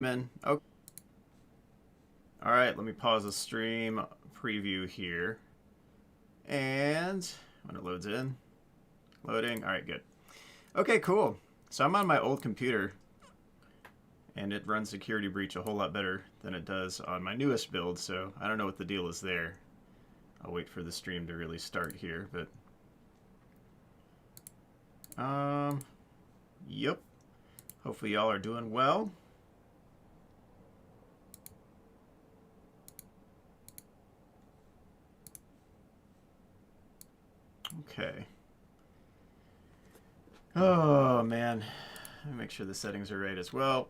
Man, okay. All right, let me pause the stream preview here. And when it loads in, loading. All right, good. Okay, cool. So I'm on my old computer, and it runs Security Breach a whole lot better than it does on my newest build. So I don't know what the deal is there. I'll wait for the stream to really start here, but yep. Hopefully y'all are doing well. Okay. Oh, man. Let me make sure the settings are right as well.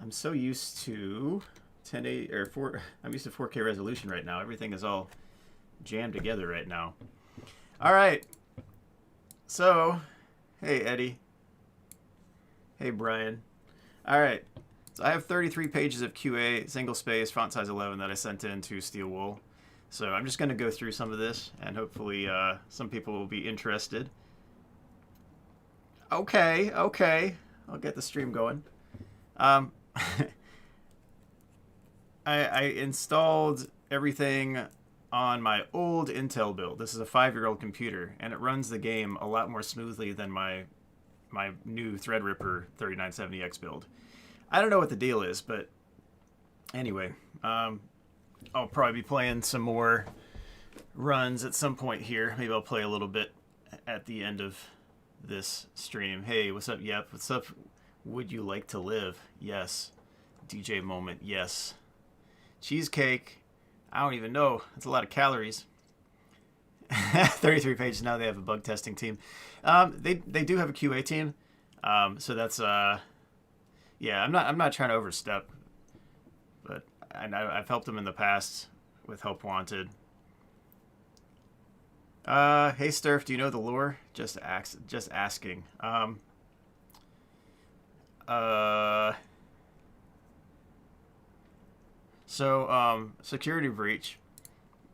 I'm so used to 1080 or 4. I'm used to 4K resolution right now. Everything is all jammed together right now. All right. So, hey Eddie. Hey Brian. All right. So I have 33 pages of QA, single space, font size 11 that I sent in to Steel Wool. So I'm just going to go through some of this, and hopefully some people will be interested. Okay. I'll get the stream going. I installed everything on my old Intel build. This is a 5-year-old computer, and it runs the game a lot more smoothly than my new Threadripper 3970X build. I don't know what the deal is, but anyway, I'll probably be playing some more runs at some point here. Maybe I'll play a little bit at the end of this stream. Hey, what's up, Yep? What's up? Would you like to live? Yes. DJ moment, yes. Cheesecake, I don't even know. That's a lot of calories. 33 pages now. They have a bug testing team. They do have a QA team. So that's yeah. I'm not trying to overstep, but I've helped them in the past with Help Wanted. Hey Sturf, do you know the lore? Just asking. So security breach.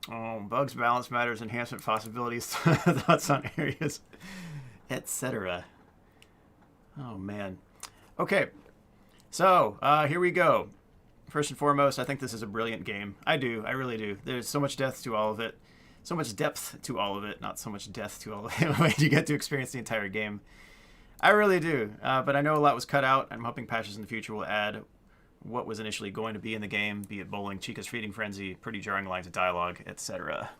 Bugs, balance matters, enhancement possibilities, thoughts on areas, etc. Oh man. Okay. So here we go. First and foremost, I think this is a brilliant game. I really do. There's so much depth to all of it. So much depth to all of it. Not so much death to all of it. You get to experience the entire game. I really do. But I know a lot was cut out. I'm hoping patches in the future will add what was initially going to be in the game, be it bowling, Chica's feeding frenzy, pretty jarring lines of dialogue, etc.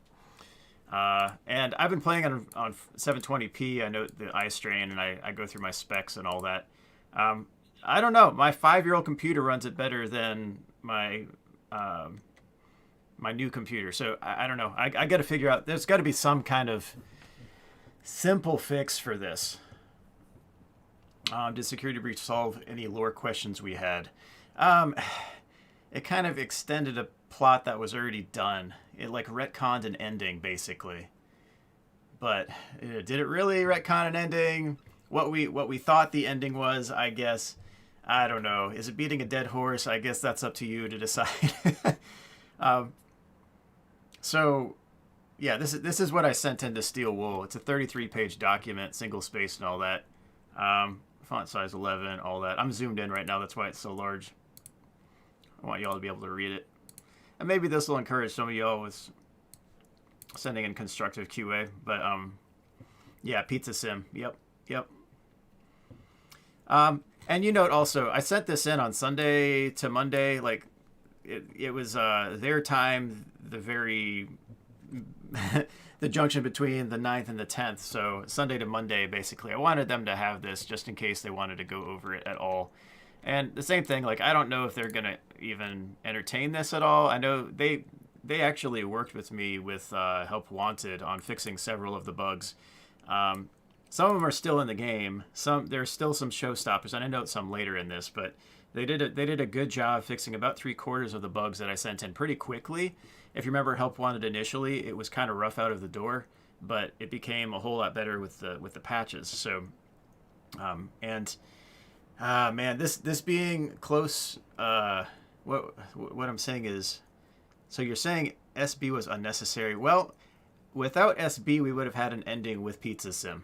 And I've been playing on 720p. I know the eye strain, and I go through my specs and all that. I don't know. My 5-year-old computer runs it better than my my new computer. So I don't know. I got to figure out. There's got to be some kind of simple fix for this. Did security breach solve any lore questions we had? It kind of extended a plot that was already done. It like retconned an ending basically. But did it really retcon an ending? What we thought the ending was, I guess. I don't know. Is it beating a dead horse? I guess that's up to you to decide. So, yeah, this is what I sent into Steel Wool. It's a 33-page document, single space and all that. Font size 11, all that. I'm zoomed in right now. That's why it's so large. I want y'all to be able to read it. And maybe this will encourage some of y'all with sending in constructive QA. But, yeah, Pizza Sim. Yep. And you note also, I sent this in on Sunday to Monday. Like, it was their time, the very... the junction between the 9th and the 10th. So Sunday to Monday, basically. I wanted them to have this just in case they wanted to go over it at all. And the same thing, like, I don't know if they're going to even entertain this at all. I know they actually worked with me with Help Wanted on fixing several of the bugs. Some of them are still in the game. There's still some showstoppers, and I note some later in this, but they did a good job fixing about 3/4 of the bugs that I sent in pretty quickly. If you remember Help Wanted initially, it was kind of rough out of the door, but it became a whole lot better with the patches. So, man, this being close, what I'm saying is, so you're saying SB was unnecessary. Well, without SB, we would have had an ending with Pizza Sim.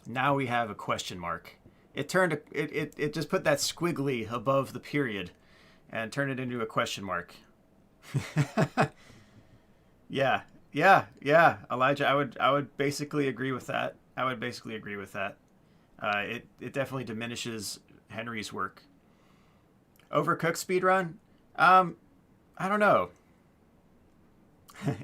Now we have a question mark. It turned it just put that squiggly above the period and turned it into a question mark. Yeah, yeah, Elijah, I would basically agree with that. I would basically agree with that. It definitely diminishes Henry's work. Overcooked speedrun? I don't know.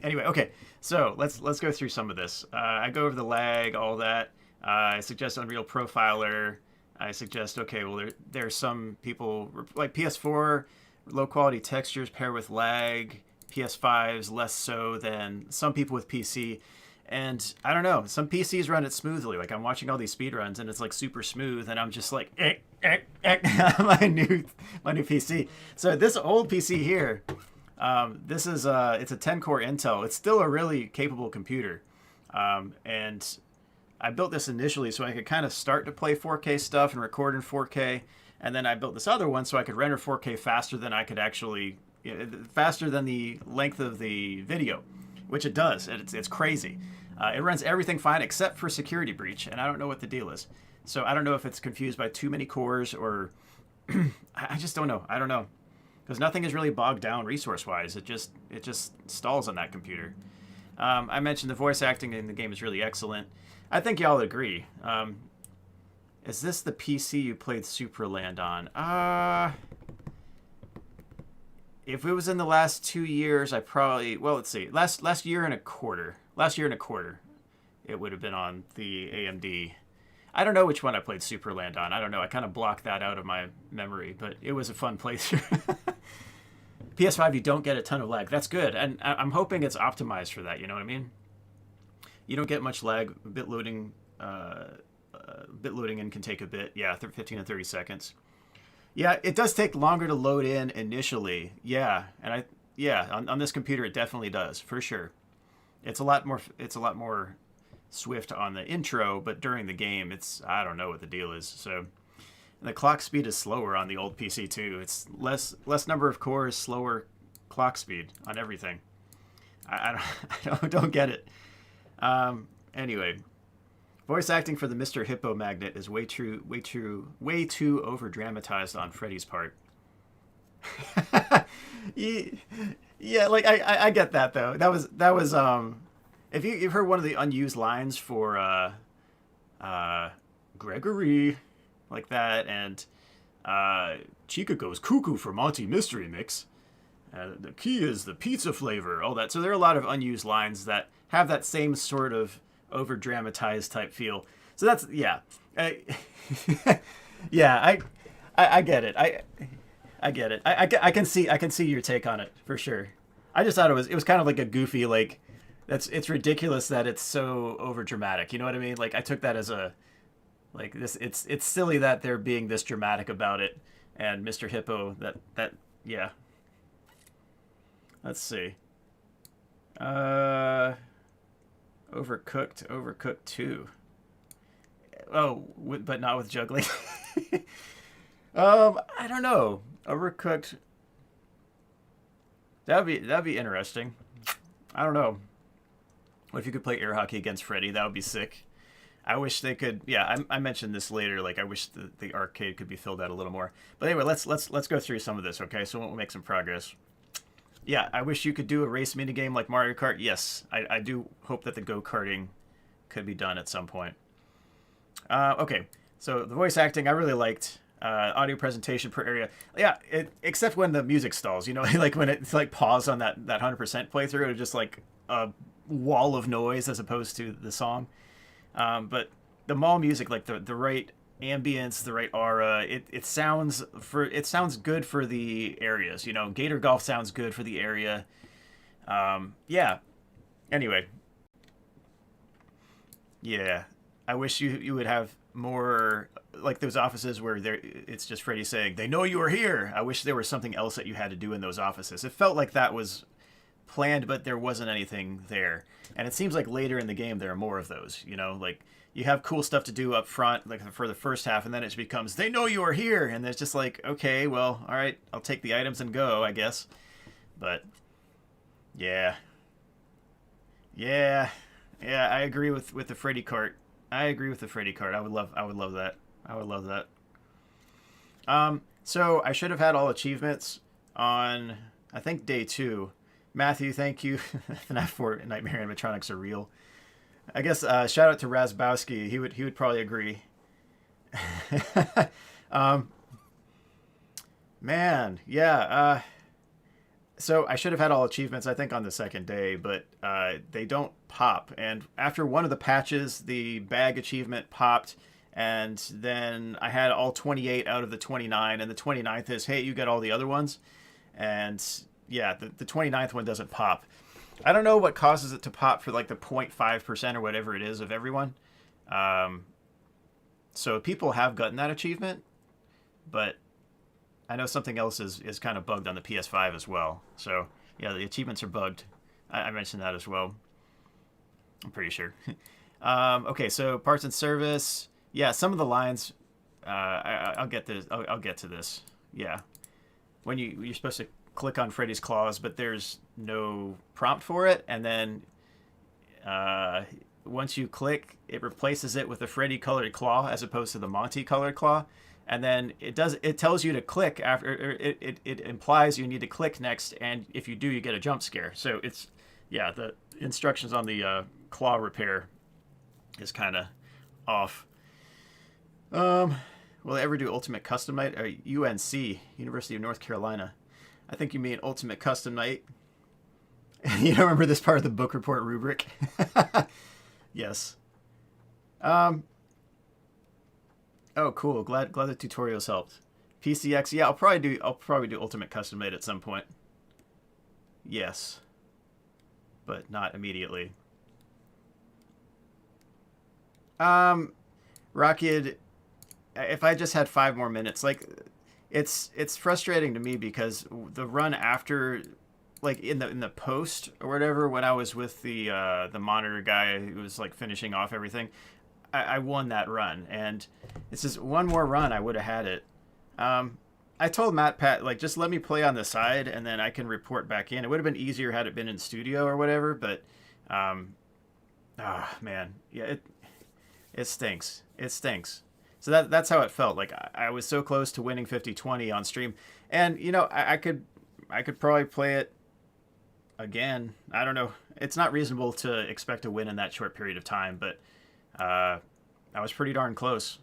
Anyway, okay. So let's go through some of this. I go over the lag, all that. I suggest Unreal Profiler. I suggest, okay, well, there's some people like PS4, low quality textures pair with lag. PS5's less so than some people with PC. And I don't know, some PCs run it smoothly. Like I'm watching all these speedruns and it's like super smooth, and I'm just like, my new PC. So this old PC here, this is it's a 10-core Intel. It's still a really capable computer, and I built this initially so I could kind of start to play 4K stuff and record in 4K, and then I built this other one so I could render 4K faster than I could actually, faster than the length of the video, which it does. It's crazy. It runs everything fine except for security breach, and I don't know what the deal is. So I don't know if it's confused by too many cores or I just don't know. I don't know, because nothing is really bogged down resource-wise. It just stalls on that computer. I mentioned the voice acting in the game is really excellent. I think y'all agree. Is this the PC you played Superland on? If it was in the last 2 years, I probably, well, let's see, last year and a quarter. Last year and a quarter, it would have been on the AMD. I don't know which one I played Superland on. I don't know. I kind of blocked that out of my memory, but it was a fun playthrough. PS5, you don't get a ton of lag. That's good, and I'm hoping it's optimized for that. You know what I mean? You don't get much lag. Bit loading in can take a bit. Yeah, 15 to 30 seconds. Yeah, it does take longer to load in initially. Yeah, and on this computer it definitely does, for sure. It's a lot more swift on the intro, but during the game I don't know what the deal is. So the clock speed is slower on the old PC too. It's less number of cores, slower clock speed on everything. I don't get it. Anyway, voice acting for the Mr. Hippo magnet is way too over dramatized on Freddy's part. Yeah, like I get that though. That was if you've heard one of the unused lines for Gregory, like that, and Chica goes cuckoo for Monty Mystery Mix. The key is the pizza flavor, all that. So there are a lot of unused lines that have that same sort of over dramatized type feel. So that's, yeah. Yeah, I get it. I get it. I can see your take on it for sure. I just thought it was kind of like a goofy, like, it's ridiculous that it's so over dramatic. You know what I mean? Like I took that as a, like, this, it's silly that they're being this dramatic about it. And Mr. Hippo, that yeah. Let's see. Overcooked 2. Oh, but not with juggling. I don't know. Overcooked. That'd be interesting. I don't know. What if you could play air hockey against Freddy? That would be sick. I wish they could. Yeah, I mentioned this later. Like, I wish the arcade could be filled out a little more. But anyway, let's go through some of this. Okay, so we'll make some progress. Yeah, I wish you could do a race minigame like Mario Kart. Yes, I do hope that the go-karting could be done at some point. Okay, so the voice acting I really liked. Audio presentation per area. Yeah, except when the music stalls. You know, like when it's like pause on that 100% playthrough, it's just like a wall of noise as opposed to the song. But the mall music, like the right ambience, the right aura, it sounds good for the areas. You know, Gator Golf sounds good for the area. Yeah. Anyway. Yeah. I wish you would have more, like those offices where it's just Freddy saying, "They know you are here." I wish there was something else that you had to do in those offices. It felt like that was planned, but there wasn't anything there. And it seems like later in the game there are more of those. You know, like you have cool stuff to do up front, like for the first half, and then it becomes, "They know you are here," and there's just like, okay, well, all right, I'll take the items and go, I guess. But yeah. Yeah, I agree with the Freddy cart. I agree with the Freddy cart. I would love that. I would love that. So I should have had all achievements on, I think, day 2. Matthew, thank you. FNaF 4 Nightmare animatronics are real. I guess shout out to Razbowski. He would probably agree. um, Man, yeah. So I should have had all achievements, I think, on the second day, but they don't pop. And after one of the patches, the bag achievement popped, and then I had all 28 out of the 29, and the 29th is, hey, you got all the other ones. And yeah, the 29th one doesn't pop. I don't know what causes it to pop for like the 0.5% or whatever it is of everyone. So people have gotten that achievement, but I know something else is kind of bugged on the PS5 as well. So yeah, the achievements are bugged. I mentioned that as well. I'm pretty sure. Okay, so parts and service. Yeah, some of the lines. I'll get this. I'll get to this. Yeah, when you're supposed to click on Freddy's claws, but there's no prompt for it, and then once you click, it replaces it with a Freddy colored claw as opposed to the Monty colored claw. And then it tells you to click after, it implies you need to click next, and if you do, you get a jump scare. So it's, yeah, the instructions on the claw repair is kind of off. Will they ever do Ultimate Custom Night? Or UNC, University of North Carolina. I think you mean Ultimate Custom Night. You don't remember this part of the book report rubric? Yes. Oh, cool. Glad the tutorials helped. PCX, yeah, I'll probably do Ultimate Custom Made at some point. Yes. But not immediately. Rocket, if I just had 5 more minutes, like it's frustrating to me because the run after, like in the post or whatever, when I was with the monitor guy who was like finishing off everything, I won that run, and it's just one more run I would have had it. I told Pat, like, just let me play on the side and then I can report back in. It would have been easier had it been in studio or whatever, but man, yeah, it stinks. It stinks. So that's how it felt. Like I was so close to winning 50-20 on stream, and you know I could probably play it again. I don't know. It's not reasonable to expect a win in that short period of time, but I was pretty darn close.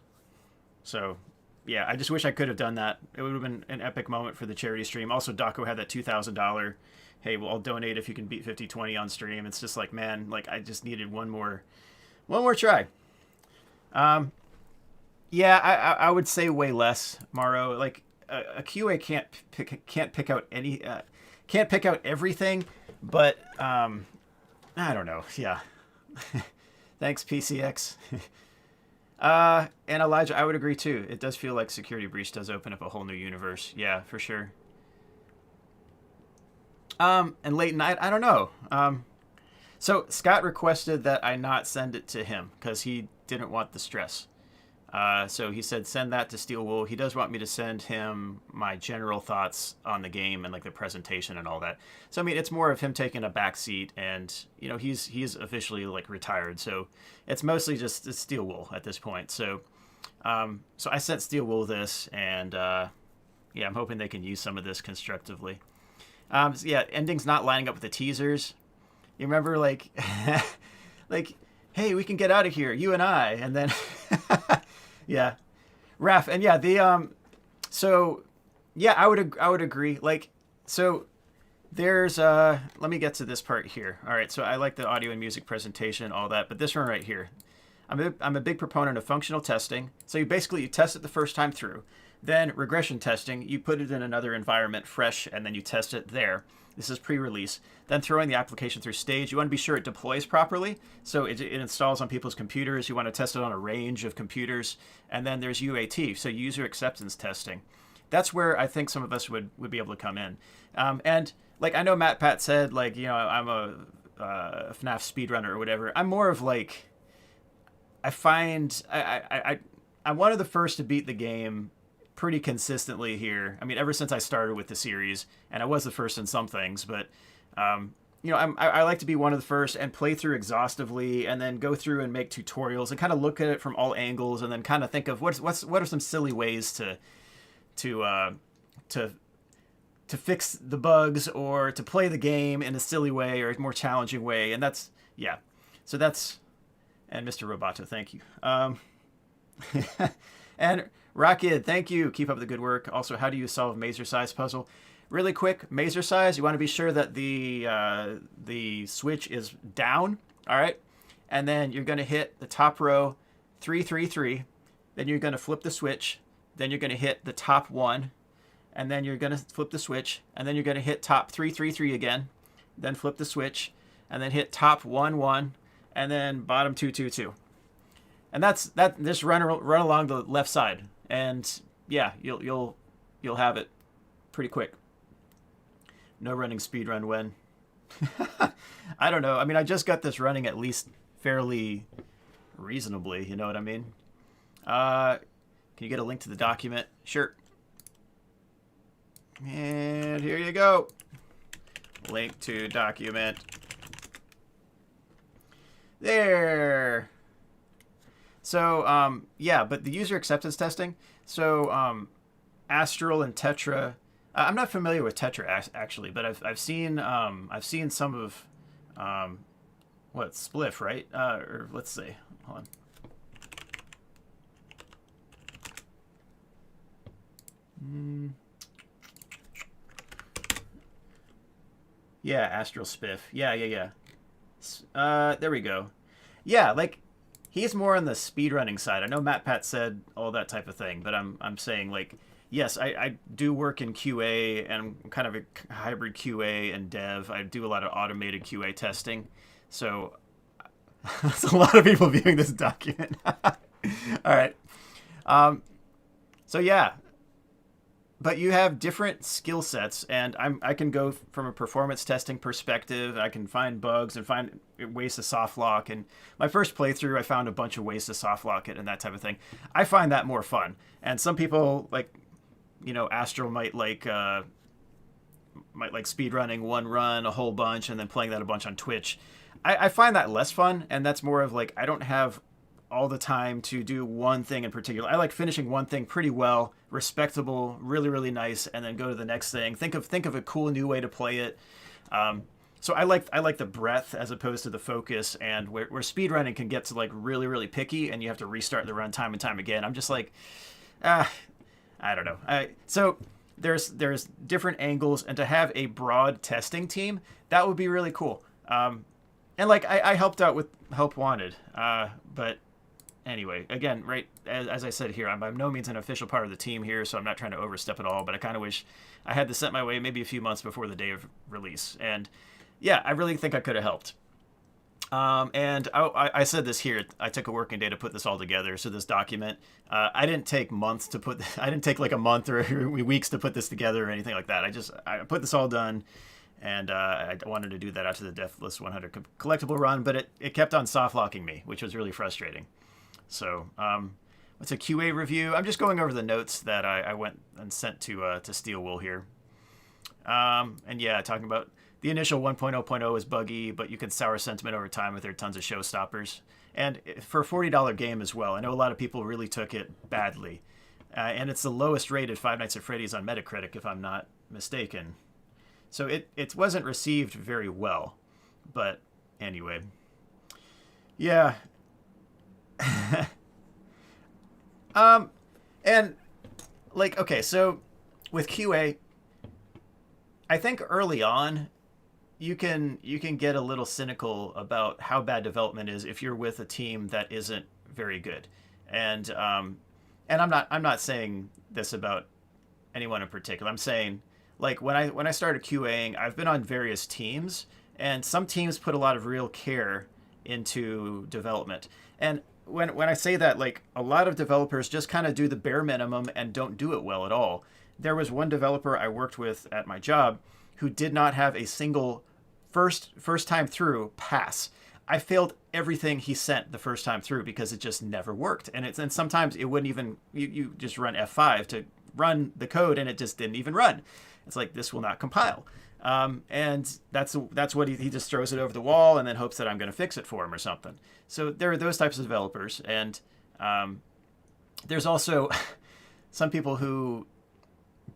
So yeah, I just wish I could have done that. It would have been an epic moment for the charity stream. Also, Daco had that $2,000. Hey, well, I'll donate if you can beat 50-20 on stream. It's just like, man, like I just needed one more try. Yeah, I would say way less, Maro. Like a QA can't pick out any can't pick out everything, but I don't know. Yeah. Thanks, PCX. And Elijah, I would agree too. It does feel like Security Breach does open up a whole new universe. Yeah, for sure. And late night, I don't know. So Scott requested that I not send it to him because he didn't want the stress. So he said send that to Steel Wool. He does want me to send him my general thoughts on the game and like the presentation and all that. So I mean, it's more of him taking a back seat, and you know he's officially like retired, so it's mostly just Steel Wool at this point. So so I sent Steel Wool this, and yeah, I'm hoping they can use some of this constructively. So yeah, ending's not lining up with the teasers. You remember like like, hey, we can get out of here, you and I, and then yeah, Raph, and yeah, the so yeah, I would agree. Like, so there's let me get to this part here. All right, so I like the audio and music presentation, all that, but this one right here, I'm a big proponent of functional testing. So you test it the first time through, then regression testing, you put it in another environment fresh, and then you test it there. This is pre-release. Then throwing the application through stage. You want to be sure it deploys properly. So it installs on people's computers. You want to test it on a range of computers. And then there's UAT, so user acceptance testing. That's where I think some of us would be able to come in. And like I know Pat said, like, you know, I'm a FNaF speedrunner or whatever. I'm more of like, I find I'm one of the first to beat the game pretty consistently here. I mean, ever since I started with the series, and I was the first in some things, but I like to be one of the first and play through exhaustively, and then go through and make tutorials and kind of look at it from all angles, and then kind of think of what are some silly ways to fix the bugs, or to play the game in a silly way or a more challenging way. And that's, yeah. So that's, and Mr. Roboto, thank you. And Rockid, thank you. Keep up the good work. Also, how do you solve mazercise puzzle? Really quick, mazercise, you want to be sure that the switch is down, all right? And then you're going to hit the top row 3, 3, 3. Then you're going to flip the switch. Then you're going to hit the top 1. And then you're going to flip the switch. And then you're going to hit top 3, 3, 3 again. Then flip the switch. And then hit top 1, 1. And then bottom 2, 2, 2. And that's that. Just run along the left side. And yeah, you'll have it pretty quick. No running speedrun when. I don't know. I mean, I just got this running at least fairly reasonably. You know what I mean? Can you get a link to the document? Sure. And here you go. Link to document. There. So, yeah, but the user acceptance testing. So, Astral and Tetra. I'm not familiar with Tetra actually, but I've seen some of what, Spliff, right? Or let's see. Hold on. Yeah, Astral Spiff. Yeah. There we go. Yeah, like, he's more on the speedrunning side. I know MatPat said all that type of thing, but I'm saying, like, yes, I do work in QA, and I'm kind of a hybrid QA and dev. I do a lot of automated QA testing. So there's a lot of people viewing this document. All right. So yeah. But you have different skill sets, and I can go from a performance testing perspective. I can find bugs and find ways to soft lock. And my first playthrough, I found a bunch of ways to soft lock it and that type of thing. I find that more fun. And some people, like, Astral might like speedrunning one run a whole bunch and then playing that a bunch on Twitch. I find that less fun, and that's more of like, I don't have all the time to do one thing in particular. I like finishing one thing pretty well, respectable, really, really nice, and then go to the next thing. Think of a cool new way to play it. So I like the breadth as opposed to the focus, and where speedrunning can get to like really, really picky, and you have to restart the run time and time again. I'm just like, I don't know. So there's different angles, and to have a broad testing team, that would be really cool. And like I helped out with Help Wanted, but anyway, again, right, as I said here, I'm by no means an official part of the team here, so I'm not trying to overstep at all, but I kind of wish I had this sent my way maybe a few months before the day of release. And yeah, I really think I could have helped. And I said this here, I took a working day to put this all together. So this document, I didn't take months to put, I didn't take like a month or weeks to put this together or anything like that. I put this all done, and I wanted to do that after the Deathless 100 collectible run, but it kept on soft locking me, which was really frustrating. So, what's a QA review? I'm just going over the notes that I went and sent to Steel Wool here. And yeah, talking about the initial 1.0.0 is buggy, but you can sour sentiment over time if there are tons of showstoppers. And for a $40 game as well, I know a lot of people really took it badly. And it's the lowest rated Five Nights at Freddy's on Metacritic, if I'm not mistaken. So it wasn't received very well. But anyway. Yeah. And like, okay, so with QA, I think early on you can get a little cynical about how bad development is if you're with a team that isn't very good. And I'm not saying this about anyone in particular. I'm saying, like, when I started QAing, I've been on various teams, and some teams put a lot of real care into development. And when I say that, like, a lot of developers just kind of do the bare minimum and don't do it well at all. There was one developer I worked with at my job who did not have a single first time through pass. I failed everything he sent the first time through because it just never worked. And sometimes it wouldn't even, you just run F5 to run the code and it just didn't even run. It's like, this will not compile. And that's what he just throws it over the wall and then hopes that I'm going to fix it for him or something. So there are those types of developers, and there's also some people who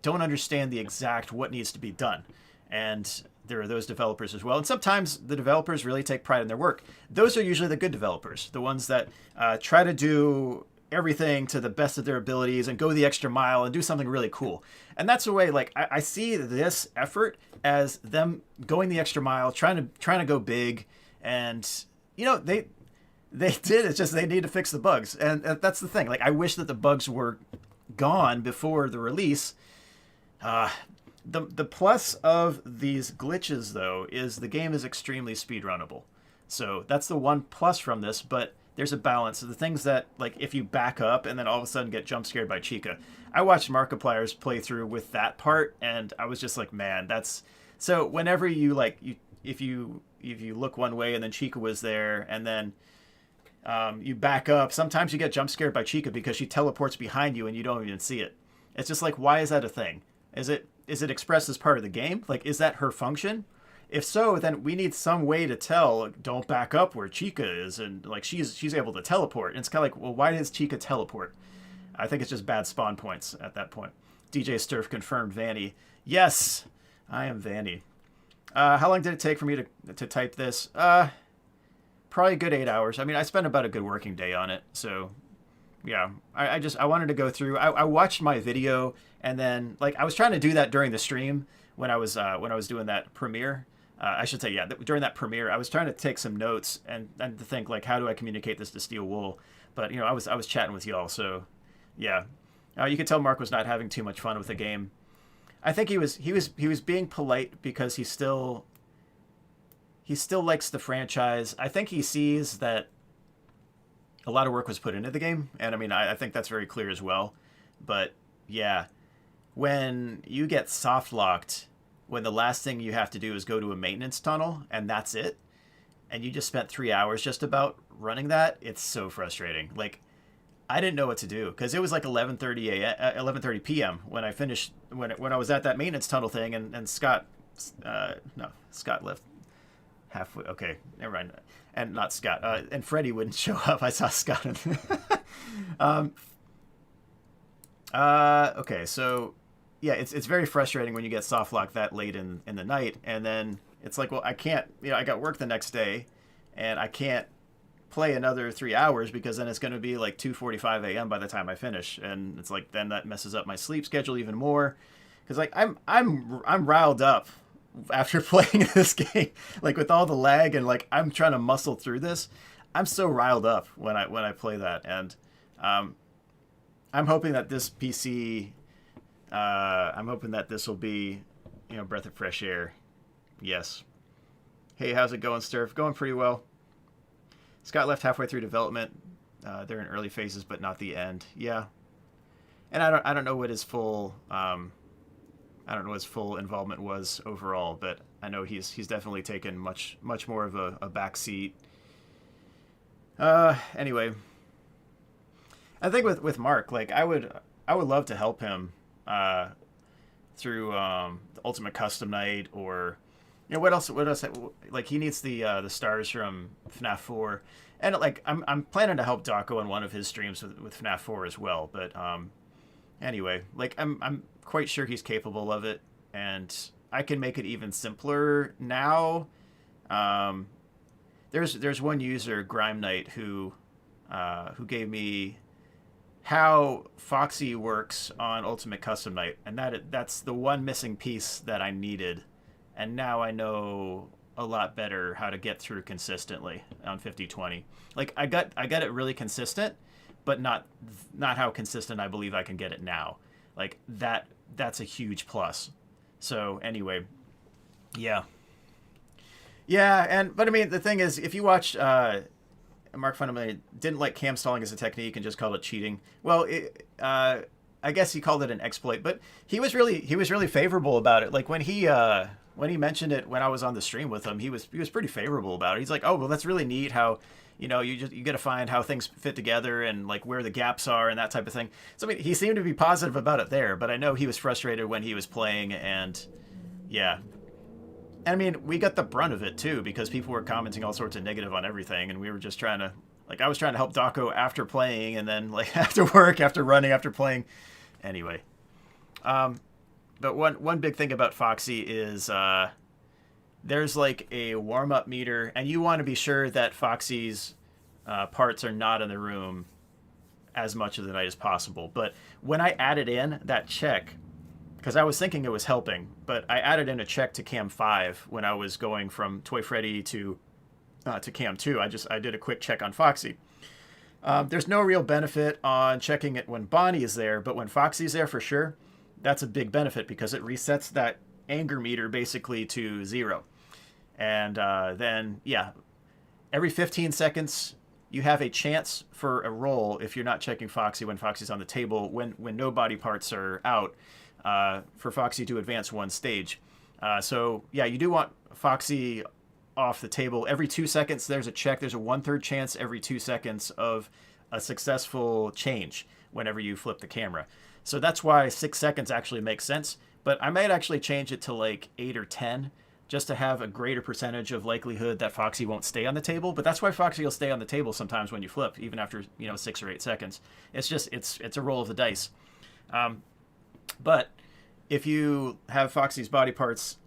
don't understand the exact what needs to be done, and there are those developers as well. And sometimes the developers really take pride in their work. Those are usually the good developers, the ones that try to do everything to the best of their abilities and go the extra mile and do something really cool. And that's the way, like, I see this effort as them going the extra mile, trying to go big. And they did. It's just they need to fix the bugs, and that's the thing. Like, I wish that the bugs were gone before the release. The plus of these glitches, though, is the game is extremely speedrunnable. So that's the one plus from this, but there's a balance of the things that, like, if you back up and then all of a sudden get jump scared by Chica. I watched Markiplier's playthrough with that part, and I was just like, man, that's... So whenever if you look one way and then Chica was there, and then you back up, sometimes you get jump scared by Chica because she teleports behind you and you don't even see it. It's just like, why is that a thing? Is it expressed as part of the game? Like, is that her function? If so, then we need some way to tell, don't back up where Chica is, and like she's able to teleport. And it's kind of like, well, why does Chica teleport? I think it's just bad spawn points at that point. DJ Sturf confirmed Vanny. Yes, I am Vanny. How long did it take for me to type this? Probably a good 8 hours. I mean, I spent about a good working day on it, so yeah. I wanted to go through. I watched my video, and then, like, I was trying to do that during the stream when I was doing that premiere. I should say, yeah, during that premiere, I was trying to take some notes and to think, like, how do I communicate this to Steel Wool? But I was chatting with y'all, so yeah. You could tell Mark was not having too much fun with the game. I think he was being polite because he still likes the franchise. I think he sees that a lot of work was put into the game, and I mean, I think that's very clear as well. But yeah, when you get soft locked, when the last thing you have to do is go to a maintenance tunnel and that's it, and you just spent 3 hours just about running that, it's so frustrating. Like, I didn't know what to do because it was like 11:30 p.m. when I finished, when I was at that maintenance tunnel thing, and Scott left halfway. Okay, never mind. And not Scott. And Freddy wouldn't show up. I saw Scott. Okay, so yeah, it's very frustrating when you get soft locked that late in the night, and then it's like, well, I can't. I got work the next day, and I can't play another 3 hours because then it's going to be like 2:45 a.m. by the time I finish, and it's like, then that messes up my sleep schedule even more, because like I'm riled up after playing this game, like with all the lag, and like I'm trying to muscle through this. I'm so riled up when I play that, and I'm hoping that this PC, I'm hoping that this will be, breath of fresh air. Yes. Hey, how's it going, Sturf? Going pretty well. Scott left halfway through development. They're in early phases, but not the end. Yeah. And I don't know what his full involvement was overall, but I know he's definitely taken much more of a back seat. Anyway, I think with Mark, like, I would love to help him through the Ultimate Custom Night, or what else? Like, he needs the stars from FNaF 4, and like I'm planning to help Daco on one of his streams with FNaF 4 as well. But anyway, like I'm quite sure he's capable of it, and I can make it even simpler now. There's one user, Grime Knight, who gave me how Foxy works on Ultimate Custom Night, and that's the one missing piece that I needed, and now I know a lot better how to get through consistently on 50/20. Like, I got it really consistent, but not how consistent I believe I can get it now. Like, that's a huge plus. So anyway, yeah, but I mean, the thing is, if you watch Mark fundamentally didn't like cam stalling as a technique and just called it cheating. Well, I guess he called it an exploit, but he was really favorable about it. Like, when he mentioned it when I was on the stream with him, he was pretty favorable about it. He's like, oh, well, that's really neat how, you got to find how things fit together and like where the gaps are and that type of thing. So I mean, he seemed to be positive about it there, but I know he was frustrated when he was playing, and yeah. I mean, we got the brunt of it too because people were commenting all sorts of negative on everything, and we were just trying to, like, I was trying to help Daco after playing, and then like after work, after running, after playing. Anyway, but one big thing about Foxy is there's like a warm up meter, and you want to be sure that Foxy's parts are not in the room as much of the night as possible. But when I added in that check, because I was thinking it was helping, but I added in a check to cam 5 when I was going from Toy Freddy to cam 2. I did a quick check on Foxy. There's no real benefit on checking it when Bonnie is there, but when Foxy's there for sure, that's a big benefit because it resets that anger meter basically to 0. And then, yeah, every 15 seconds, you have a chance for a roll if you're not checking Foxy when Foxy's on the table, when no body parts are out, for Foxy to advance one stage. So, yeah, you do want Foxy off the table. Every 2 seconds, there's a check. There's a 1/3 chance every 2 seconds of a successful change whenever you flip the camera. So that's why 6 seconds actually makes sense. But I might actually change it to like 8 or 10 just to have a greater percentage of likelihood that Foxy won't stay on the table. But that's why Foxy will stay on the table sometimes when you flip, even after 6 or 8 seconds. It's just it's a roll of the dice. But if you have Foxy's body parts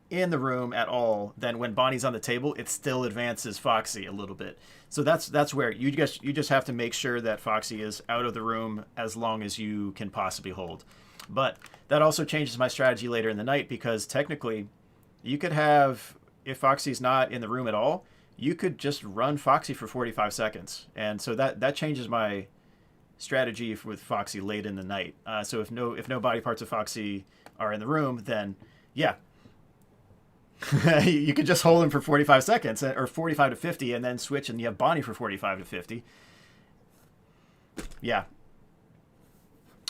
in the room at all, then when Bonnie's on the table, it still advances Foxy a little bit. So that's where you just have to make sure that Foxy is out of the room as long as you can possibly hold. But that also changes my strategy later in the night because technically you could have, if Foxy's not in the room at all, you could just run Foxy for 45 seconds. And so that changes my strategy with Foxy late in the night. So if no body parts of Foxy are in the room, then yeah, you could just hold him for 45 seconds or 45 to 50 and then switch and you have Bonnie for 45 to 50. Yeah.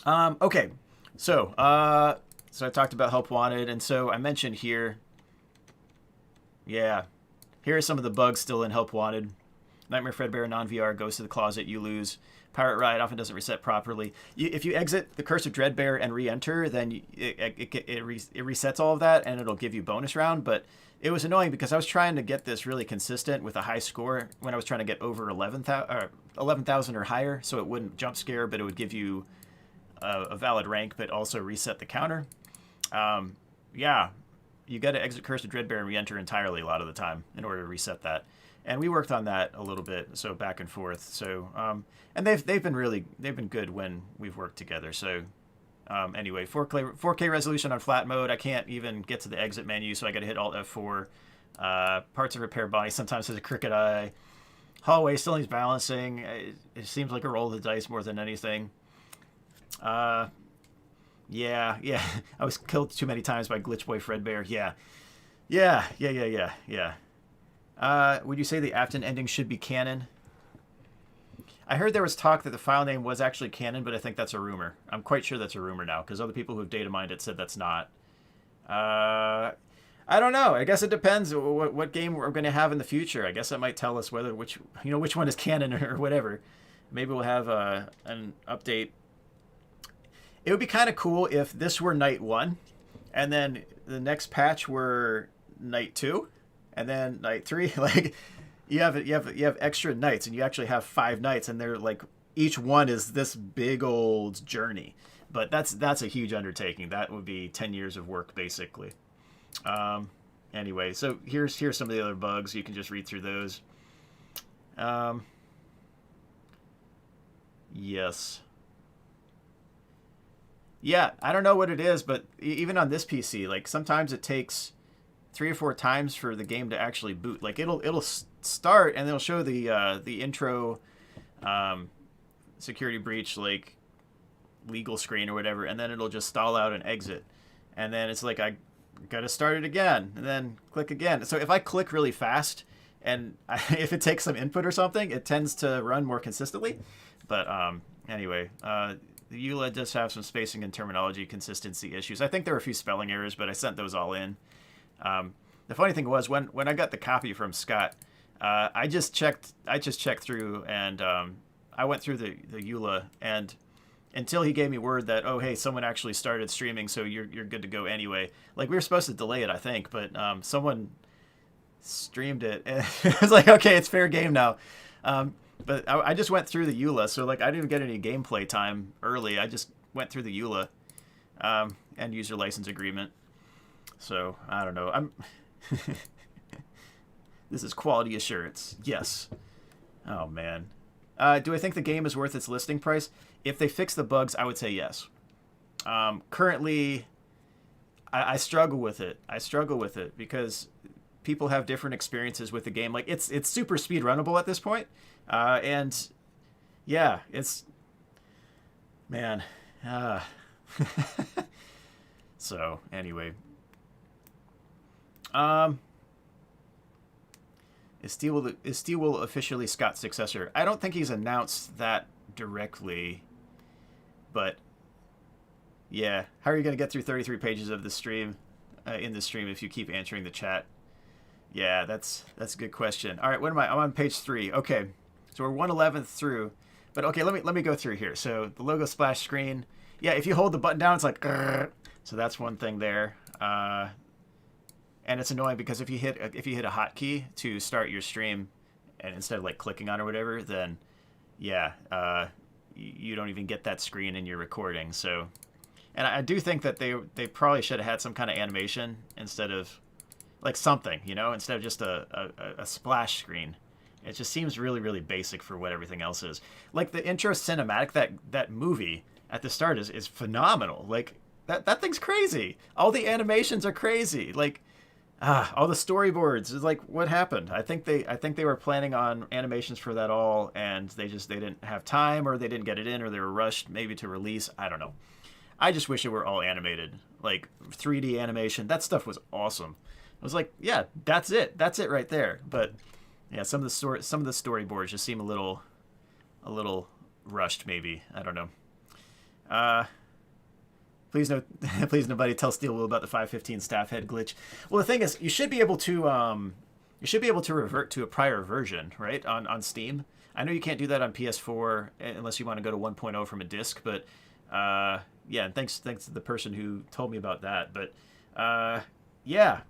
Okay. So I talked about help wanted, and so I mentioned here, yeah, here are some of the bugs still in help wanted. Nightmare Fredbear non-VR goes to the closet, you lose. Pirate Ride often doesn't reset properly. If you exit the Curse of Dreadbear and re-enter, then it resets all of that, and it'll give you bonus round. But it was annoying because I was trying to get this really consistent with a high score when I was trying to get over 11,000 or higher, so it wouldn't jump scare, but it would give you a valid rank, but also reset the counter. Yeah, you got to exit Curse of Dreadbear and re-enter entirely a lot of the time in order to reset that. And we worked on that a little bit, so back and forth. So, and they've been good when we've worked together. So, anyway, 4K resolution on flat mode. I can't even get to the exit menu, so I got to hit Alt F4. Parts of repair Bonnie sometimes has a crooked eye. Hallway still needs balancing. It seems like a roll of the dice more than anything. Yeah. I was killed too many times by Glitch Boy Fredbear. Yeah. Would you say the Afton ending should be canon? I heard there was talk that the file name was actually canon, but I think that's a rumor. I'm quite sure that's a rumor now, because other people who've data mined it said that's not. I don't know. I guess it depends what game we're going to have in the future. I guess that might tell us which one is canon or whatever. Maybe we'll have an update. It would be kind of cool if this were night 1, and then the next patch were night 2. And then night 3, like you have extra nights, and you actually have 5 nights, and they're like each one is this big old journey. But that's a huge undertaking. That would be 10 years of work basically. Anyway, so here's some of the other bugs. You can just read through those. Yes. Yeah, I don't know what it is, but even on this PC, like sometimes it takes 3 or 4 times for the game to actually boot. Like it'll start and it'll show the intro security breach like legal screen or whatever, and then it'll just stall out and exit, and then it's like I gotta start it again and then click again. So if I click really fast and if it takes some input or something, it tends to run more consistently. But anyway, the EULA does have some spacing and terminology consistency issues. I think there were a few spelling errors, but I sent those all in. The funny thing was when I got the copy from Scott, I just checked through, and I went through the EULA, and until he gave me word that, oh, hey, someone actually started streaming, so you're good to go anyway. Like, we were supposed to delay it, I think, but someone streamed it. And it was like, okay, it's fair game now. But I just went through the EULA, so like I didn't even get any gameplay time early. I just went through the EULA and user license agreement. So I don't know. This is quality assurance. Yes. Oh man. Do I think the game is worth its listing price? If they fix the bugs, I would say yes. Currently, I struggle with it. I struggle with it because people have different experiences with the game. Like it's super speed runnable at this point, and yeah, it's man. So anyway, is Steelwool officially Scott's successor? I don't think he's announced that directly, but yeah. How are you going to get through 33 pages of the stream in the stream if you keep answering the chat? Yeah, that's a good question. All right, what am I? I'm on page 3. Okay, so we're 1/11th through, but okay, let me go through here. So the logo splash screen. Yeah, if you hold the button down, it's like, so that's one thing there. And it's annoying because if you hit a hotkey to start your stream, and instead of like clicking on or whatever, then yeah, you don't even get that screen in your recording. So, and I do think that they probably should have had some kind of animation instead of like something, you know, instead of just a splash screen. It just seems really, really basic for what everything else is. Like the intro cinematic, that movie at the start is phenomenal. Like that thing's crazy. All the animations are crazy. Like all the storyboards is like, what happened? I think they were planning on animations for that all, and they didn't have time, or they didn't get it in, or they were rushed maybe to release. I don't know. I just wish it were all animated, like 3D animation. That stuff was awesome. I was like, yeah, that's it right there. But yeah, some of the storyboards just seem a little rushed, maybe. I don't know. Please nobody tell Steelwool about the 515 staff head glitch. Well, the thing is, you should be able to revert to a prior version, right? On Steam. I know you can't do that on PS4 unless you want to go to 1.0 from a disc, but yeah, and thanks to the person who told me about that. But yeah,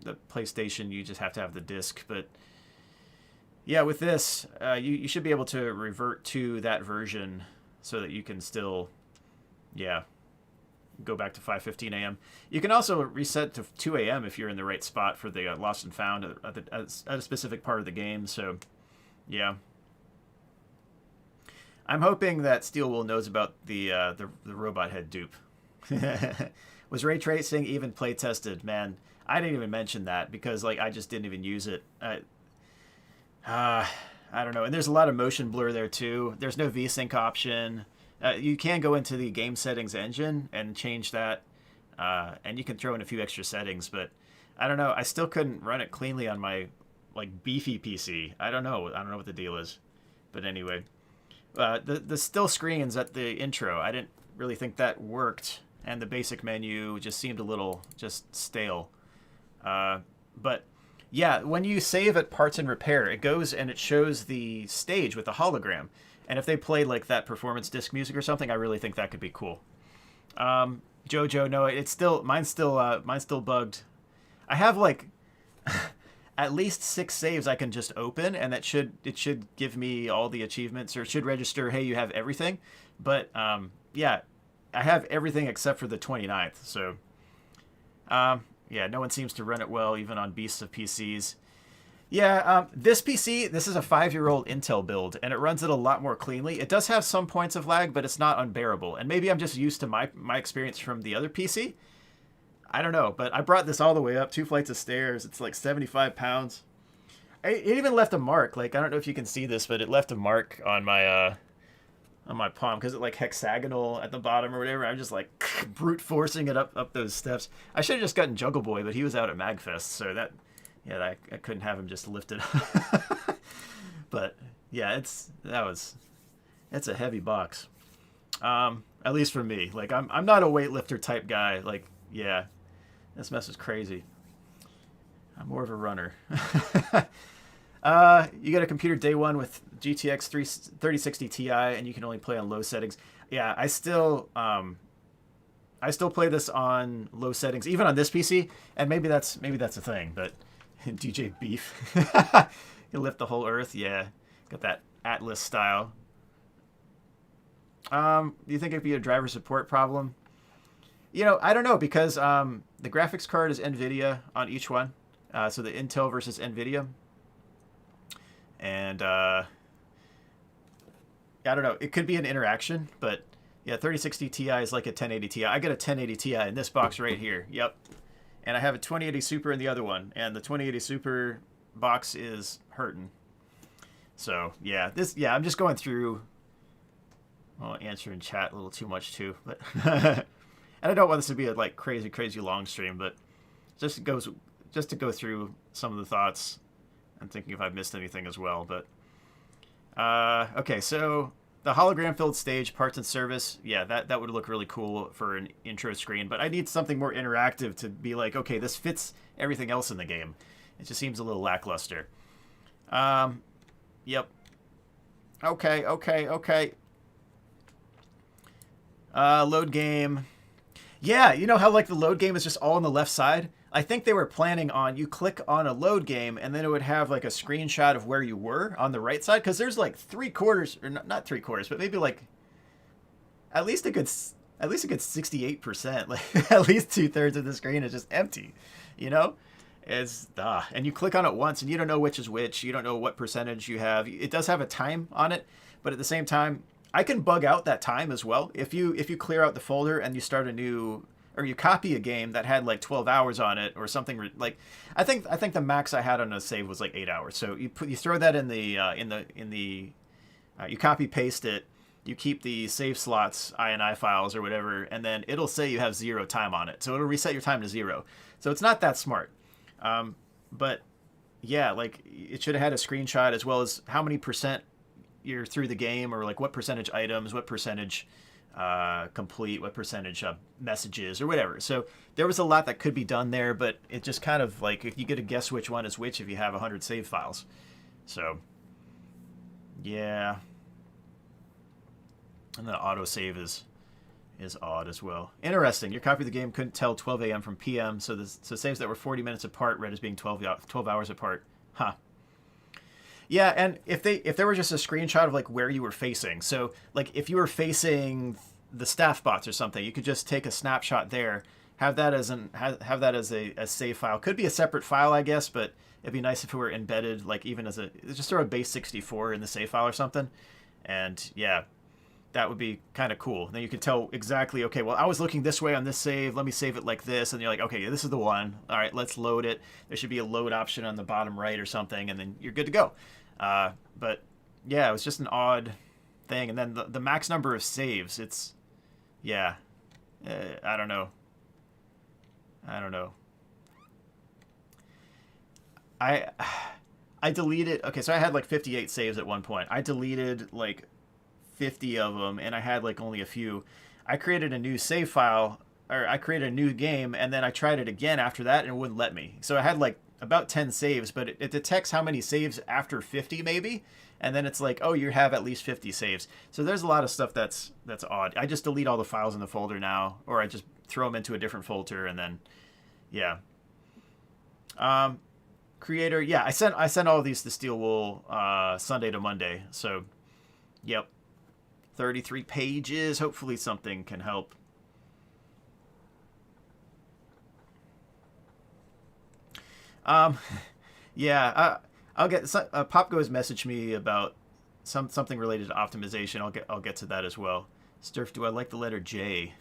the PlayStation, you just have to have the disc. But yeah, with this, you should be able to revert to that version so that you can still, yeah, go back to 5:15 a.m. You can also reset to 2 a.m. if you're in the right spot for the lost and found at a specific part of the game. So, yeah. I'm hoping that Steelwool knows about the robot head dupe. Was ray tracing even play tested? Man, I didn't even mention that because like I just didn't even use it. I don't know. And there's a lot of motion blur there too. There's no VSync option. You can go into the game settings engine and change that, and you can throw in a few extra settings. But I don't know. I still couldn't run it cleanly on my like beefy PC. I don't know what the deal is. But anyway, the still screens at the intro, I didn't really think that worked, and the basic menu just seemed a little just stale. But yeah, when you save at parts and repair, it goes and it shows the stage with the hologram. And if they played like that performance disc music or something, I really think that could be cool. Jojo, no, mine's still bugged. I have like at least 6 saves I can just open, and it should give me all the achievements, or it should register, hey, you have everything. But yeah, I have everything except for the 29th. So yeah, no one seems to run it well, even on beasts of PCs. Yeah, this PC, this is a 5-year-old Intel build, and it runs it a lot more cleanly. It does have some points of lag, but it's not unbearable. And maybe I'm just used to my experience from the other PC. I don't know, but I brought this all the way up, 2 flights of stairs. It's like 75 pounds. It even left a mark. Like, I don't know if you can see this, but it left a mark on my palm because it like hexagonal at the bottom or whatever. I'm just like brute forcing it up those steps. I should have just gotten Juggle Boy, but he was out at MagFest, so that... yeah, I couldn't have him just lift it up. But yeah, it's a heavy box. At least for me. Like I'm not a weightlifter type guy. Like, yeah, this mess is crazy. I'm more of a runner. You get a computer day one with GTX 3060 Ti, and you can only play on low settings. Yeah, I still play this on low settings, even on this PC, and maybe that's a thing. But DJ Beef, you lift the whole Earth. Yeah, got that Atlas style. Do you think it'd be a driver support problem? I don't know because the graphics card is NVIDIA on each one, so the Intel versus NVIDIA, and I don't know. It could be an interaction, but yeah, 3060 Ti is like a 1080 Ti. I got a 1080 Ti in this box right here. Yep, and I have a 2080 Super in the other one, and the 2080 Super box is hurting. So yeah, I'm just going through. Well, answering chat a little too much too, but and I don't want this to be a like crazy long stream, but just to go through some of the thoughts. I'm thinking if I've missed anything as well, but okay, so the hologram filled stage parts and service, yeah, that would look really cool for an intro screen, but I need something more interactive to be like, okay, this fits everything else in the game. It just seems a little lackluster. Yep. Okay. Load game. Yeah, you know how like the load game is just all on the left side? I think they were planning on you click on a load game and then it would have like a screenshot of where you were on the right side, because there's like 3/4 or not 3/4, but maybe like at least a good 68%, like at least 2/3 of the screen is just empty, you know? It's and you click on it once and you don't know which is which. You don't know what percentage you have. It does have a time on it, but at the same time, I can bug out that time as well. If you clear out the folder and you start a new, or you copy a game that had like 12 hours on it or something, like I think the max I had on a save was like 8 hours. So you throw that in the you copy paste it, you keep the save slots INI files or whatever, and then it'll say you have 0 time on it. So it'll reset your time to 0. So it's not that smart. But yeah, like it should have had a screenshot as well as how many percent you're through the game, or like what percentage items, what percentage complete, what percentage messages or whatever. So there was a lot that could be done there, but it just kind of like, if you get to guess which one is which if you have 100 save files. So yeah, and the autosave is odd as well. Interesting. Your copy of the game couldn't tell 12 a.m. from p.m. So saves that were 40 minutes apart read as being 12 hours apart. Huh. Yeah, and if there were just a screenshot of like where you were facing, so like if you were facing the staff bots or something, you could just take a snapshot there, have that as a save file. Could be a separate file, I guess, but it'd be nice if it were embedded, like even as just throw a base 64 in the save file or something, and yeah, that would be kind of cool. Then you could tell exactly, okay, well, I was looking this way on this save, let me save it like this, and you're like, okay, this is the one. All right, let's load it. There should be a load option on the bottom right or something, and then you're good to go. But yeah, it was just an odd thing. And then the max number of saves, it's, yeah, I don't know. I deleted, okay, so I had like 58 saves at one point. I deleted like 50 of them, and I had like only a few. I created a new save file, or I created a new game, and then I tried it again after that, and it wouldn't let me. So I had like about 10 saves, but it detects how many saves after 50 maybe, and then it's like, oh, you have at least 50 saves. So there's a lot of stuff that's odd. I just delete all the files in the folder now, or I just throw them into a different folder, and then yeah. Creator, yeah, I sent all of these to Steel Wool Sunday to Monday. So yep, 33 pages. Hopefully something can help. Yeah, I'll get Popgo's messaged me about something related to optimization. I'll get to that as well. Sturf, do I like the letter J?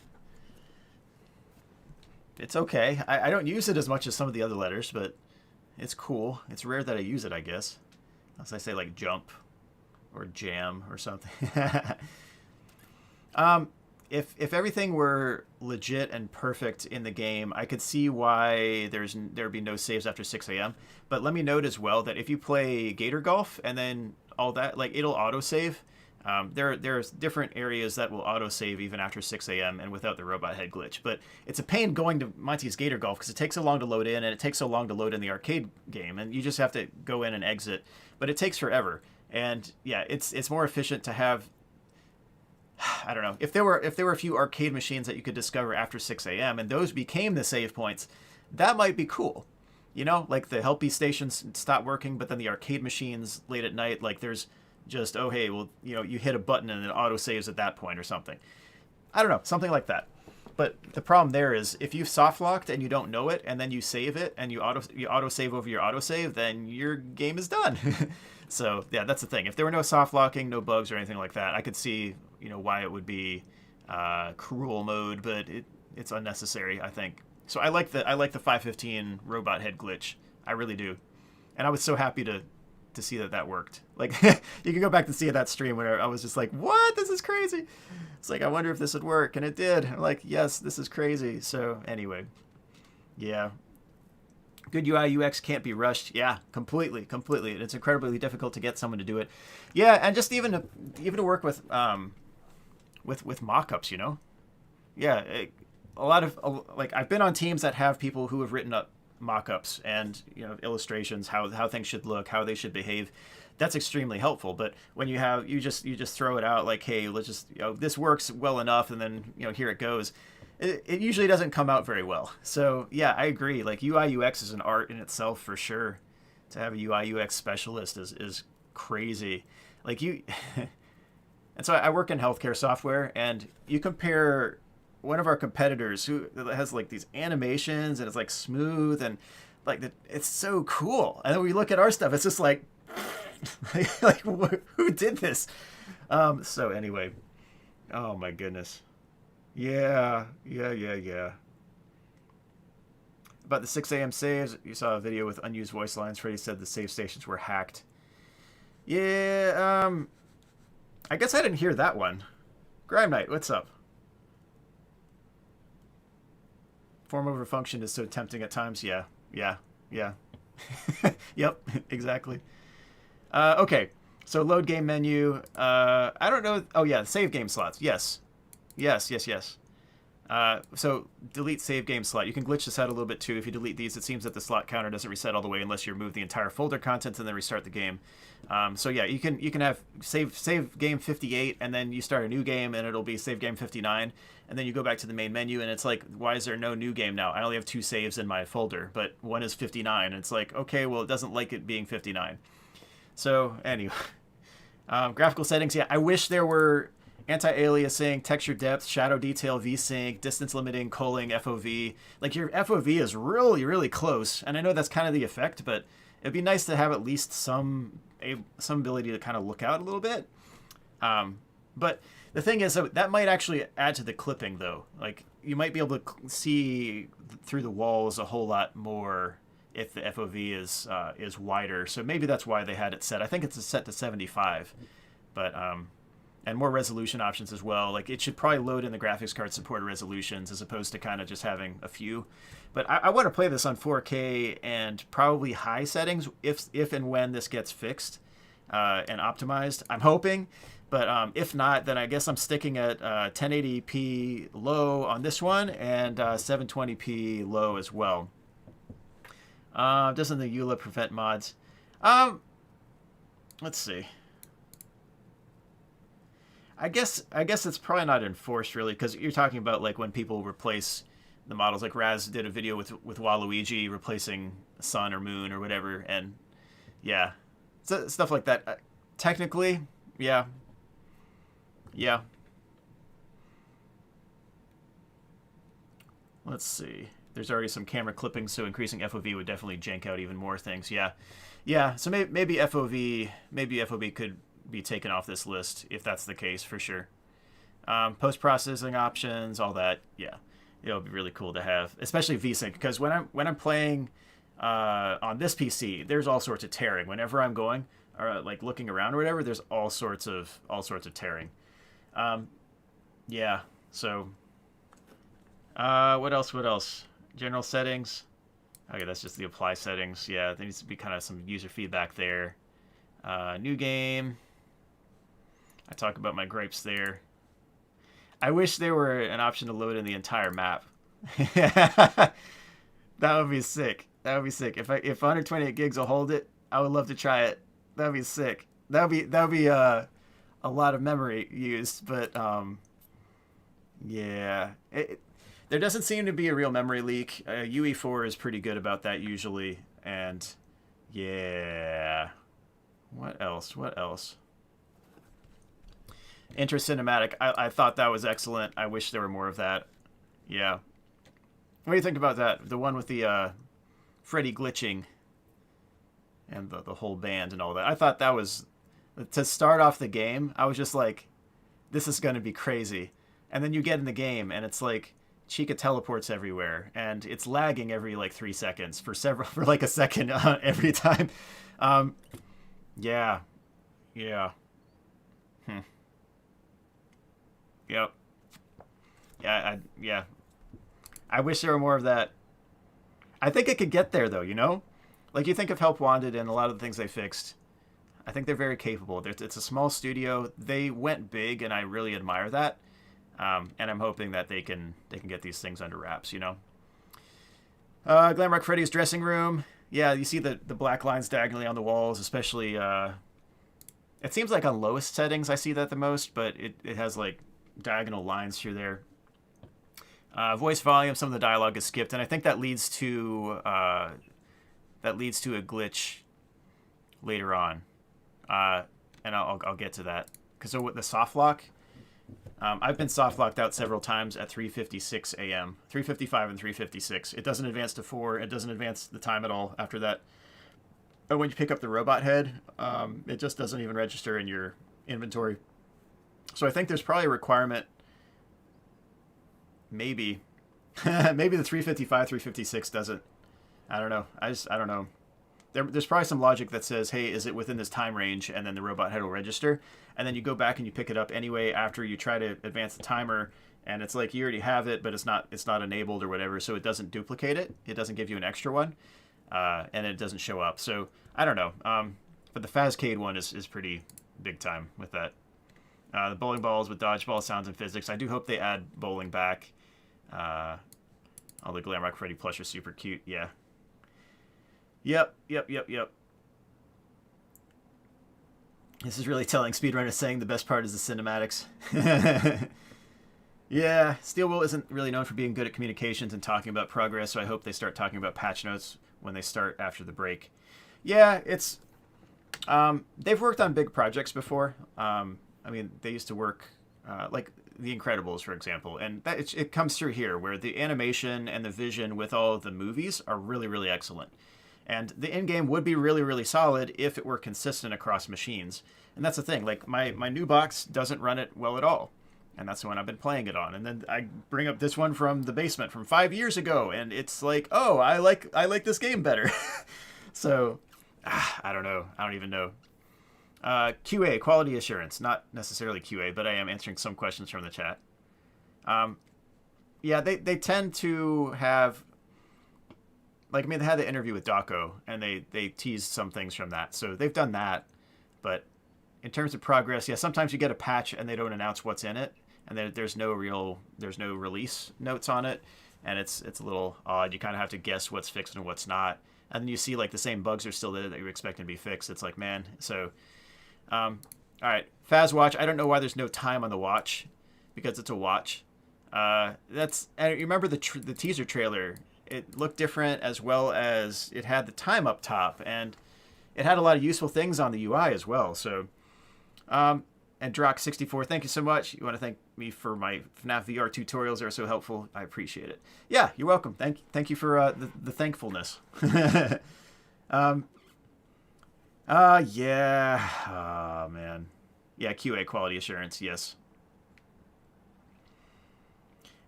It's okay. I don't use it as much as some of the other letters, but it's cool. It's rare that I use it, I guess. Unless I say like jump or jam or something. If everything were legit and perfect in the game, I could see why there'd be no saves after 6 a.m. But let me note as well that if you play Gator Golf and then all that, like it'll autosave. There's different areas that will autosave even after 6 a.m. and without the robot head glitch. But it's a pain going to Monty's Gator Golf because it takes so long to load in, and it takes so long to load in the arcade game, and you just have to go in and exit. But it takes forever. And yeah, it's more efficient to have. I don't know, if there were a few arcade machines that you could discover after 6 a.m. and those became the save points, that might be cool. You know, like the Helpy stations stop working, but then the arcade machines late at night, like there's just, oh, hey, well, you know, you hit a button and it auto saves at that point or something. I don't know, something like that. But the problem there is if you've soft locked and you don't know it, and then you save it and you auto save over your autosave, then your game is done. So yeah, that's the thing. If there were no soft locking, no bugs or anything like that, I could see, you know, why it would be cruel mode, but it's unnecessary, I think. So I like the 515 robot head glitch. I really do. And I was so happy to see that worked. Like, you can go back to see that stream where I was just like, what? This is crazy. It's like, I wonder if this would work. And it did. I'm like, yes, this is crazy. So anyway, yeah. Good UI UX can't be rushed. Yeah, completely. And it's incredibly difficult to get someone to do it. Yeah, and just even to work with mock-ups, you know? Yeah, a lot of, like, I've been on teams that have people who have written up mock-ups and, you know, illustrations, how things should look, how they should behave. That's extremely helpful. But when you just throw it out like, hey, let's just, you know, this works well enough, and then, you know, here it goes. It usually doesn't come out very well. So yeah, I agree. Like, UI UX is an art in itself for sure. To have a UI UX specialist is crazy. Like, you, and so I work in healthcare software, and you compare one of our competitors who has like these animations and it's like smooth and like it's so cool. And then we look at our stuff, it's just like, like who did this? So anyway, oh my goodness. Yeah. About the 6 a.m. saves, you saw a video with unused voice lines. Freddy said the save stations were hacked. Yeah, I guess I didn't hear that one. Grime Knight, what's up? Form over function is so tempting at times. Yeah. Yep, exactly. Okay, so load game menu. I don't know. Oh yeah, save game slots. Yes. So delete save game slot. You can glitch this out a little bit too. If you delete these, it seems that the slot counter doesn't reset all the way unless you remove the entire folder contents and then restart the game. So yeah, you can have save game 58 and then you start a new game and it'll be save game 59, and then you go back to the main menu and it's like, why is there no new game now? I only have 2 saves in my folder, but one is 59. And it's like, okay, well, it doesn't like it being 59. So anyway, graphical settings. Yeah, I wish there were anti-aliasing, texture depth, shadow detail, VSync, distance limiting, culling, FOV. Like, your FOV is really, really close. And I know that's kind of the effect, but it'd be nice to have at least some ability to kind of look out a little bit. But the thing is, that might actually add to the clipping, though. Like, you might be able to see through the walls a whole lot more if the FOV is wider. So maybe that's why they had it set. I think it's set to 75. But and more resolution options as well. Like, it should probably load in the graphics card supported resolutions as opposed to kind of just having a few. But I want to play this on 4K and probably high settings if and when this gets fixed and optimized. I'm hoping. But if not, then I guess I'm sticking at 1080p low on this one and 720p low as well. Doesn't the EULA prevent mods? Let's see. I guess it's probably not enforced really, because you're talking about like when people replace the models. Like Raz did a video with Waluigi replacing sun or moon or whatever, and yeah, so, stuff like that. Technically, yeah. Let's see. There's already some camera clippings, so increasing FOV would definitely jank out even more things. Yeah. So maybe FOV could be taken off this list if that's the case, for sure. Post-processing options, all that. Yeah, it'll be really cool to have, especially VSync, because when I'm playing on this PC, there's all sorts of tearing. Whenever I'm going or like looking around or whatever, there's all sorts of tearing. Yeah. So what else? General settings. Okay, that's just the apply settings. Yeah, there needs to be kind of some user feedback there. New game. I talk about my gripes there. I wish there were an option to load in the entire map. That would be sick. That would be sick. If 128 gigs will hold it, I would love to try it. That would be sick. That would be a lot of memory used, but yeah. There doesn't seem to be a real memory leak. UE4 is pretty good about that usually, and yeah. What else? What else? Inter-cinematic. I thought that was excellent. I wish there were more of that. Yeah. What do you think about that? The one with the Freddy glitching and the whole band and all that. I thought that was... To start off the game, I was just like, this is going to be crazy. And then you get in the game, and it's like Chica teleports everywhere, and it's lagging every like 3 seconds for like a second every time. Yeah. Yeah. Yep. Yeah. I wish there were more of that. I think it could get there, though, you know? Like, you think of Help Wanted and a lot of the things they fixed. I think they're very capable. It's a small studio. They went big, and I really admire that. And I'm hoping that they can get these things under wraps, you know? Glamrock Freddy's dressing room. Yeah, you see the black lines diagonally on the walls, especially... it seems like on lowest settings I see that the most, but it has, like, diagonal lines through there. Voice volume, some of the dialogue is skipped, and I think that leads to a glitch later on. And I'll get to that. Because so with the soft lock, I've been soft locked out several times at 3:56 a.m., 3:55 and 3:56. It doesn't advance to 4. It doesn't advance the time at all after that. But when you pick up the robot head, it just doesn't even register in your inventory. So I think there's probably a requirement. Maybe maybe the 3:55, 3:56 doesn't. I don't know. I don't know. There's probably some logic that says, hey, is it within this time range? And then the robot head will register. And then you go back and you pick it up anyway after you try to advance the timer. And it's like you already have it, but it's not enabled or whatever. So it doesn't duplicate it. It doesn't give you an extra one. And it doesn't show up. So I don't know. But the Fazcade one is pretty big time with that. The bowling balls with dodgeball sounds and physics. I do hope they add bowling back. All the Glamrock Freddy plush are super cute. Yeah. Yep. This is really telling. Speedrunner is saying the best part is the cinematics. Yeah, Steel Will isn't really known for being good at communications and talking about progress, so I hope they start talking about patch notes when they start after the break. Yeah, it's... they've worked on big projects before. I mean, they used to work... like The Incredibles, for example, and that it comes through here, where the animation and the vision with all of the movies are really, really excellent. And the in-game would be really, really solid if it were consistent across machines. And that's the thing, like, my new box doesn't run it well at all. And that's the one I've been playing it on. And then I bring up this one from the basement from 5 years ago, and it's like, oh, I like this game better. So, I don't know. I don't even know. QA, quality assurance. Not necessarily QA, but I am answering some questions from the chat. Yeah, they tend to have... Like, I mean, they had the interview with Daco, and they teased some things from that. So they've done that. But in terms of progress, yeah, sometimes you get a patch and they don't announce what's in it. And there's no release notes on it. And it's a little odd. You kind of have to guess what's fixed and what's not. And then you see, like, the same bugs are still there that you're expecting to be fixed. It's like, man. So, all right. Faz Watch. I don't know why there's no time on the watch. Because it's a watch. And you remember the teaser trailer. It looked different, as well as it had the time up top, and it had a lot of useful things on the UI as well. So, and Drock64, thank you so much. You want to thank me for my FNaF VR tutorials? They're so helpful. I appreciate it. Yeah, you're welcome. Thank you for the thankfulness. Yeah. Oh, man. Yeah, QA, quality assurance, yes.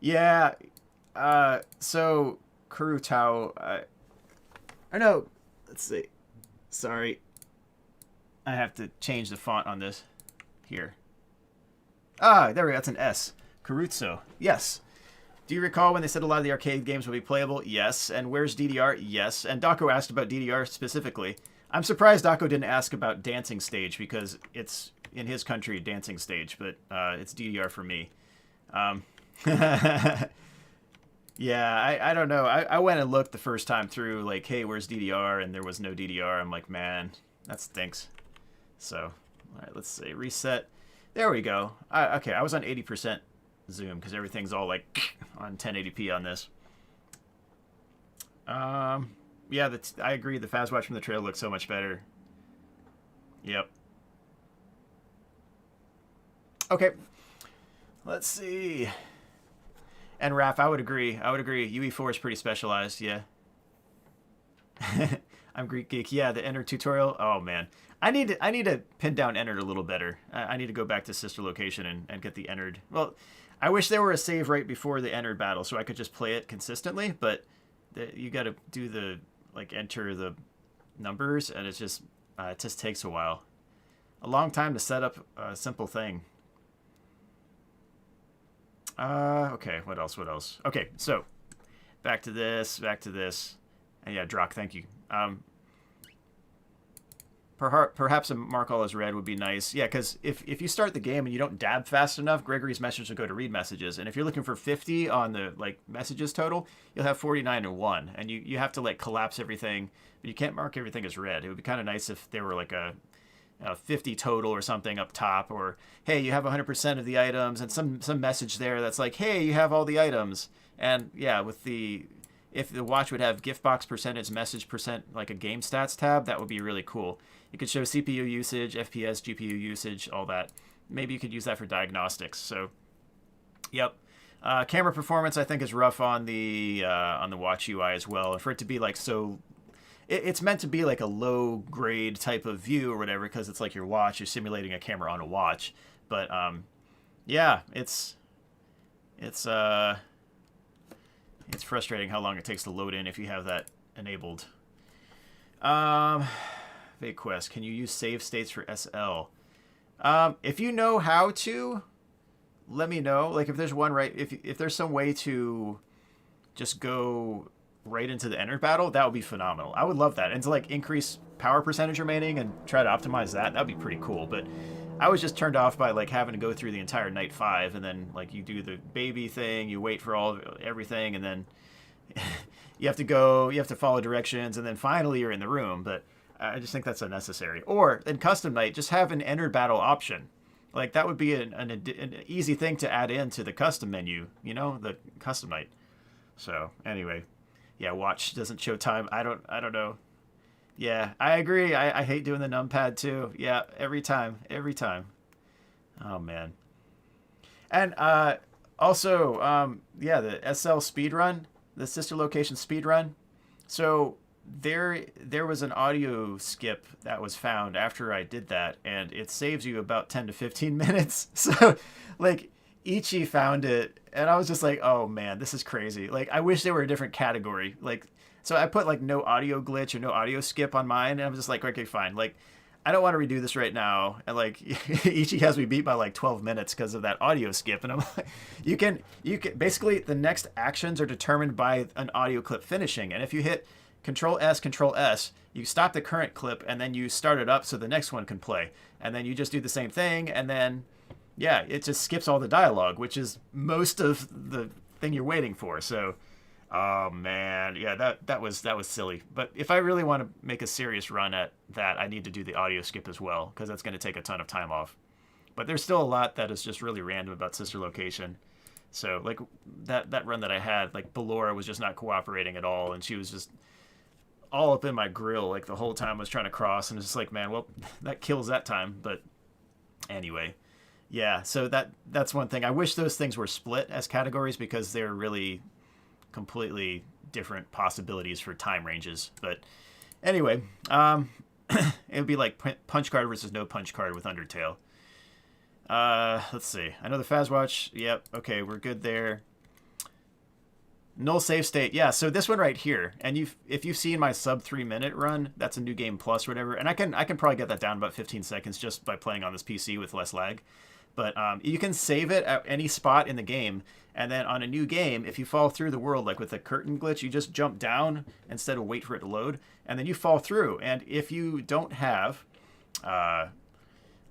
Yeah, so... Kurutao, I know, let's see, sorry, I have to change the font on this, here, there we go, that's an S, Kurutso, yes. Do you recall when they said a lot of the arcade games would be playable? Yes. And where's DDR? Yes. And Daco asked about DDR specifically. I'm surprised Daco didn't ask about dancing stage because it's in his country dancing stage, but it's DDR for me. Um, yeah, I don't know. I went and looked the first time through, like, hey, where's DDR? And there was no DDR. I'm like, man, that stinks. So, all right, let's see. Reset. There we go. Okay, I was on 80% zoom because everything's all like on 1080p on this. Yeah, I agree. The Fazwatch from the trailer looks so much better. Yep. Okay. Let's see. And Raph, I would agree. UE4 is pretty specialized, yeah. I'm Greek Geek. Yeah, the Enter tutorial. Oh man. I need to pin down Entered a little better. I need to go back to sister location and get the Entered. Well, I wish there were a save right before the Entered battle so I could just play it consistently, but you got to do the, like, enter the numbers, and it just takes a while. A long time to set up a simple thing. Okay, what else? Okay, so back to this. And yeah, Drock, thank you. Perhaps a mark all as read would be nice. Yeah, because if you start the game and you don't dab fast enough, Gregory's message will go to read messages. And if you're looking for 50 on the, like, messages total, you'll have 49 and 1. And you have to, like, collapse everything, but you can't mark everything as read. It would be kind of nice if there were, like, a 50 total or something up top, or hey, you have 100% of the items, and some message there that's like, hey, you have all the items. And yeah, if the watch would have gift box percentage, message percent, like a game stats tab, that would be really cool. You could show CPU usage, FPS, GPU usage, all that. Maybe you could use that for diagnostics. So, yep. Camera performance, I think, is rough on the watch UI as well. And for it to be like so, it's meant to be like a low grade type of view or whatever, because it's like your watch, you're simulating a camera on a watch. But yeah, it's frustrating how long it takes to load in if you have that enabled. Fake quest. Can you use save states for SL? If you know how to, let me know. Like, if there's one right, if there's some way to just go right into the Entered battle, that would be phenomenal. I would love that. And to, like, increase power percentage remaining and try to optimize that would be pretty cool. But I was just turned off by, like, having to go through the entire night 5, and then, like, you do the baby thing, you wait for everything, and then you have to follow directions, and then finally you're in the room. But I just think that's unnecessary. Or in custom night, just have an Entered battle option. Like, that would be an easy thing to add into the custom menu, you know, the custom night. So anyway, yeah, watch doesn't show time. I don't know. Yeah, I agree. I hate doing the numpad too. Yeah, every time. Oh man. And also, yeah, the SL speedrun, the sister location speedrun. So there was an audio skip that was found after I did that, and it saves you about 10 to 15 minutes. So, like, Ichi found it, and I was just like, oh man, this is crazy. Like, I wish there were a different category. Like, so I put, like, no audio glitch or no audio skip on mine, and I'm just like, okay, fine. Like, I don't want to redo this right now. And, like, Ichi has me beat by like 12 minutes because of that audio skip. And I'm like, you can basically, the next actions are determined by an audio clip finishing. And if you hit Control S, you stop the current clip, and then you start it up so the next one can play. And then you just do the same thing, and then, yeah, it just skips all the dialogue, which is most of the thing you're waiting for. So, oh man, yeah, that was silly. But if I really want to make a serious run at that, I need to do the audio skip as well, because that's going to take a ton of time off. But there's still a lot that is just really random about sister location. So, like, that run that I had, like, Ballora was just not cooperating at all, and she was just all up in my grill, like, the whole time I was trying to cross, and it's just like, man, well, that kills that time. But anyway, yeah, so that's one thing. I wish those things were split as categories, because they're really completely different possibilities for time ranges. But anyway, it would be like punch card versus no punch card with Undertale. Let's see. I know the Fazwatch. Yep. Okay, we're good there. Null save state. Yeah, so this one right here, and if you've seen my sub 3-minute run, that's a new game plus or whatever, and I can probably get that down about 15 seconds just by playing on this PC with less lag. But you can save it at any spot in the game, and then on a new game, if you fall through the world, like with the curtain glitch, you just jump down instead of wait for it to load, and then you fall through. And if you don't have,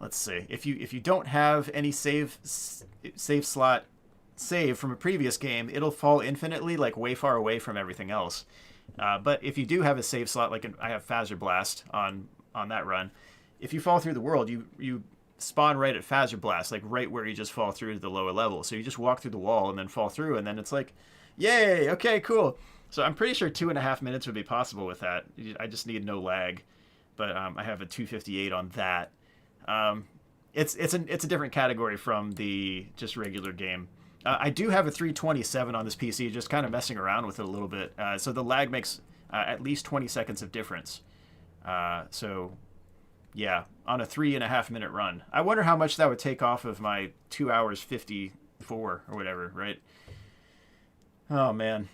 let's see, if you don't have any save slot save from a previous game, it'll fall infinitely, like way far away from everything else. But if you do have a save slot, like I have Phaser Blast on that run, if you fall through the world, you spawn right at Phaser Blast, like right where you just fall through to the lower level. So you just walk through the wall and then fall through, and then it's like, yay, okay, cool. So I'm pretty sure 2.5 minutes would be possible with that. I just need no lag. But I have a 258 on that. It's a different category from the just regular game. I do have a 327 on this PC, just kind of messing around with it a little bit. So the lag makes at least 20 seconds of difference. So yeah, on a 3.5 minute run. I wonder how much that would take off of my 2 hours 54 or whatever, right? Oh man.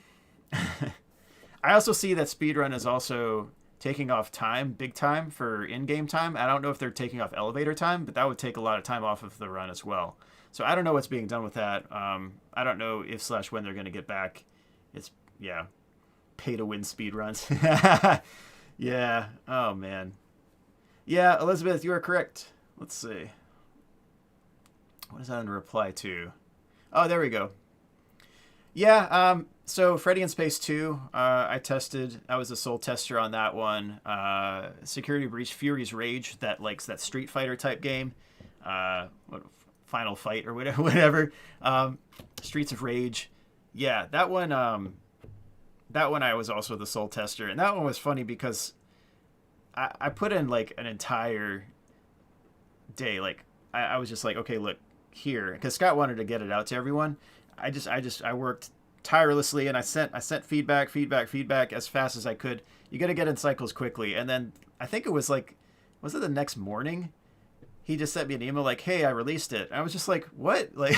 I also see that speedrun is also taking off time, big time, for in-game time. I don't know if they're taking off elevator time, but that would take a lot of time off of the run as well. So I don't know what's being done with that. I don't know if / when they're going to get back. It's, yeah, pay-to-win speedruns. Yeah, oh man. Yeah, Elizabeth, you are correct. Let's see. What is that in reply to? Oh, there we go. Yeah, so Freddy in Space 2, I tested. I was a sole tester on that one. Security Breach Fury's Rage, that Street Fighter type game. Final Fight or whatever. Streets of Rage. Yeah, that one I was also the sole tester. And that one was funny because I put in like an entire day. Like I was just like, okay, look here, because Scott wanted to get it out to everyone. I worked tirelessly, and I sent feedback as fast as I could. You got to get in cycles quickly. And then I think it was like, was it the next morning? He just sent me an email like, hey, I released it. I was just like, what? Like,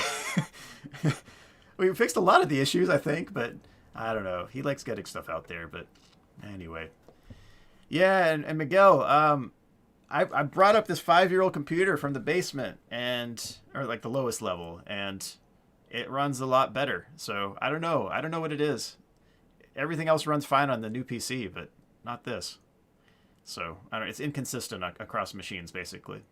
we fixed a lot of the issues, I think, but I don't know. He likes getting stuff out there, but anyway. Yeah, and Miguel, I brought up this 5-year-old computer from the basement, or like the lowest level, and it runs a lot better. So I don't know what it is. Everything else runs fine on the new PC, but not this. So I don't know. It's inconsistent across machines, basically.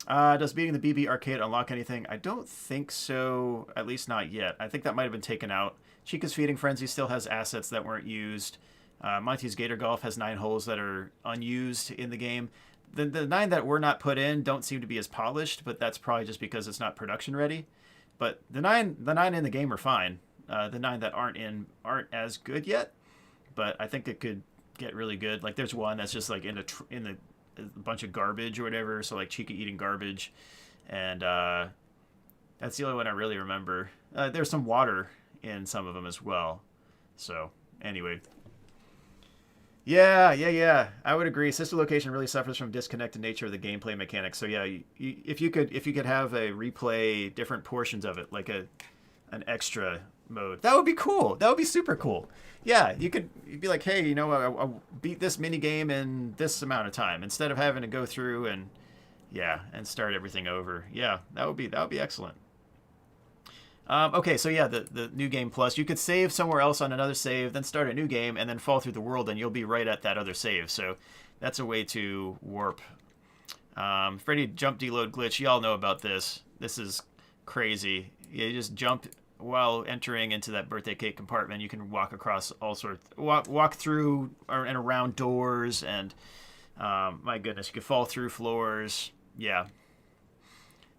Does beating the BB arcade unlock anything? I don't think so, at least not yet. I think that might have been taken out. Chica's Feeding Frenzy still has assets that weren't used. Monty's Gator Golf has 9 holes that are unused in the game. The 9 that were not put in don't seem to be as polished, but that's probably just because it's not production ready. But the 9 in the game are fine. The 9 that aren't as good yet, but I think it could get really good. Like there's one that's just like in a bunch of garbage or whatever, so like Chica eating garbage, and that's the only one I really remember. There's some water in some of them as well. So anyway. Yeah. I would agree. Sister Location really suffers from disconnected nature of the gameplay mechanics. So yeah, if you could have a replay different portions of it, like an extra mode, that would be cool. That would be super cool. Yeah, you'd be like, hey, I'll beat this mini game in this amount of time instead of having to go through and start everything over. Yeah, that would be excellent. Okay, so yeah, the new game plus, you could save somewhere else on another save, then start a new game, and then fall through the world, and you'll be right at that other save. So that's a way to warp. Freddy jump deload glitch, you all know about this. This is crazy. You just jump while entering into that birthday cake compartment. You can walk across all sorts, walk through and around doors, and my goodness, you could fall through floors. Yeah.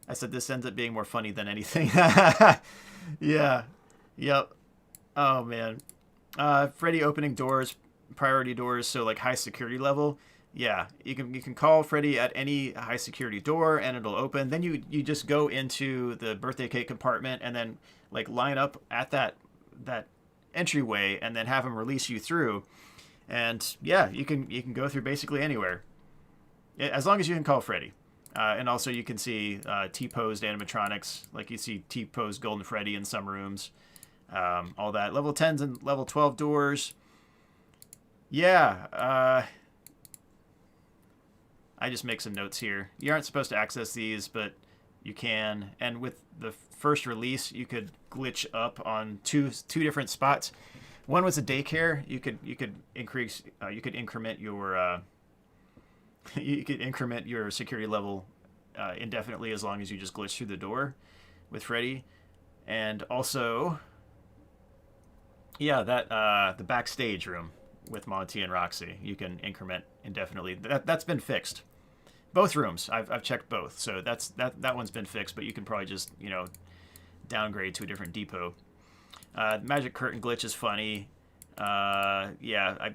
I said this ends up being more funny than anything. Yeah. Yep. Oh, man. Freddy opening doors, priority doors, so like high security level. Yeah, you can call Freddy at any high security door and it'll open. Then you just go into the birthday cake compartment and then like line up at that entryway and then have him release you through. And yeah, you can go through basically anywhere, as long as you can call Freddy. And also you can see T-posed animatronics, like you see T-posed Golden Freddy in some rooms. All that. Level 10s and level 12 doors. Yeah. I just make some notes here. You aren't supposed to access these, but you can. And with the first release, you could glitch up on two different spots. One was a daycare. You could increase you could increment your you could increment your security level indefinitely as long as you just glitch through the door with Freddy. And also, yeah, that the backstage room with Monty and Roxy, you can increment indefinitely. That's been fixed. Both rooms, I've checked both, so that one's been fixed. But you can probably just downgrade to a different depot. Magic curtain glitch is funny. Yeah,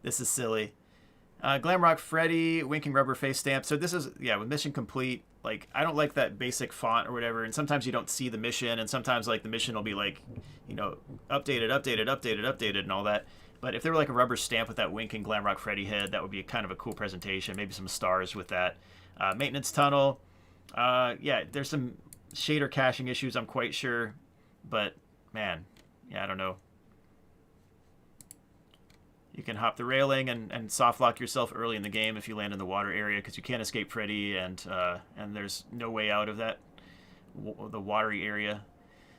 this is silly. Glamrock Freddy, winking rubber face stamp. So this is, yeah, with mission complete. Like, I don't like that basic font or whatever, and sometimes you don't see the mission, and sometimes like the mission will be like, updated, and all that. But if there were like a rubber stamp with that winking Glamrock Freddy head, that would be kind of a cool presentation. Maybe some stars with that. Maintenance tunnel. Yeah, there's some shader caching issues, I'm quite sure, but man, yeah, I don't know. You can hop the railing and soft lock yourself early in the game if you land in the water area, because you can't escape Freddy, and there's no way out of that the watery area.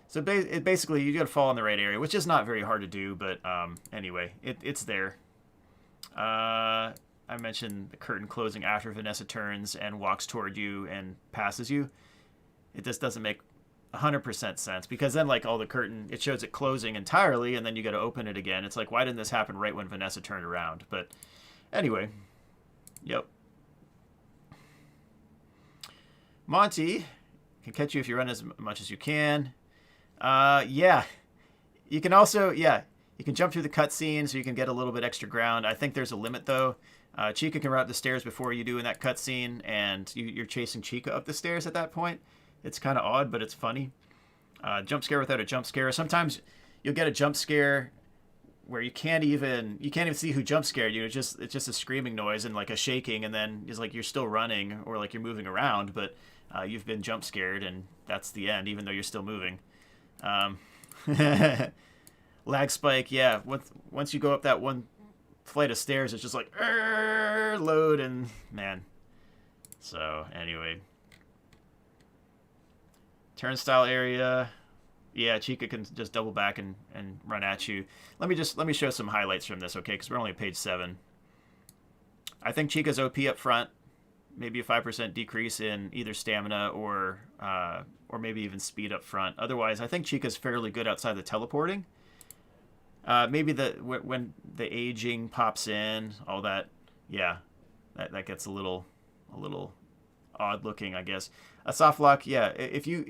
So basically, you got to fall in the right area, which is not very hard to do. But anyway, it's there. I mentioned the curtain closing after Vanessa turns and walks toward you and passes you. It just doesn't make 100% sense, because then like all the curtain, it shows it closing entirely, and then you got to open it again. It's like, why didn't this happen right when Vanessa turned around? But anyway, yep. Monty can catch you if you run as much as you can. Yeah, you can also, yeah, you can jump through the cutscene so you can get a little bit extra ground. I think there's a limit though. Chica can run up the stairs before you do in that cutscene, and you're chasing Chica up the stairs at that point. It's kind of odd, but it's funny. Jump scare without a jump scare. Sometimes you'll get a jump scare where you can't even see who jump scared you. It's just a screaming noise and like a shaking, and then it's like you're still running or like you're moving around, but you've been jump scared, and that's the end, even though you're still moving. Lag spike, yeah. Once you go up that one flight of stairs, it's just like load, and man. So anyway. Turnstile area, yeah, Chica can just double back and run at you. Let me show some highlights from this, okay? Because we're only at page 7. I think Chica's OP up front, maybe a 5% decrease in either stamina or maybe even speed up front. Otherwise, I think Chica's fairly good outside the teleporting. Maybe when the aging pops in, all that, yeah, that gets a little odd looking, I guess. A soft lock, yeah. If you're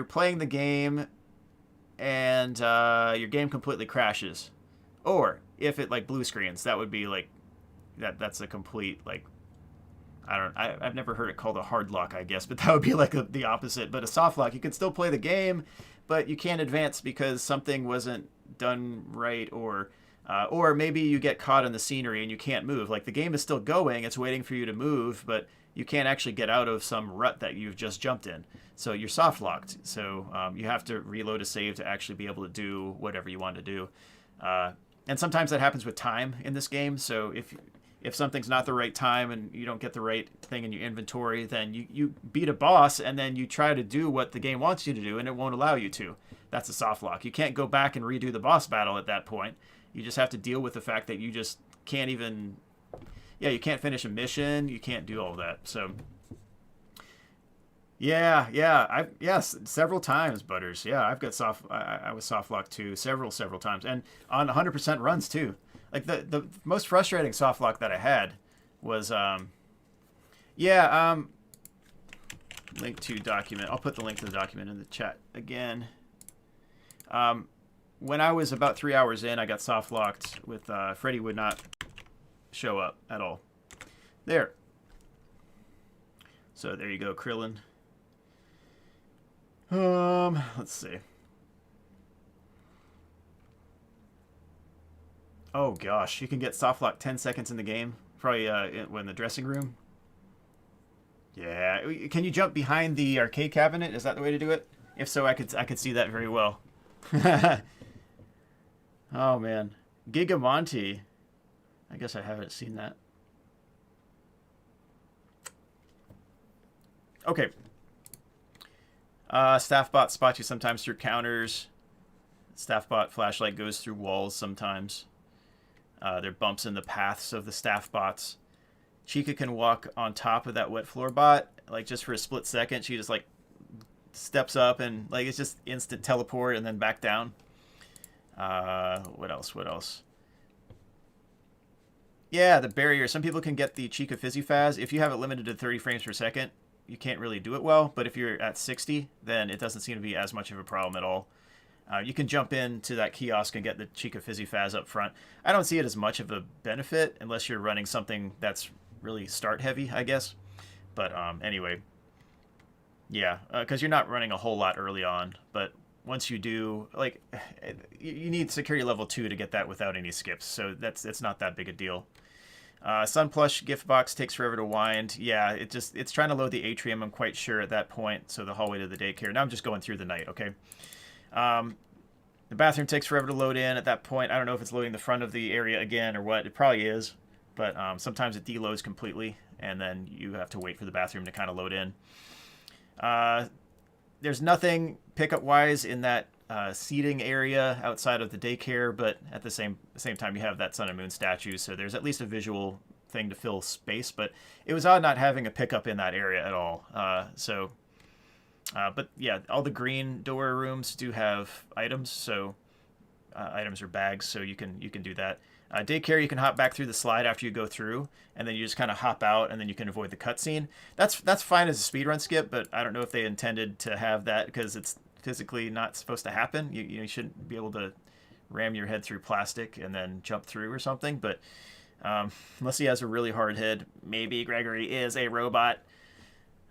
playing the game and your game completely crashes, or if it like blue screens, that would be like that's a complete like I've never heard it called a hard lock, I guess, but that would be like the opposite. But a soft lock, you can still play the game, but you can't advance because something wasn't done right, or maybe you get caught in the scenery and you can't move. Like the game is still going, it's waiting for you to move, but you can't actually get out of some rut that you've just jumped in. So you're soft locked. So you have to reload a save to actually be able to do whatever you want to do. And sometimes that happens with time in this game. So if something's not the right time and you don't get the right thing in your inventory, then you beat a boss and then you try to do what the game wants you to do and it won't allow you to. That's a soft lock. You can't go back and redo the boss battle at that point. You just have to deal with the fact that you just can't even... Yeah, you can't finish a mission. You can't do all that. So, yes, several times, Butters. Yeah, I've got I was soft locked too, several times, and on 100% runs too. Like the most frustrating soft lock that I had was, link to document. I'll put the link to the document in the chat again. When I was about 3 hours in, I got soft locked with Freddy would not show up at all. There. So there you go, Krillin. Let's see. Oh gosh, you can get soft lock 10 seconds in the game. Probably in the dressing room. Yeah, can you jump behind the arcade cabinet? Is that the way to do it? If so, I could see that very well. Oh man, Gigamonti. I guess I haven't seen that. Okay. Staff bot spots you sometimes through counters. Staff bot flashlight goes through walls sometimes. There are bumps in the paths of the staff bots. Chica can walk on top of that wet floor bot, like just for a split second. She just like steps up and like it's just instant teleport and then back down. What else? What else? Yeah, the barrier. Some people can get the Chica Fizzy Faz. If you have it limited to 30 frames per second, you can't really do it well. But if you're at 60, then it doesn't seem to be as much of a problem at all. You can jump into that kiosk and get the Chica Fizzy Faz up front. I don't see it as much of a benefit unless you're running something that's really start heavy, I guess. But anyway, yeah, because you're not running a whole lot early on. But once you do, like, you need security level 2 to get that without any skips. So it's not that big a deal. Sun Plush gift box takes forever to wind. Yeah, it's trying to load the atrium, I'm quite sure, at that point. So the hallway to the daycare. Now I'm just going through the night, okay? The bathroom takes forever to load in at that point. I don't know if it's loading the front of the area again or what. It probably is, but sometimes it deloads completely, and then you have to wait for the bathroom to kind of load in. There's nothing pickup-wise in that seating area outside of the daycare, but at the same time you have that Sun and Moon statue, so there's at least a visual thing to fill space, but it was odd not having a pickup in that area at all. But yeah, all the green door rooms do have items, so items or bags, so you can do that. Daycare, you can hop back through the slide after you go through, and then you just kind of hop out, and then you can avoid the cutscene. That's fine as a speedrun skip, but I don't know if they intended to have that because it's physically not supposed to happen. You shouldn't be able to ram your head through plastic and then jump through or something, but unless he has a really hard head, maybe Gregory is a robot.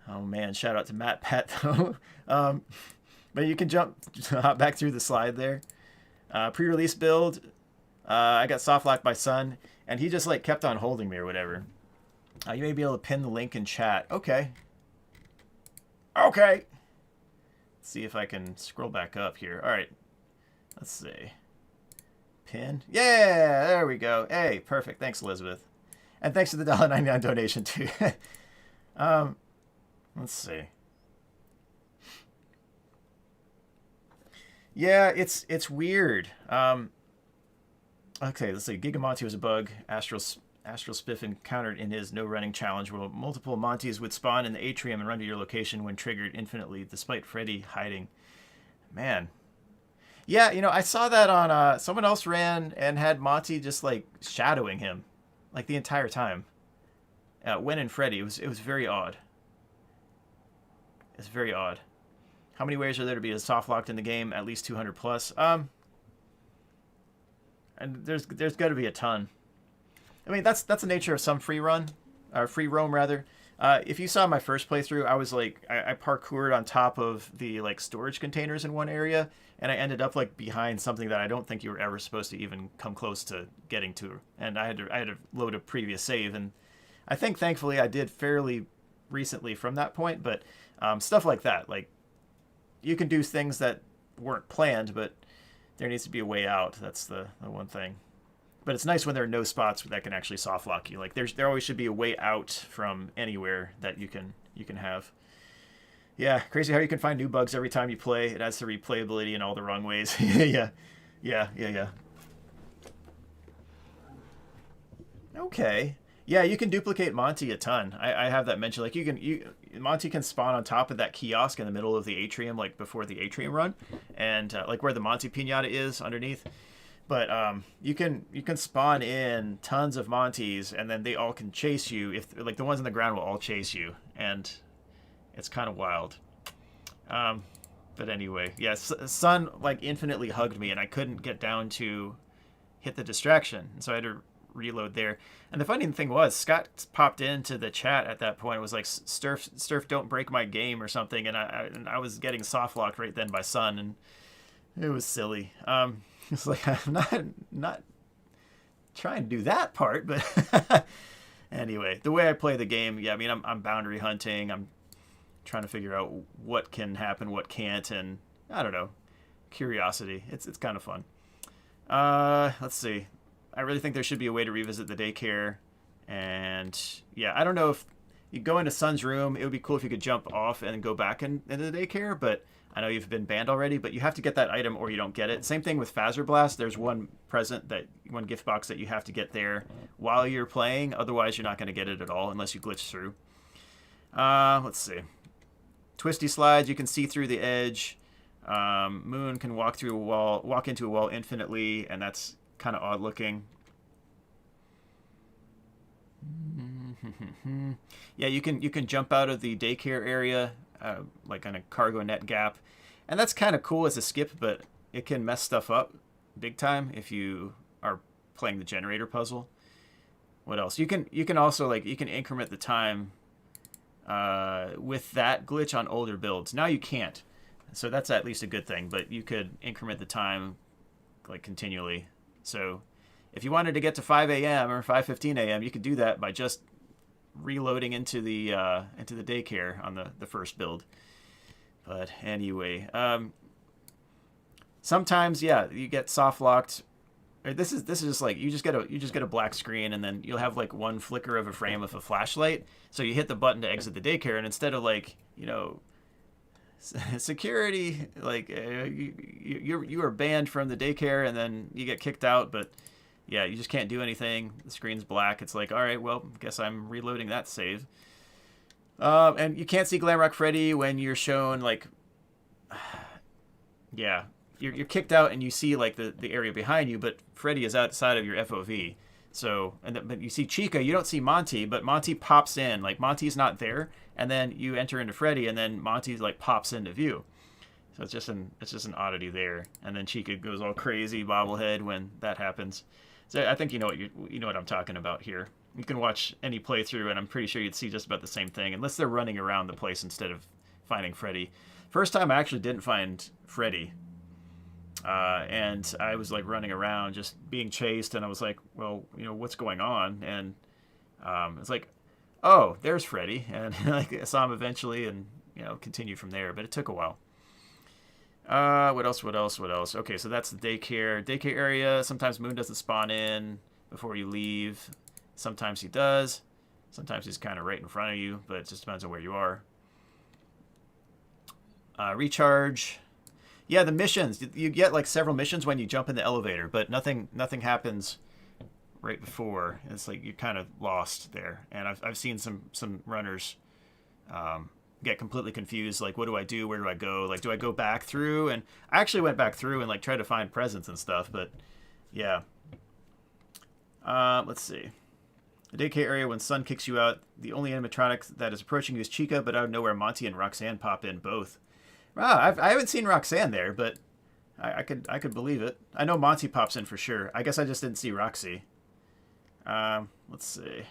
Oh man, shout out to Matt Pet though. But you can hop back through the slide there. Pre-release build, I got soft locked by Sun, and he just like kept on holding me or whatever. You may be able to pin the link in chat. Okay. Okay. Let's see if I can scroll back up here. All right. Let's see. Pin. Yeah, there we go. Hey, perfect. Thanks, Elizabeth. And thanks for the $1.99 donation too. Let's see. Yeah, it's weird. Okay, let's see. Gigamonty was a bug Astral Spiff encountered in his no running challenge, where multiple Monties would spawn in the atrium and run to your location when triggered infinitely, despite Freddy hiding. Man. Yeah, I saw that on someone else ran and had Monty just like shadowing him, like the entire time. When in Freddy, it was very odd. It's very odd. How many ways are there to be soft locked in the game? At least 200 plus. And there's got to be a ton. I mean, that's the nature of some free roam rather. If you saw my first playthrough, I was like, I parkoured on top of the like storage containers in one area, and I ended up like behind something that I don't think you were ever supposed to even come close to getting to, and I had to load a previous save, and I think thankfully I did fairly recently from that point, but stuff like that, like you can do things that weren't planned, but there needs to be a way out. That's the one thing. But it's nice when there are no spots that can actually soft lock you. Like there always should be a way out from anywhere that you can have. Yeah, crazy how you can find new bugs every time you play. It adds to replayability in all the wrong ways. Yeah. Okay. Yeah, you can duplicate Monty a ton. I have that mentioned. Like Monty can spawn on top of that kiosk in the middle of the atrium, like before the atrium run, and like where the Monty Pinata is underneath. But you can spawn in tons of Monties, and then they all can chase you. If like the ones on the ground will all chase you, and it's kind of wild. But anyway, yes, Sun like infinitely hugged me, and I couldn't get down to hit the distraction, and so I had to reload there. And the funny thing was, Scott popped into the chat at that point. It was like, Sturf, don't break my game or something, and I was getting soft locked right then by Sun, and it was silly. It's like I'm not trying to do that part, but anyway, the way I play the game, yeah, I mean, I'm boundary hunting. I'm trying to figure out what can happen, what can't, and I don't know, curiosity. It's kind of fun. Let's see. I really think there should be a way to revisit the daycare, and yeah, I don't know if You go into Sun's room. It would be cool if you could jump off and go back into the daycare, but I know you've been banned already, but you have to get that item or you don't get it. Same thing with Phaser Blast. There's one one gift box that you have to get there while you're playing. Otherwise, you're not going to get it at all unless you glitch through. Let's see. Twisty slides. You can see through the edge. Moon can walk into a wall infinitely, and that's kind of odd looking. Yeah, you can jump out of the daycare area, like on a cargo net gap, and that's kind of cool as a skip, but it can mess stuff up big time if you are playing the generator puzzle. What else? You can also you can increment the time with that glitch on older builds. Now you can't, so that's at least a good thing. But you could increment the time like continually. So if you wanted to get to 5 a.m. or 5:15 a.m., you could do that by just reloading into the daycare on the first build. But anyway, sometimes you get soft locked. This is just like you just get a black screen, and then you'll have like one flicker of a frame of a flashlight. So you hit the button to exit the daycare, and instead of security, you are banned from the daycare, and then you get kicked out. But yeah, you just can't do anything. The screen's black. It's like, all right, well, guess I'm reloading that save. And you can't see Glamrock Freddy when you're shown yeah, you're kicked out and you see like the area behind you, but Freddy is outside of your FOV. So, but you see Chica, you don't see Monty, but Monty pops in. Like Monty's not there, and then you enter into Freddy, and then Monty pops into view. So it's just an oddity there. And then Chica goes all crazy bobblehead when that happens. So I think you know what I'm talking about here. You can watch any playthrough, and I'm pretty sure you'd see just about the same thing, unless they're running around the place instead of finding Freddy. First time I actually didn't find Freddy, and I was running around just being chased, and I was like, well, what's going on? And it's like, oh, there's Freddy, and I saw him eventually, and continued from there. But it took a while. What else? Okay, so that's the daycare area. Sometimes Moon doesn't spawn in before you leave. Sometimes he does. Sometimes he's kind of right in front of you, but it just depends on where you are. Recharge. Yeah, the missions. You get several missions when you jump in the elevator, but nothing happens right before. It's like you're kind of lost there. And I've seen some runners get completely confused. Like, what do I do? Where do I go? Do I go back through? And I actually went back through and tried to find presents and stuff. But yeah. Let's see. The daycare area when Sun kicks you out. The only animatronic that is approaching you is Chica, but out of nowhere, Monty and Roxanne pop in both. Wow, I haven't seen Roxanne there, but I could believe it. I know Monty pops in for sure. I guess I just didn't see Roxy. Let's see.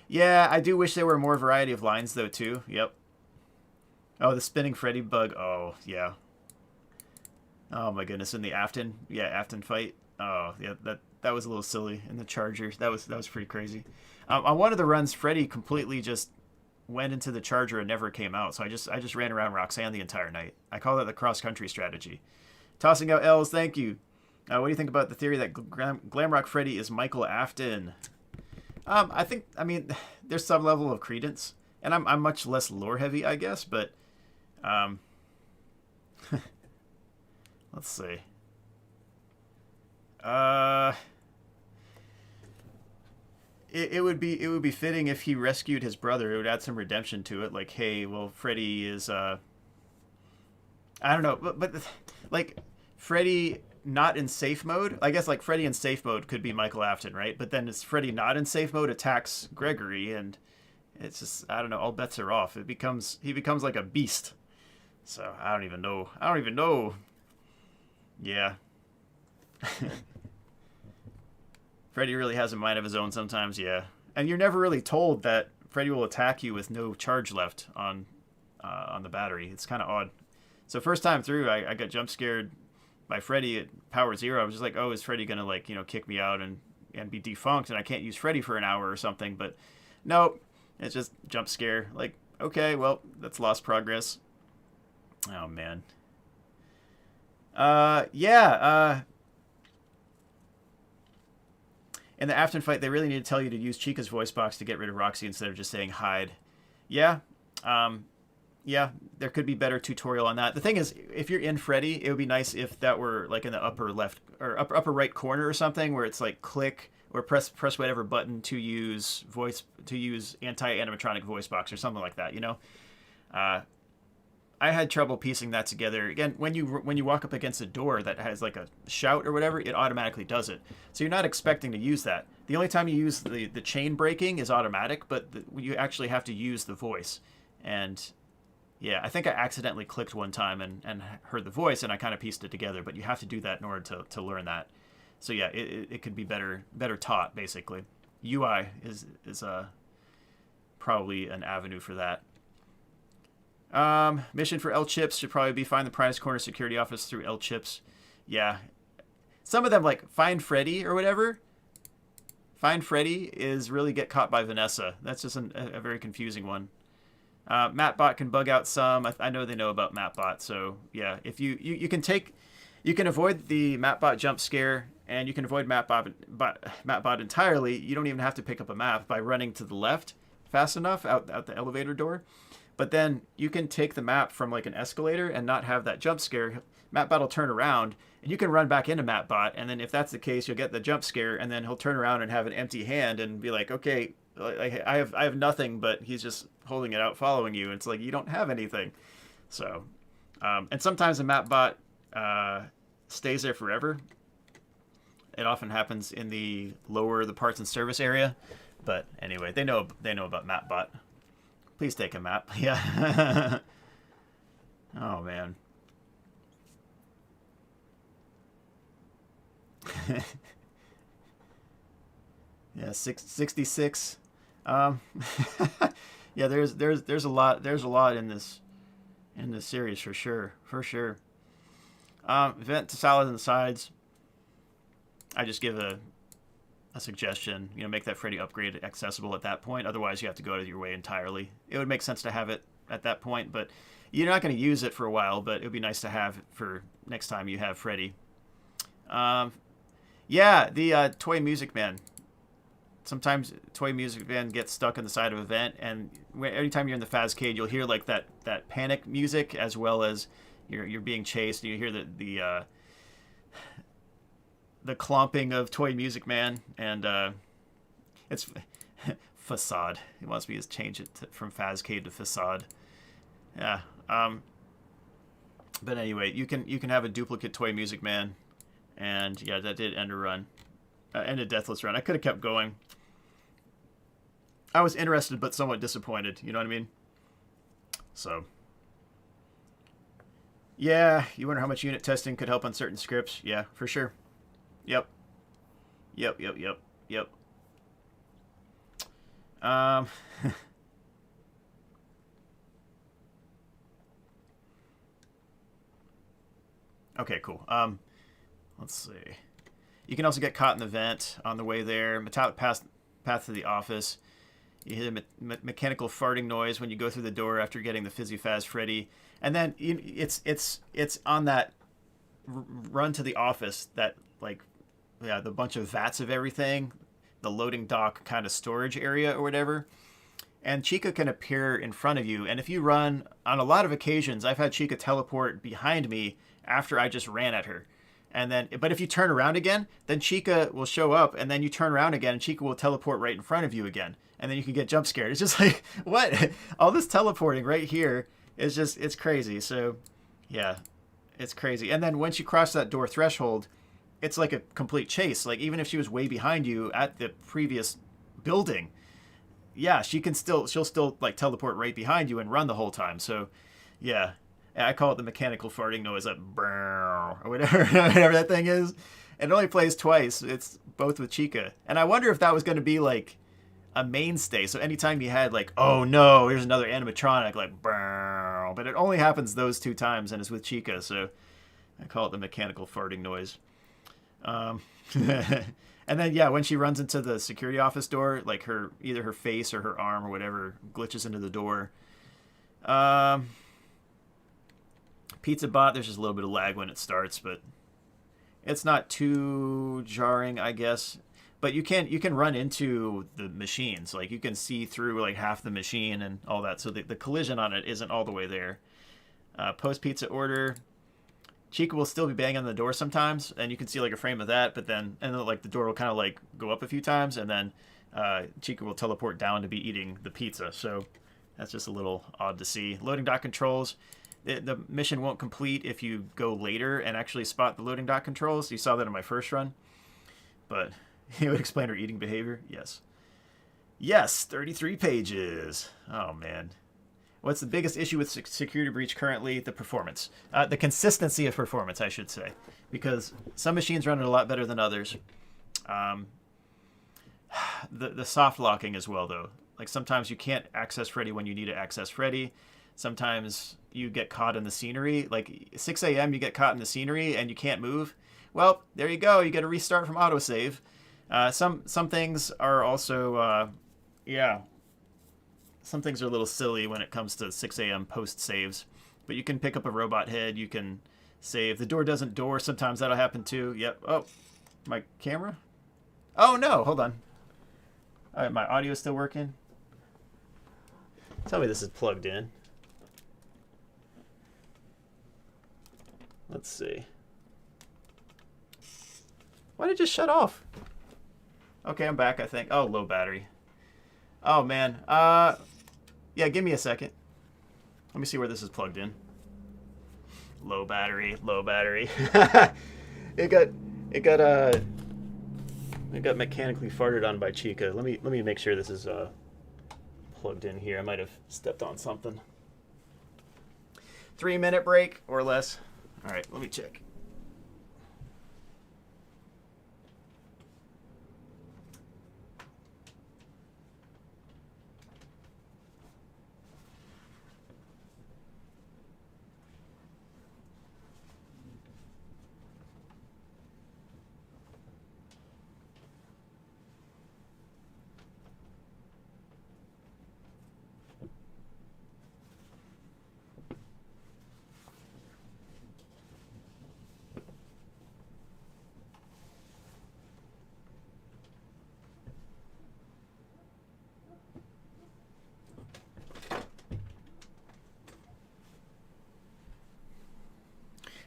Yeah, I do wish there were more variety of lines though too. Yep. Oh, the spinning Freddy bug. Oh yeah. Oh my goodness, in the Afton fight. Oh yeah, that was a little silly. In the Charger, that was pretty crazy. On one of the runs, Freddy completely just went into the Charger and never came out. So I just ran around Roxanne the entire night. I call that the cross-country strategy. Tossing out L's, thank you. What do you think about the theory that Glamrock Freddy is Michael Afton? I mean, there's some level of credence, and I'm much less lore heavy, I guess, but let's see. It would be fitting if he rescued his brother. It would add some redemption to it. Like, hey, well, Freddy is I don't know, but Freddy not in safe mode. I guess Freddy in safe mode could be Michael Afton, right? But then it's Freddy not in safe mode attacks Gregory, and it's just, I don't know, all bets are off. He becomes like a beast. So I don't even know. Yeah. Freddy really has a mind of his own sometimes, yeah. And you're never really told that Freddy will attack you with no charge left on the battery. It's kind of odd. So first time through, I got jump scared by Freddy at power 0. I was just like, oh, is Freddy gonna kick me out and be defunct, and I can't use Freddy for an hour or something? But no, it's just jump scare. Like, okay, well, that's lost progress. Oh man. In the Afton fight, they really need to tell you to use Chica's voice box to get rid of Roxy instead of just saying hide. Yeah, yeah, there could be better tutorial on that. The thing is, if you're in Freddy, it would be nice if that were like in the upper left or upper right corner or something, where it's like click or press whatever button to use anti-animatronic voice box or something like that. You know, I had trouble piecing that together. Again, when you walk up against a door that has like a shout or whatever, it automatically does it. So you're not expecting to use that. The only time you use the chain breaking is automatic, but you actually have to use the voice. And yeah, I think I accidentally clicked one time and heard the voice, and I kind of pieced it together. But you have to do that in order to learn that. So yeah, it could be better taught, basically. UI is probably an avenue for that. Mission for L-Chips should probably be find the Prize Corner security office through L-Chips. Yeah. Some of them, like Find Freddy or whatever. Find Freddy is really get caught by Vanessa. That's just a very confusing one. Mapbot can bug out some. I know they know about Mapbot, so yeah. If you can avoid the Mapbot jump scare, and you can avoid Mapbot entirely. You don't even have to pick up a map by running to the left fast enough out the elevator door. But then you can take the map from like an escalator and not have that jump scare. Mapbot will turn around, and you can run back into Mapbot. And then if that's the case, you'll get the jump scare, and then he'll turn around and have an empty hand and be like, okay, I have nothing, but he's just holding it out, following you. And it's like, you don't have anything. So, and sometimes the Mapbot stays there forever. It often happens in the parts and service area. But anyway, they know about Mapbot. Please take a map. Yeah. Oh, man. Yeah, 66. Yeah, there's a lot in this series for sure. Vent to solid on the sides. I just give a suggestion, make that Freddy upgrade accessible at that point. Otherwise, you have to go out of your way entirely. It would make sense to have it at that point, but you're not going to use it for a while, but it would be nice to have for next time you have Freddy. Yeah, the Toy Music Man. Sometimes Toy Music Man gets stuck on the side of a vent, and anytime you're in the Fazcade, you'll hear like that panic music, as well as you're being chased. You hear the clomping of Toy Music Man, and it's Facade. He wants me to change it from Fazcade to Facade. Yeah. But anyway, you can have a duplicate Toy Music Man, and yeah, that did end a run, end a deathless run. I could have kept going. I was interested, but somewhat disappointed. You know what I mean? So. Yeah, you wonder how much unit testing could help on certain scripts. Yeah, for sure. Yep. Okay, cool. Let's see. You can also get caught in the vent on the way there. Metallic path to the office. You hear the mechanical farting noise when you go through the door after getting the Fizzy Faz Freddy. And then it's on that run to the office that, like, yeah, the bunch of vats of everything, the loading dock kind of storage area or whatever. And Chica can appear in front of you. And if you run, on a lot of occasions, I've had Chica teleport behind me after I just ran at her. But if you turn around again, then Chica will show up, and then you turn around again, and Chica will teleport right in front of you again. And then you can get jump scared. It's just like, what? All this teleporting right here is just, it's crazy. So, yeah, it's crazy. And then once you cross that door threshold, it's like a complete chase. Like, even if she was way behind you at the previous building, yeah, she'll still like teleport right behind you and run the whole time. So, yeah. I call it the mechanical farting noise, that brrr, or whatever that thing is. And it only plays twice. It's both with Chica. And I wonder if that was going to be like a mainstay. So anytime you had like, oh no, here's another animatronic, like brrr. But it only happens those two times, and it's with Chica. So I call it the mechanical farting noise. And then, yeah, when she runs into the security office door, like either her face or her arm or whatever glitches into the door. Pizza Bot, there's just a little bit of lag when it starts, but it's not too jarring, I guess. But you can run into the machines. Like you can see through like half the machine and all that. So the collision on it isn't all the way there. Post pizza order. Chica will still be banging on the door sometimes, and you can see like a frame of that. But then like the door will kind of like go up a few times, and then Chica will teleport down to be eating the pizza. So that's just a little odd to see. Loading dock controls. The mission won't complete if you go later and actually spot the loading dock controls. You saw that in my first run. But it would explain her eating behavior. Yes. Yes, 33 pages. Oh, man. What's the biggest issue with Security Breach currently? The performance. The consistency of performance, I should say. Because some machines run it a lot better than others. The soft locking as well, though. Like sometimes you can't access Freddy when you need to access Freddy. Sometimes you get caught in the scenery. Like 6 a.m. you get caught in the scenery and you can't move. Well, there you go. You get a restart from autosave. Some things are also, yeah. Some things are a little silly when it comes to 6 a.m. post saves. But you can pick up a robot head. You can save. The door doesn't door. Sometimes that'll happen too. Yep. Oh, my camera? Oh, no. Hold on. All right, my audio is still working. Tell me this is plugged in. Let's see. Why did it just shut off? Okay, I'm back, I think. Oh, low battery. Oh, man. Yeah, give me a second. Let me see where this is plugged in. Low battery, low battery. It got mechanically farted on by Chica. Let me make sure this is plugged in here. I might have stepped on something. 3-minute break or less. All right, let me check.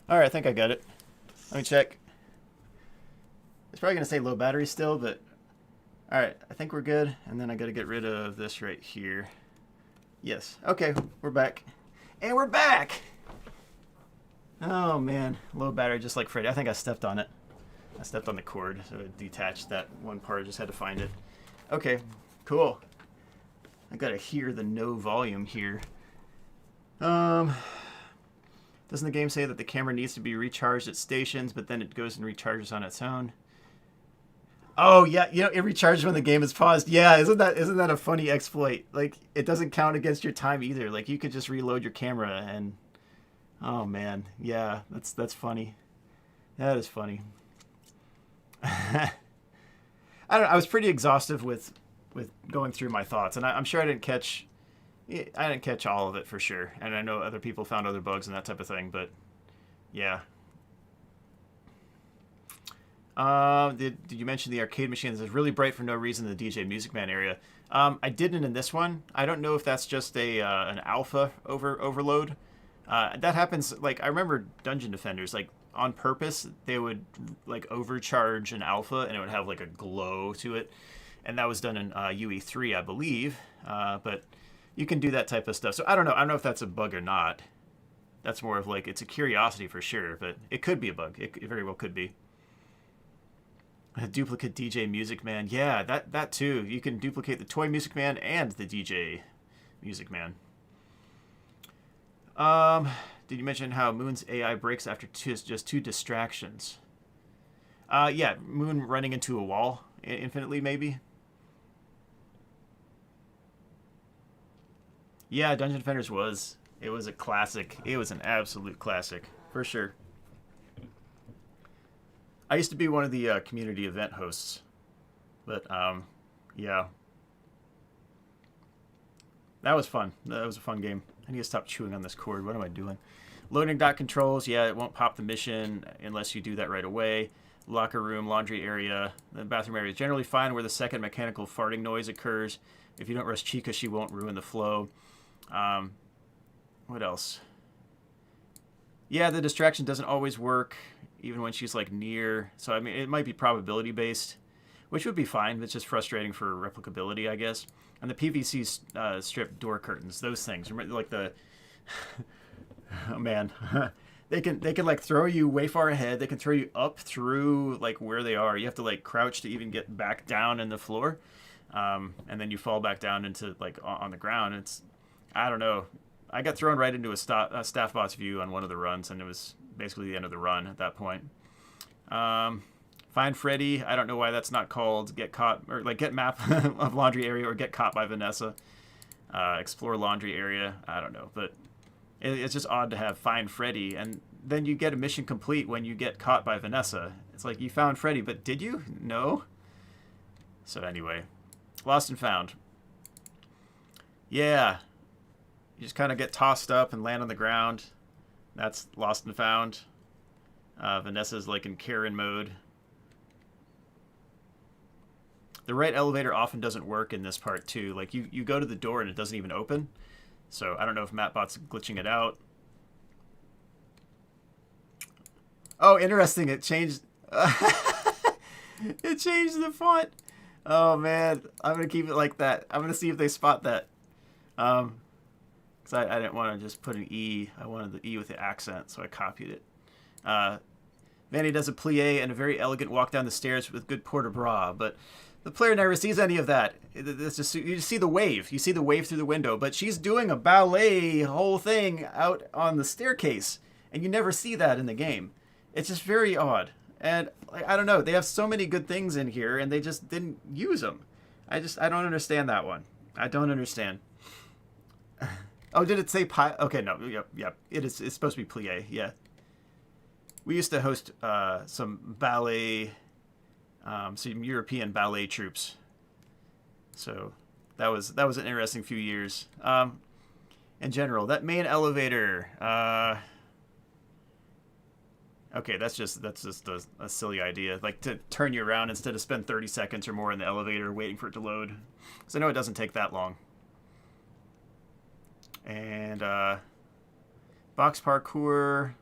All right, I think I got it. Let me check. It's probably going to say low battery still, but... All right, I think we're good. And then I got to get rid of this right here. Yes. Okay, we're back. And we're back! Oh, man. Low battery, just like Freddy. I think I stepped on it. I stepped on the cord, so it detached that one part. I just had to find it. Okay, cool. I got to hear the no volume here. Doesn't the game say that the camera needs to be recharged at stations, but then it goes and recharges on its own? Oh yeah, you know, it recharges when the game is paused. Yeah, isn't that a funny exploit? Like it doesn't count against your time either. Like you could just reload your camera and oh man, yeah, that's funny. That is funny. I don't know, I was pretty exhaustive with going through my thoughts, and I'm sure I didn't catch all of it for sure, and I know other people found other bugs and that type of thing, but yeah. Did you mention the arcade machines is really bright for no reason in the DJ Music Man area? I didn't in this one. I don't know if that's just an alpha overload. That happens, like, I remember Dungeon Defenders, like, on purpose, they would, like, overcharge an alpha, and it would have, like, a glow to it, and that was done in UE3, I believe, but... You can do that type of stuff. So I don't know if that's a bug or not. That's more of like, it's a curiosity for sure, but it could be a bug. It very well could be. A duplicate DJ Music Man. Yeah, that too. You can duplicate the toy Music Man and the DJ Music Man. Did you mention how Moon's AI breaks after just 2 distractions? Yeah, Moon running into a wall infinitely, maybe. Yeah, Dungeon Defenders was a classic. It was an absolute classic, for sure. I used to be one of the community event hosts, but yeah. That was fun. That was a fun game. I need to stop chewing on this cord. What am I doing? Loading dock controls, yeah, it won't pop the mission unless you do that right away. locker room, laundry area, the bathroom area is generally fine where the second mechanical farting noise occurs. If you don't rush Chica, she won't ruin the flow. What else? Yeah, the distraction doesn't always work, even when she's like near. So I mean, it might be probability based, which would be fine. It's just frustrating for replicability, I guess. And the PVC strip door curtains, those things. Remember, like the oh man, they can like throw you way far ahead. They can throw you up through like where they are. You have to like crouch to even get back down in the floor, and then you fall back down into like on the ground. It's, I don't know. I got thrown right into a staff bot's view on one of the runs, and it was basically the end of the run at that point. Find Freddy. I don't know why that's not called Get Caught, or like Get Map of Laundry Area, or Get Caught by Vanessa. Explore Laundry Area. I don't know, but it's just odd to have Find Freddy, and then you get a mission complete when you get caught by Vanessa. It's like, you found Freddy, but did you? No. So anyway, Lost and Found. Yeah. You just kind of get tossed up and land on the ground. That's Lost and Found. Vanessa's like in Karen mode. The right elevator often doesn't work in this part too. Like you go to the door and it doesn't even open. So I don't know if Mapbot's glitching it out. Oh, interesting. It changed. It changed the font. Oh man, I'm gonna keep it like that. I'm gonna see if they spot that. Because I didn't want to just put an E. I wanted the E with the accent, so I copied it. Vanny does a plie and a very elegant walk down the stairs with good port-de-bras, but the player never sees any of that. It's just, you just see the wave. You see the wave through the window, but she's doing a ballet whole thing out on the staircase, and you never see that in the game. It's just very odd. And I don't know. They have so many good things in here, and they just didn't use them. I don't understand that one. I don't understand. Oh, did it say pi? Okay, no, yep. It's supposed to be plie, yeah. We used to host some ballet, some European ballet troupes. So that was an interesting few years. In general, that main elevator. Okay, that's just a silly idea. Like to turn you around instead of spend 30 seconds or more in the elevator waiting for it to load. Because I know it doesn't take that long. And box parkour,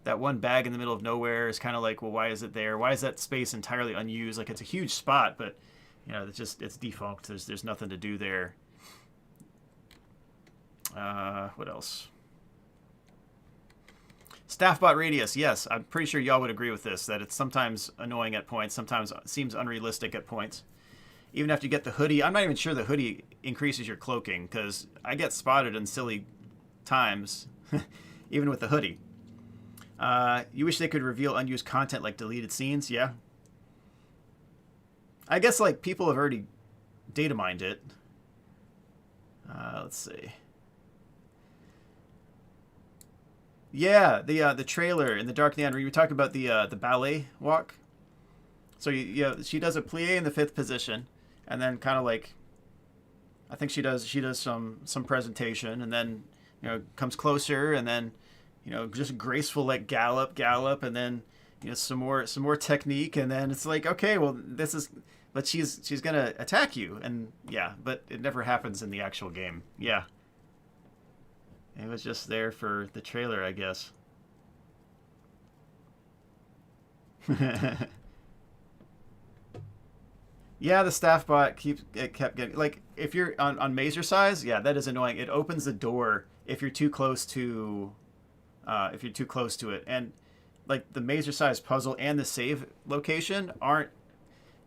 that one bag in the middle of nowhere is kind of like, well, why is it there? Why is that space entirely unused? Like, it's a huge spot, but you know, it's defunct. There's nothing to do there. What else? Staffbot radius, yes, I'm pretty sure y'all would agree with this, that it's sometimes annoying at points, sometimes seems unrealistic at points. Even after you get the hoodie, I'm not even sure the hoodie increases your cloaking, because I get spotted in silly times, even with the hoodie. You wish they could reveal unused content like deleted scenes? Yeah. I guess like people have already data mined it. Let's see. Yeah, the trailer in the Dark Neon. We were talking about the ballet walk. So she does a plie in the 5th position, and then kind of like, I think she does some presentation, and then comes closer, and then just graceful like gallop, and then some more technique, and then it's like, okay, well this is, but she's gonna attack you, and yeah, but it never happens in the actual game. Yeah. It was just there for the trailer, I guess. Yeah, the staff bot kept getting, like, if you're on mazercise, yeah, that is annoying. It opens the door if you're too close to it, and like the mazercise puzzle and the save location aren't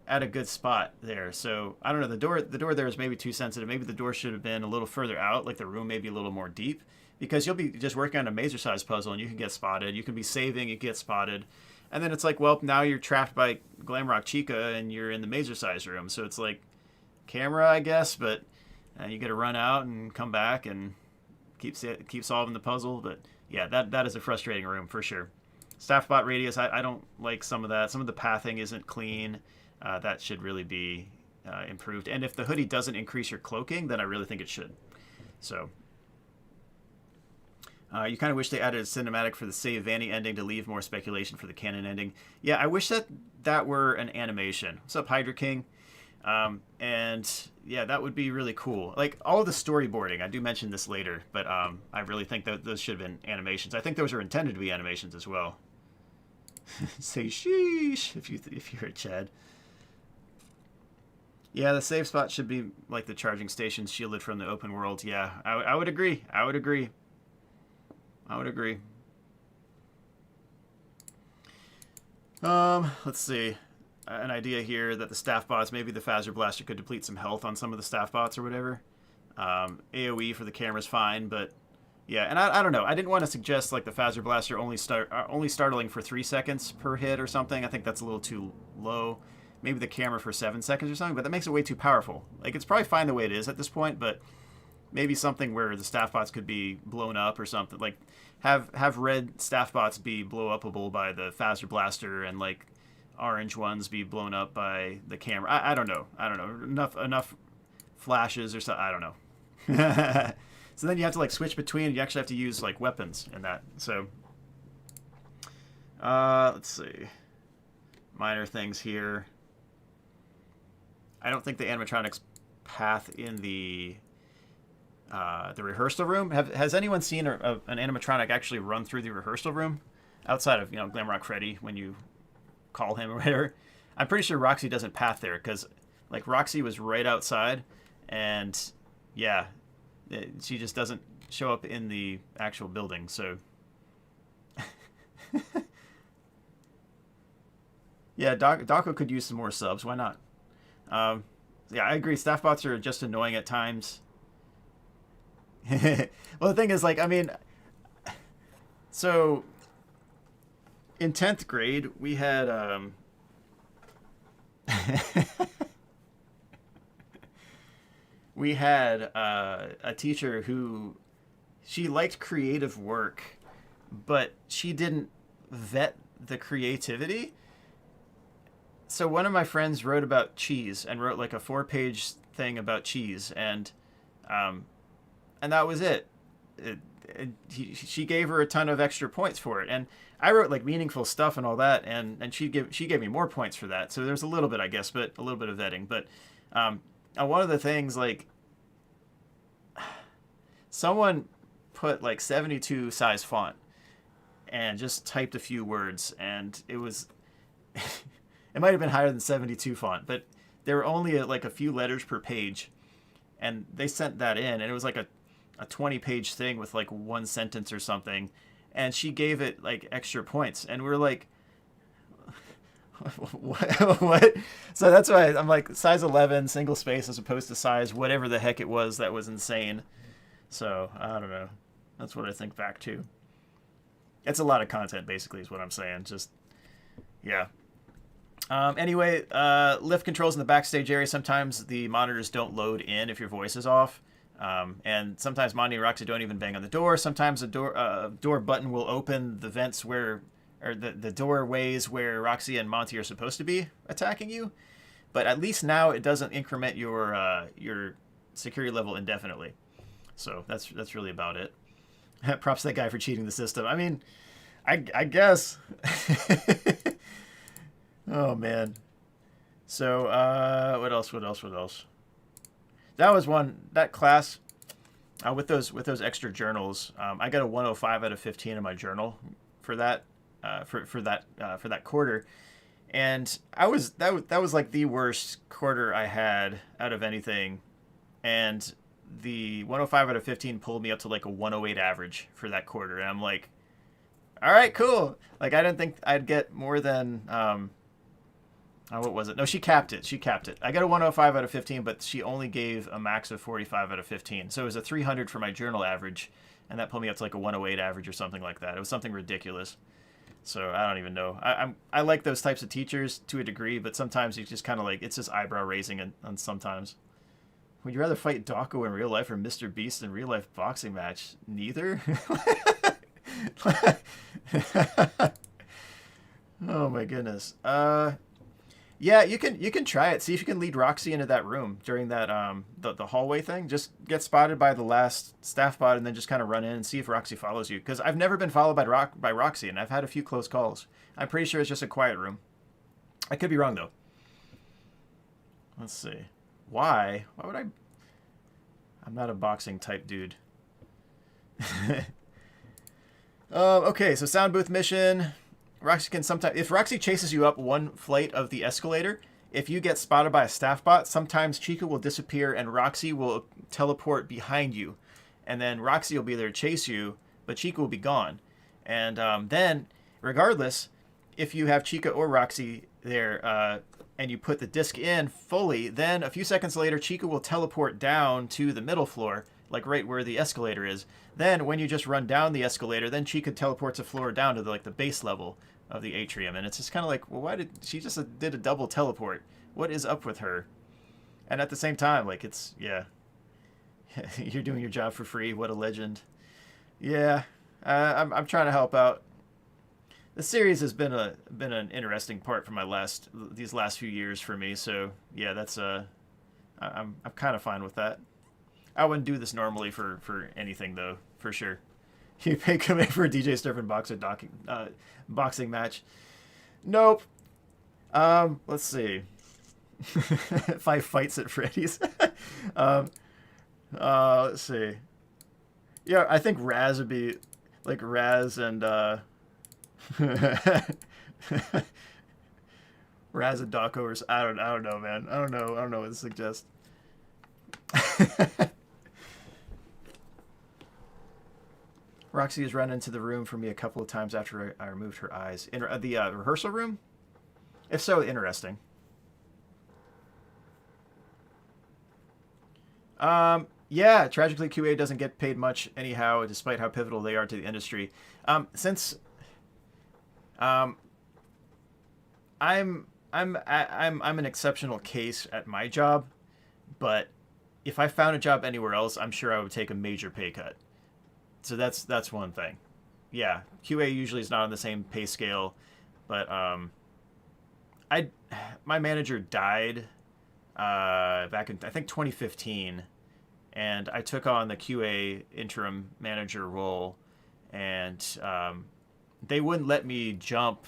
at a good spot there. So I don't know. The door there is maybe too sensitive. Maybe the door should have been a little further out, like the room maybe a little more deep, because you'll be just working on a mazercise puzzle and you can get spotted. You can be saving, you get spotted. And then it's like, well, now you're trapped by Glamrock Chica and you're in the mazercise room. So it's like camera, I guess, but you got to run out and come back and keep solving the puzzle. But yeah, that is a frustrating room for sure. Staffbot radius, I don't like some of that. Some of the pathing isn't clean. That should really be improved. And if the hoodie doesn't increase your cloaking, then I really think it should. So, You kind of wish they added a cinematic for the Save Vanny ending to leave more speculation for the canon ending. Yeah, I wish that were an animation. What's up, Hydra King? And yeah, that would be really cool. Like all the storyboarding, I do mention this later, but I really think that those should have been animations. I think those were intended to be animations as well. Say sheesh if you're a Chad. Yeah, the save spot should be like the charging stations shielded from the open world. Yeah, I would agree. I would agree. Let's see. An idea here that the staff bots, maybe the Phaser Blaster could deplete some health on some of the staff bots or whatever. AoE for the camera's fine, but yeah, and I don't know. I didn't want to suggest like the Phaser Blaster only startling for 3 seconds per hit or something. I think that's a little too low. Maybe the camera for 7 seconds or something, but that makes it way too powerful. Like it's probably fine the way it is at this point, but maybe something where the staff bots could be blown up or something. Like have red staff bots be blow upable by the Phaser Blaster and like orange ones be blown up by the camera. I don't know. Enough flashes or something. I don't know. So then you have to like switch between. You actually have to use like weapons in that. So let's see. Minor things here. I don't think the animatronics path in the rehearsal room. Has anyone seen an animatronic actually run through the rehearsal room outside of Glamrock Freddy when you call him or whatever? I'm pretty sure Roxy doesn't path there because like Roxy was right outside, and yeah, she just doesn't show up in the actual building. So yeah, Daco could use some more subs. Why not? Yeah, I agree. Staff bots are just annoying at times. Well, the thing is, like, I mean, so in 10th grade, we had we had a teacher who she liked creative work, but she didn't vet the creativity. So one of my friends wrote about cheese and wrote like a 4-page thing about cheese, and that was it. She gave her a ton of extra points for it, and I wrote like meaningful stuff and all that, and she gave me more points for that. So there's a little bit, I guess, but a little bit of vetting. But one of the things, like, someone put like 72 size font and just typed a few words, and it was it might have been higher than 72 font, but there were only like a few letters per page, and they sent that in, and it was like a 20-page thing with like one sentence or something, and she gave it like extra points, and we were like, what? So that's why I'm like size 11 single space as opposed to size whatever the heck it was. That was insane. So I don't know. That's what I think back to. It's a lot of content, basically, is what I'm saying. Just yeah. Anyway, lift controls in the backstage area. Sometimes the monitors don't load in if your voice is off. And sometimes Monty and Roxy don't even bang on the door. Sometimes a door button will open the vents or the doorways where Roxy and Monty are supposed to be attacking you. But at least now it doesn't increment your security level indefinitely. So that's really about it. Props to that guy for cheating the system. I mean, I guess. Oh man. So what else? That was that class with those extra journals. I got a 105 out of 15 in my journal for that for that quarter, and that was like the worst quarter I had out of anything, and the 105 out of 15 pulled me up to like a 108 average for that quarter, and I'm like, all right, cool. Like I didn't think I'd get more than what was it? No, she capped it. I got a 105 out of 15, but she only gave a max of 45 out of 15. So it was a 300 for my journal average, and that pulled me up to like a 108 average or something like that. It was something ridiculous. So I don't even know. I like those types of teachers to a degree, but sometimes you just kind of like, it's just eyebrow raising and sometimes. Would you rather fight Dawko in real life or Mr. Beast in real life boxing match? Neither? Oh my goodness. Yeah, you can try it. See if you can lead Roxy into that room during that the hallway thing. Just get spotted by the last staff bot and then just kind of run in and see if Roxy follows you. Because I've never been followed by Roxy, and I've had a few close calls. I'm pretty sure it's just a quiet room. I could be wrong though. Let's see. Why? Why would I? I'm not a boxing type dude. Okay, so sound booth mission. Roxy can sometimes, if Roxy chases you up one flight of the escalator, if you get spotted by a staff bot, sometimes Chica will disappear and Roxy will teleport behind you. And then Roxy will be there to chase you, but Chica will be gone. And then, regardless, if you have Chica or Roxy there and you put the disc in fully, then a few seconds later, Chica will teleport down to the middle floor, like right where the escalator is. Then when you just run down the escalator, then Chica teleports a floor down to the base level of the atrium. And it's just kind of like, well, why did she just did a double teleport? What is up with her? And at the same time, like, it's, yeah. You're doing your job for free. What a legend. Yeah, I'm trying to help out. The series has been an interesting part for these last few years for me. So yeah, that's I'm kind of fine with that. I wouldn't do this normally for anything though, for sure. You pay commit for a DJ Sturfin boxing match. Nope. Let's see. 5 fights at Freddy's. Let's see. Yeah, I think Raz would be like Raz and Raz and Daco, or I don't know, man. I don't know what to suggest. Roxy has run into the room for me a couple of times after I removed her eyes. In the rehearsal room? If so, interesting. Yeah, tragically QA doesn't get paid much anyhow, despite how pivotal they are to the industry. Since I'm an exceptional case at my job, but if I found a job anywhere else, I'm sure I would take a major pay cut. So that's one thing. Yeah, QA usually is not on the same pay scale, but my manager died back in I think 2015, and I took on the QA interim manager role, and they wouldn't let me jump.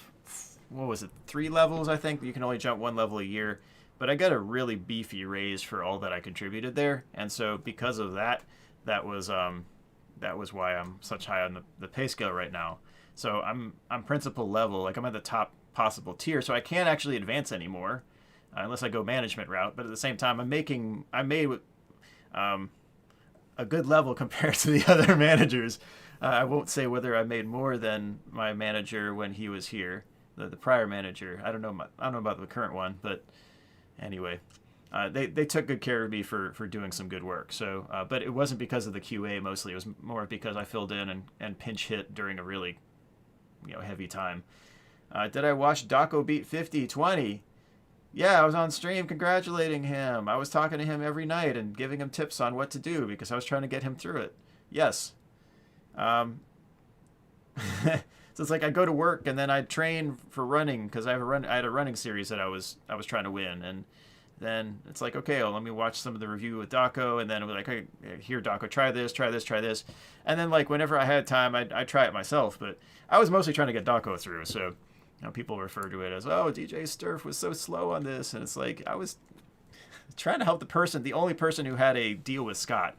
What was it? 3 levels, I think. You can only jump 1 level a year, but I got a really beefy raise for all that I contributed there, and so because of that, that was why I'm such high on the pay scale right now. So I'm principal level, like I'm at the top possible tier, so I can't actually advance anymore unless I go management route. But at the same time, I made a good level compared to the other managers. I won't say whether I made more than my manager when he was here, the prior manager. I don't know about the current one, but anyway. They took good care of me for doing some good work. So, but it wasn't because of the QA mostly. It was more because I filled in and pinch hit during a really, heavy time. Did I watch Daco beat 50-20? Yeah, I was on stream congratulating him. I was talking to him every night and giving him tips on what to do because I was trying to get him through it. Yes. So it's like I go to work and then I train for running because I had a running series that I was trying to win, and then it's like, okay, well, let me watch some of the review with Daco, and then it was like, hey, here, Daco, try this. And then, like, whenever I had time, I'd try it myself, but I was mostly trying to get Daco through, so, people refer to it as, oh, DJ Sturf was so slow on this, and it's like, I was trying to help the only person who had a deal with Scott.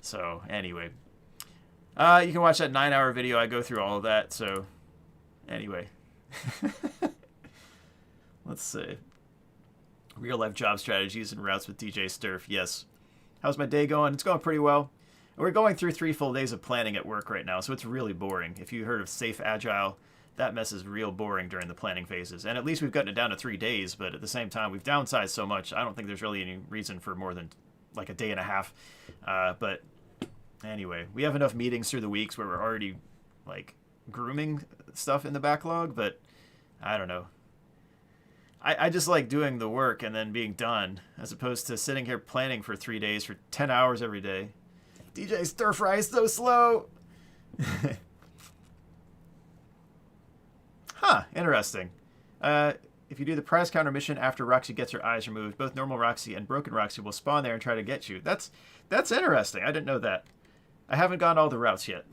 So, anyway. You can watch that 9-hour video. I go through all of that, so, anyway. Let's see. Real-life job strategies and routes with DJ Sturf. Yes. How's my day going? It's going pretty well. We're going through 3 full days of planning at work right now, so it's really boring. If you heard of Safe Agile, that mess is real boring during the planning phases. And at least we've gotten it down to 3 days, but at the same time, we've downsized so much, I don't think there's really any reason for more than like a day and a half. But anyway, we have enough meetings through the weeks where we're already like grooming stuff in the backlog, but I don't know. I just like doing the work and then being done, as opposed to sitting here planning for 3 days for 10 hours every day. DJ Stir Fry is so slow. Huh, interesting. If you do the prize counter mission after Roxy gets her eyes removed, both normal Roxy and broken Roxy will spawn there and try to get you. That's interesting. I didn't know that. I haven't gone all the routes yet.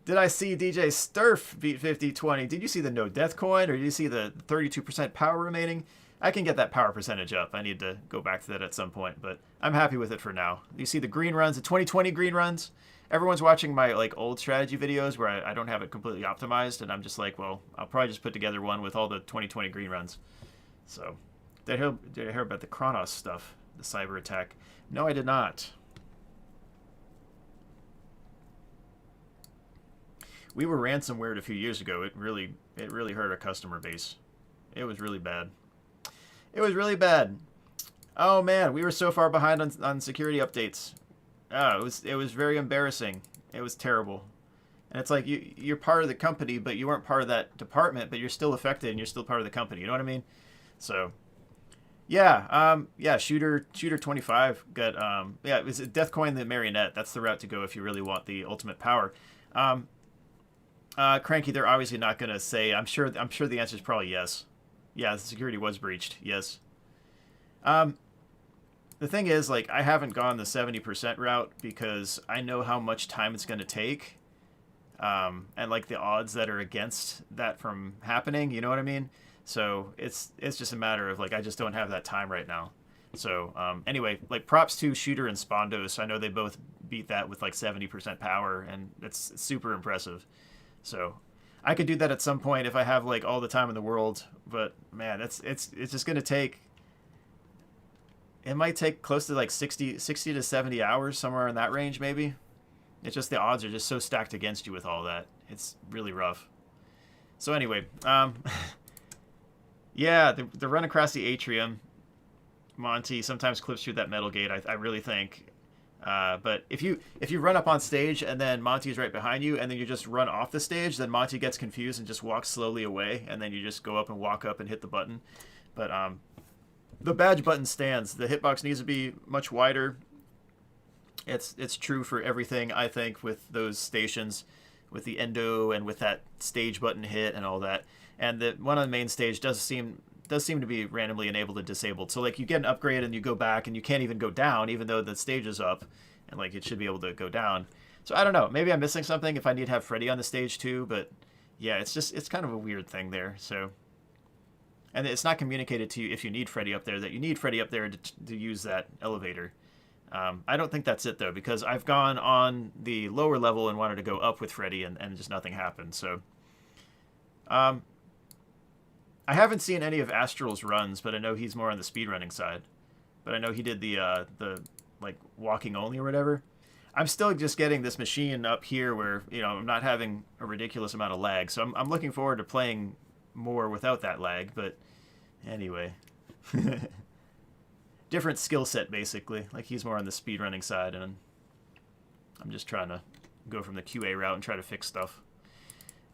Did I see DJ Sturf beat 50-20? Did you see the no death coin, or did you see the 32% power remaining? I can get that power percentage up. I need to go back to that at some point, but I'm happy with it for now. You see the green runs, the 2020 green runs? Everyone's watching my like old strategy videos where I don't have it completely optimized, and I'm just like, well, I'll probably just put together one with all the 2020 green runs. So, did I hear about the Kronos stuff, the cyber attack? No, I did not. We were ransomwared a few years ago. It really hurt our customer base. It was really bad. It was really bad. Oh man, we were so far behind on security updates. Oh, it was very embarrassing. It was terrible. And it's like you're part of the company, but you weren't part of that department, but you're still affected and you're still part of the company. You know what I mean? So, yeah, Shooter 25 got yeah, it was Death Coin the Marionette. That's the route to go if you really want the ultimate power. Cranky, they're obviously not going to say. I'm sure the answer is probably yes. Yeah, the security was breached. Yes. The thing is, like, I haven't gone the 70% route because I know how much time it's going to take, and like the odds that are against that from happening. You know what I mean? So it's just a matter of like I just don't have that time right now. So anyway, like props to Shooter and Spondos. I know they both beat that with like 70% power, and it's super impressive. So I could do that at some point if I have like all the time in the world, but man, it's just going to take, it might take close to like 60 to 70 hours, somewhere in that range maybe. It's just the odds are just so stacked against you with all that. It's really rough. So anyway, yeah, the run across the atrium, Monty sometimes clips through that metal gate, I really think. But if you run up on stage and then Monty's right behind you and then you just run off the stage, then Monty gets confused and just walks slowly away, and then you just go up and walk up and hit the button. But the badge button stands. The hitbox needs to be much wider. It's true for everything, I think, with those stations, with the endo and with that stage button hit and all that. And the one on the main stage does seem to be randomly enabled and disabled. So like you get an upgrade and you go back and you can't even go down even though the stage is up, and like it should be able to go down. So I don't know, maybe I'm missing something if I need to have Freddy on the stage too, but yeah, it's kind of a weird thing there. So, and it's not communicated to you if you need Freddy up there that you need Freddy up there to use that elevator. I don't think that's it though, because I've gone on the lower level and wanted to go up with Freddy and just nothing happened. So I haven't seen any of Astral's runs, but I know he's more on the speedrunning side. But I know he did the like walking only or whatever. I'm still just getting this machine up here where, you know, I'm not having a ridiculous amount of lag. So I'm looking forward to playing more without that lag. But anyway, different skill set basically. Like he's more on the speedrunning side, and I'm just trying to go from the QA route and try to fix stuff.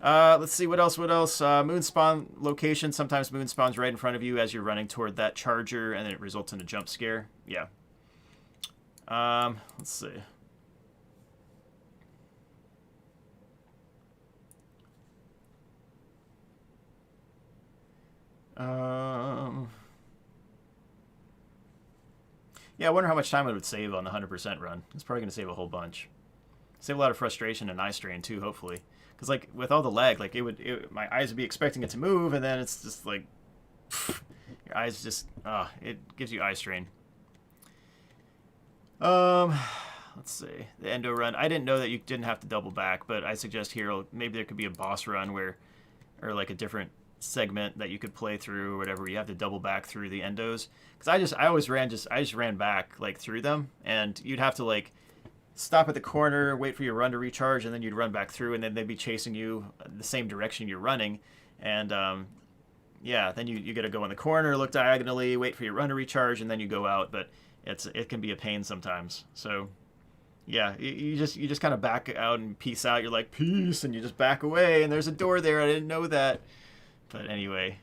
Let's see, what else? Moon spawn location. Sometimes moon spawns right in front of you as you're running toward that charger, and then it results in a jump scare. Yeah. Let's see. Yeah, I wonder how much time it would save on the 100% run. It's probably going to save a whole bunch. Save a lot of frustration and eye strain too, hopefully. Because like with all the lag, like my eyes would be expecting it to move, and then it's just like your eyes just it gives you eye strain. Let's see, the endo run. I didn't know that you didn't have to double back, but I suggest here maybe there could be a boss run or like a different segment that you could play through or whatever. You have to double back through the endos, because I always ran back like through them, and you'd have to like stop at the corner, wait for your run to recharge, and then you'd run back through, and then they'd be chasing you the same direction you're running. And yeah, then you got to go in the corner, look diagonally, wait for your run to recharge, and then you go out. But it can be a pain sometimes. So yeah, you just kind of back out and peace out. You're like, peace, and you just back away, and there's a door there. I didn't know that. But anyway.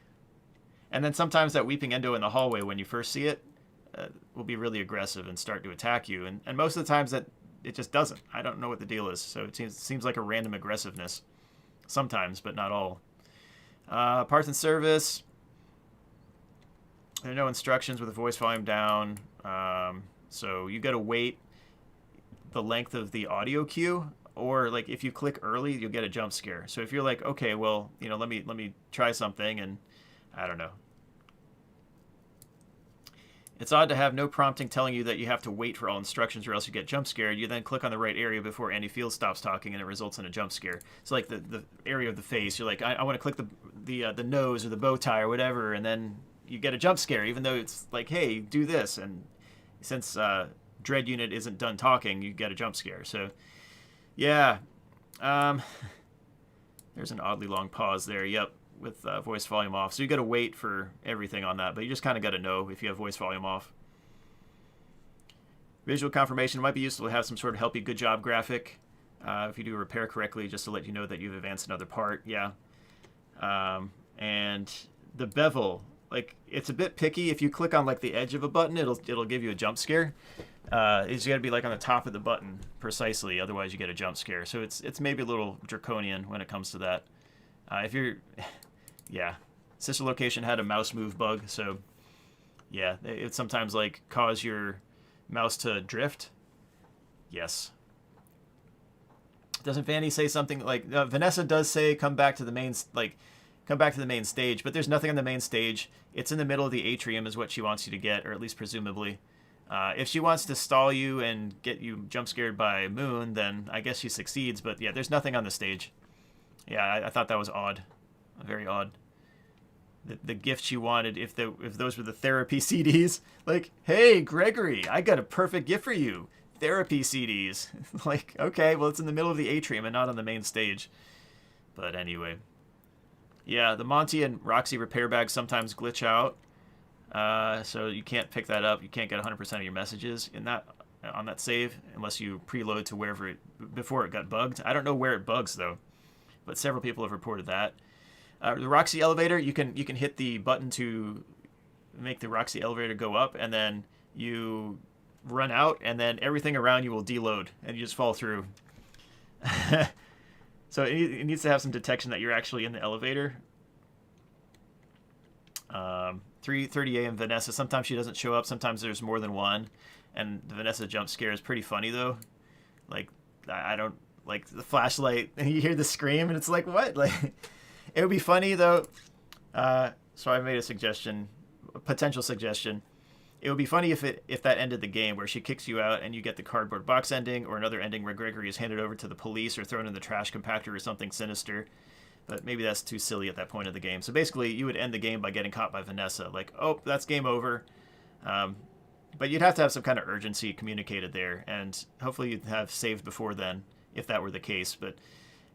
And then sometimes that weeping endo in the hallway when you first see it will be really aggressive and start to attack you. And most of the times that it just doesn't. I don't know what the deal is. So it seems like a random aggressiveness sometimes, but not all. Parts and service. There are no instructions with the voice volume down. So you got to wait the length of the audio cue, or like if you click early, you'll get a jump scare. So if you're like, okay, well, you know, let me try something, and I don't know. It's odd to have no prompting telling you that you have to wait for all instructions or else you get jump scared. You then click on the right area before Andy Field stops talking, and it results in a jump scare. So like the area of the face, you're like, I want to click the nose or the bow tie or whatever, and then you get a jump scare, even though it's like, hey, do this. And since Dread Unit isn't done talking, you get a jump scare. So yeah, there's an oddly long pause there. Yep. With voice volume off. So you got to wait for everything on that, but you just kind of got to know if you have voice volume off. Visual confirmation might be useful to have some sort of help you good job graphic if you do a repair correctly, just to let you know that you've advanced another part. Yeah. And the bevel, like, it's a bit picky. If you click on like the edge of a button, it'll give you a jump scare. It's got to be like on the top of the button precisely, otherwise you get a jump scare. So it's maybe a little draconian when it comes to that. If you're, yeah, Sister Location had a mouse move bug, so yeah, it sometimes like cause your mouse to drift. Yes. Doesn't Vanny say something like Vanessa does say come back to the main stage, but there's nothing on the main stage. It's in the middle of the atrium is what she wants you to get, or at least presumably. If she wants to stall you and get you jump scared by Moon, then I guess she succeeds. But yeah, there's nothing on the stage. Yeah, I thought that was odd, very odd. The gift she wanted, if those were the therapy CDs, like, hey Gregory, I got a perfect gift for you, therapy CDs. Like, okay, well it's in the middle of the atrium and not on the main stage. But anyway, yeah, the Monty and Roxy repair bags sometimes glitch out, so you can't pick that up. You can't get 100% of your messages on that save unless you preload to wherever before it got bugged. I don't know where it bugs though, but several people have reported that. The Roxy elevator, you can hit the button to make the Roxy elevator go up, and then you run out, and then everything around you will deload, and you just fall through. So it needs to have some detection that you're actually in the elevator. 3:30 a.m. Vanessa, sometimes she doesn't show up, sometimes there's more than one, and the Vanessa jump scare is pretty funny, though. Like, I don't... like the flashlight, and you hear the scream, and it's like, what? Like, it would be funny though. So I made a potential suggestion. It would be funny if that ended the game, where she kicks you out and you get the cardboard box ending, or another ending where Gregory is handed over to the police or thrown in the trash compactor or something sinister. But maybe that's too silly at that point of the game. So basically, you would end the game by getting caught by Vanessa. Like, oh, that's game over. But you'd have to have some kind of urgency communicated there, and hopefully you'd have saved before then, if that were the case. But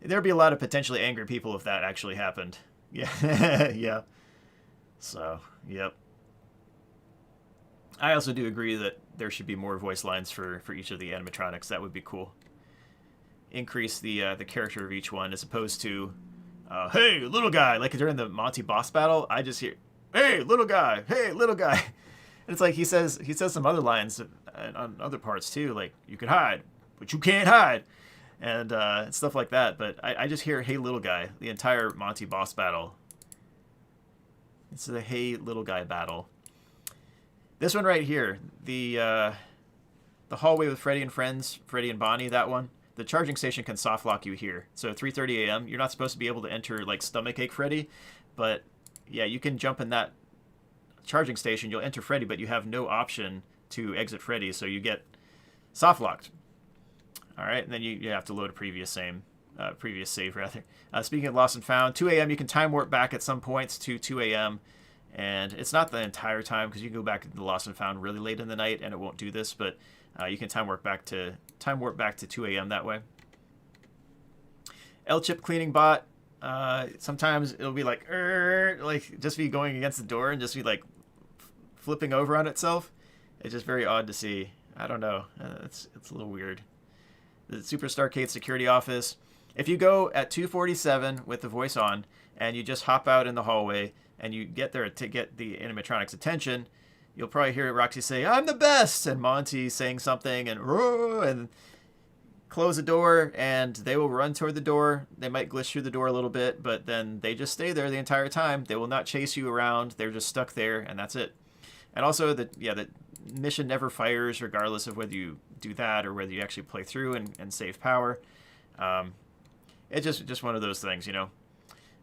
there'd be a lot of potentially angry people if that actually happened. Yeah. Yeah. So, yep. I also do agree that there should be more voice lines for each of the animatronics. That would be cool. Increase the character of each one, as opposed to, hey, little guy. Like during the Monty boss battle, I just hear, hey, little guy. Hey, little guy. And it's like he says some other lines on other parts too, like, you can hide, but you can't hide. And stuff like that. But I just hear, hey, little guy, the entire Monty boss battle. It's the hey, little guy battle. This one right here, the hallway with Freddy and friends, Freddy and Bonnie, that one. The charging station can soft lock you here. So 3:30 a.m., you're not supposed to be able to enter, like, stomachache Freddy. But, yeah, you can jump in that charging station. You'll enter Freddy, but you have no option to exit Freddy. So you get soft locked. All right, and then you have to load a previous save. Speaking of lost and found, 2 a.m. you can time warp back at some points to 2 a.m. And it's not the entire time, because you can go back to the lost and found really late in the night, and it won't do this. But you can time warp back to 2 a.m. that way. L-chip cleaning bot. Sometimes it'll be like just be going against the door and just be like flipping over on itself. It's just very odd to see. I don't know. It's a little weird. The Superstar Arcade security office. If you go at 2:47 with the voice on, and you just hop out in the hallway, and you get there to get the animatronic's attention, you'll probably hear Roxy say, "I'm the best," and Monty saying something, and close the door, and they will run toward the door. They might glitch through the door a little bit, but then they just stay there the entire time. They will not chase you around. They're just stuck there, and that's it. And also the mission never fires regardless of whether you do that or whether you actually play through and save power. It's just one of those things, you know.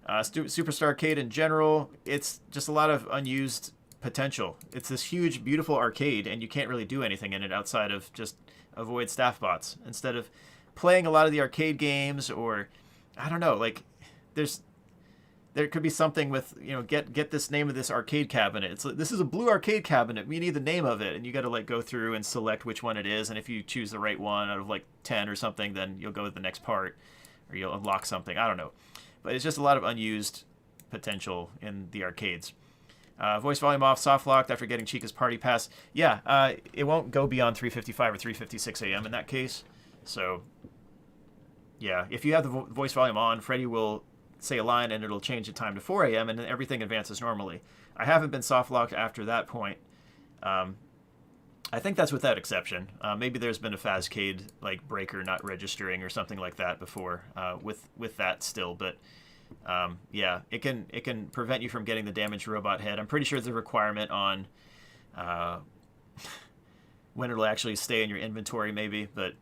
Superstar Arcade in general, it's just a lot of unused potential. It's this huge, beautiful arcade, and you can't really do anything in it outside of just avoid staff bots. Instead of playing a lot of the arcade games, or I don't know, like there could be something with, you know, get this name of this arcade cabinet. It's like, this is a blue arcade cabinet. We need the name of it, and you got to like go through and select which one it is. And if you choose the right one out of like 10 or something, then you'll go to the next part, or you'll unlock something. I don't know, but it's just a lot of unused potential in the arcades. Voice volume off, soft locked after getting Chica's party pass. Yeah, it won't go beyond 3:55 or 3:56 a.m. in that case. So, yeah, if you have the voice volume on, Freddy will say a line and it'll change the time to 4 a.m. and then everything advances normally. I haven't been soft locked after that point. I think that's with that exception. Maybe there's been a Fazcade like breaker not registering or something like that before with that still, but yeah, it can prevent you from getting the damaged robot head. I'm pretty sure there's a requirement on when it'll actually stay in your inventory maybe, but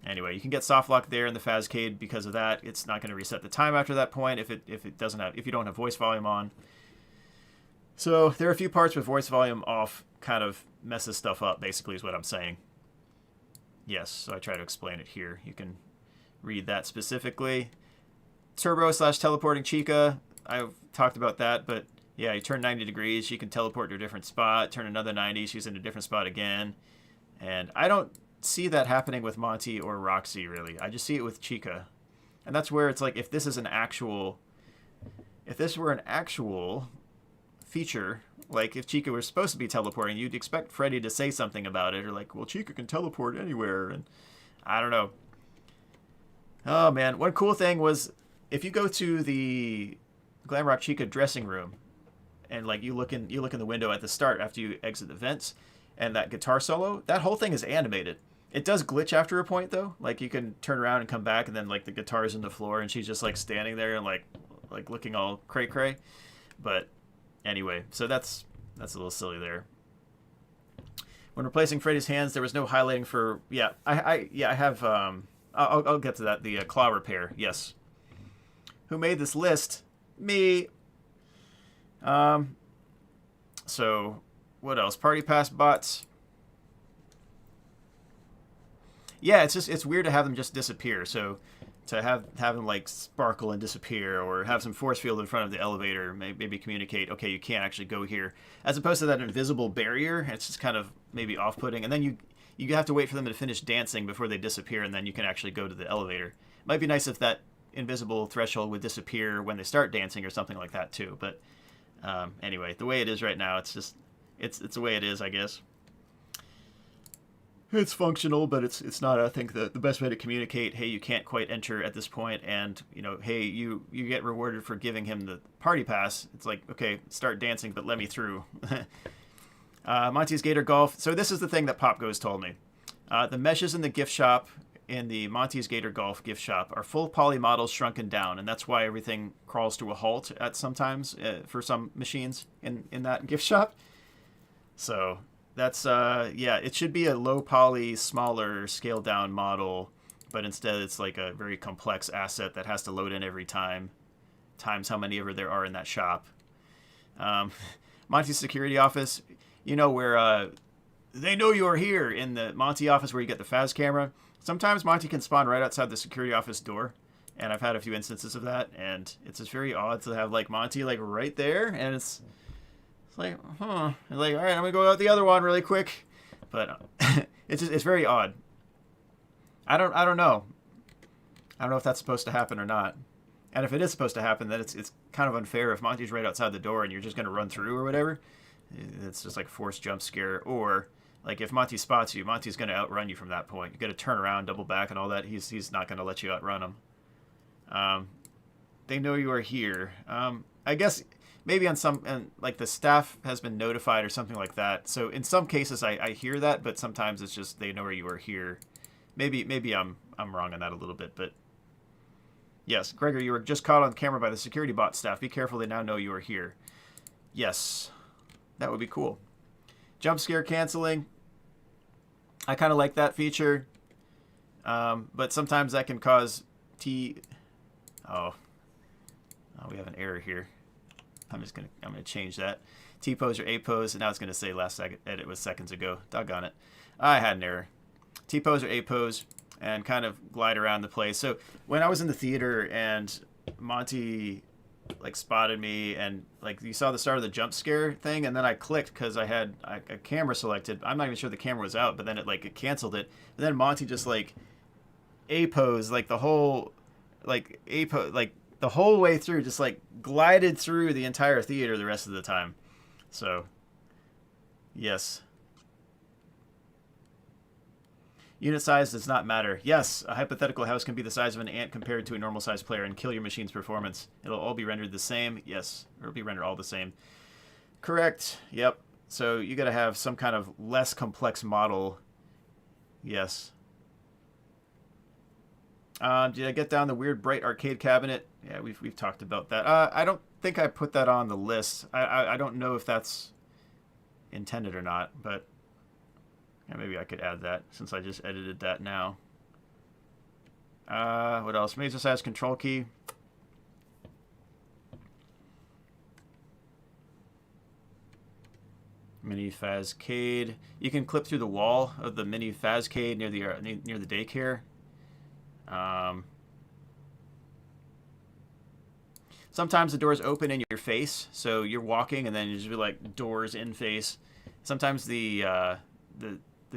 anyway, you can get soft lock there in the Fazcade because of that. It's not going to reset the time after that point if you don't have voice volume on. So there are a few parts with voice volume off kind of messes stuff up, basically, is what I'm saying. Yes, so I try to explain it here. You can read that specifically. Turbo/teleporting Chica, I've talked about that, but yeah, you turn 90 degrees, she can teleport to a different spot, turn another 90, she's in a different spot again. And I don't see that happening with Monty or Roxy, really. I just see it with Chica. And that's where it's like, if this were an actual feature, like if Chica was supposed to be teleporting, you'd expect Freddy to say something about it, or like, well, Chica can teleport anywhere, and I don't know. Oh man, one cool thing was if you go to the Glamrock Chica dressing room, and like you look in the window at the start after you exit the vents, and that guitar solo, that whole thing is animated. It does glitch after a point though, like you can turn around and come back, and then like the guitar's in the floor, and she's just like standing there and like looking all cray cray, but. Anyway, so that's a little silly there. When replacing Freddy's hands, there was no highlighting for I have I'll get to that. The claw repair, yes. Who made this list? Me. So what else? Party pass bots. Yeah, it's weird to have them just disappear. So to have them like sparkle and disappear, or have some force field in front of the elevator, maybe communicate, okay, you can't actually go here, as opposed to that invisible barrier. It's just kind of maybe off-putting, and then you have to wait for them to finish dancing before they disappear, and then you can actually go to the elevator. It might be nice if that invisible threshold would disappear when they start dancing or something like that too. But anyway, the way it is right now, it's the way it is, I guess. It's functional, but it's not, I think, the best way to communicate, hey, you can't quite enter at this point, and, you know, hey, you get rewarded for giving him the party pass. It's like, okay, start dancing, but let me through. Monty's Gator Golf. So this is the thing that Pop Goes told me. The meshes in the gift shop, in the Monty's Gator Golf gift shop, are full poly models shrunken down, and that's why everything crawls to a halt at sometimes for some machines in that gift shop. So that's, yeah, it should be a low poly, smaller, scaled down model, but instead it's like a very complex asset that has to load in every time, times how many ever there are in that shop. Monty's security office, you know, where they know you're here in the Monty office where you get the Faz camera. Sometimes Monty can spawn right outside the security office door, and I've had a few instances of that, and it's just very odd to have like Monty like right there, and it's like, huh. It's like, all right, I'm gonna go out the other one really quick, but it's very odd. I don't know. I don't know if that's supposed to happen or not. And if it is supposed to happen, then it's kind of unfair if Monty's right outside the door and you're just gonna run through or whatever. It's just like forced jump scare, or like if Monty spots you, Monty's gonna outrun you from that point. You got to turn around, double back, and all that. He's not gonna let you outrun him. They know you are here. I guess. Maybe on some, and like the staff has been notified or something like that. So in some cases I hear that, but sometimes it's just they know where you are here. Maybe I'm wrong on that a little bit, but yes, Gregor, you were just caught on camera by the security bot staff. Be careful, they now know you are here. Yes, that would be cool. Jump scare canceling. I kind of like that feature. But sometimes that can cause Oh, we have an error here. I'm gonna change that. T-pose or A-pose, and now it's gonna say last second edit was seconds ago. Doggone it. I had an error. T-pose or A-pose, and kind of glide around the place. So when I was in the theater and Monty like spotted me, and like you saw the start of the jump scare thing, and then I clicked because I had a camera selected. I'm not even sure the camera was out, but then it canceled it. And then Monty just like A-pose, like the whole the whole way through, just like glided through the entire theater the rest of the time. So yes. Unit size does not matter. Yes, a hypothetical house can be the size of an ant compared to a normal sized player and kill your machine's performance. It'll all be rendered the same. Yes, or it'll be rendered all the same. Correct. Yep. So you got to have some kind of less complex model. Yes. Did I get down the weird bright arcade cabinet? Yeah, we've talked about that. I don't think I put that on the list. I don't know if that's intended or not, but yeah, maybe I could add that since I just edited that now. What else? Mazercise control key. Mini Fazcade. You can clip through the wall of the mini Fazcade near the daycare. Sometimes the doors open in your face, so you're walking and then you just be like doors in face. Sometimes the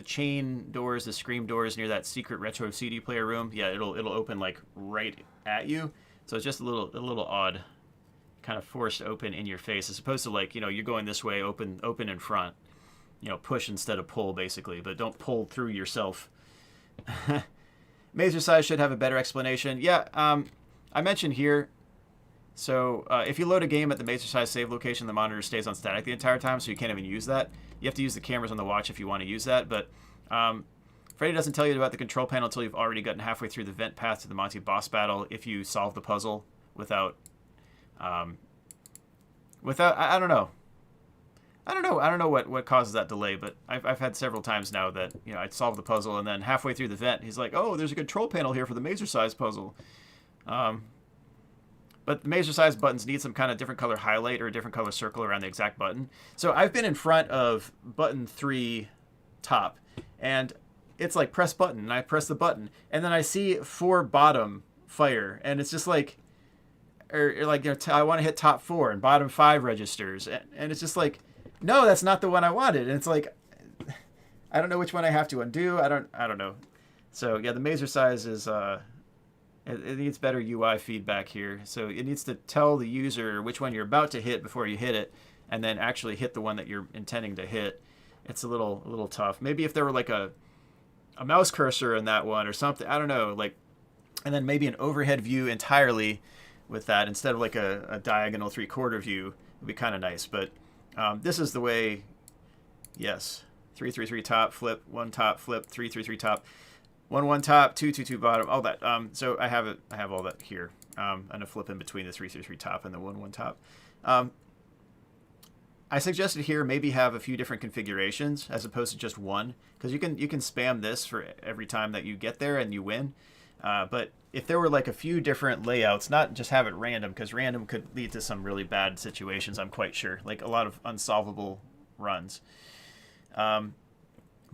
chain doors, the scream doors near that secret retro CD player room, yeah, it'll open like right at you. So it's just a little odd, kind of forced open in your face, as opposed to like, you're going this way, open in front. Push instead of pull basically, but don't pull through yourself. Mazercise should have a better explanation. Yeah, I mentioned here. So if you load a game at the Mazercise save location, the monitor stays on static the entire time, so you can't even use that. You have to use the cameras on the watch if you want to use that. But Freddy doesn't tell you about the control panel until you've already gotten halfway through the vent path to the Monty boss battle. If you solve the puzzle without, I don't know. I don't know what causes that delay, but I've had several times now that I'd solve the puzzle and then halfway through the vent, he's like, "Oh, there's a control panel here for the Mazercise puzzle." But the Mazercise buttons need some kind of different color highlight or a different color circle around the exact button. So I've been in front of button 3 top, and it's like press button, and I press the button, and then I see 4 bottom fire, and it's just like, or like I want to hit top 4 and bottom 5 registers, and it's just like, no, that's not the one I wanted, and it's like, I don't know which one I have to undo. I don't know. So yeah, the Mazercise is it needs better UI feedback here. So it needs to tell the user which one you're about to hit before you hit it, and then actually hit the one that you're intending to hit. It's a little tough. Maybe if there were like a mouse cursor in that one or something, I don't know, like, and then maybe an overhead view entirely with that instead of like a diagonal 3/4 view would be kind of nice. But this is the way. Yes, 3/3/3 top, flip, 1 top, flip, 3/3/3 top. 1/1 top, 2/2/2 bottom, all that. So I have all that here. I'm gonna flip in between the 3/3/3 top and the 1/1 top. I suggested here maybe have a few different configurations as opposed to just one, because you can spam this for every time that you get there and you win. But if there were like a few different layouts, not just have it random, because random could lead to some really bad situations. I'm quite sure, like a lot of unsolvable runs.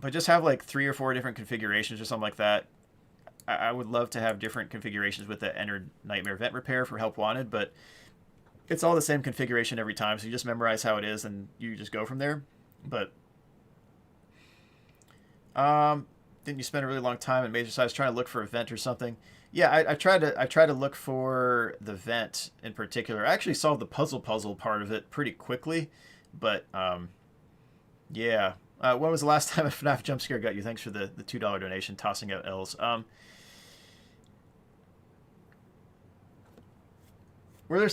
But just have like 3 or 4 different configurations or something like that. I would love to have different configurations with the Entered Nightmare Vent Repair for Help Wanted, but it's all the same configuration every time, so you just memorize how it is and you just go from there. But didn't you spend a really long time in Mazercise trying to look for a vent or something? Yeah, I tried to look for the vent in particular. I actually solved the puzzle part of it pretty quickly, but yeah. When was the last time a FNaF jump scare got you? Thanks for the $2 donation, tossing out L's. There were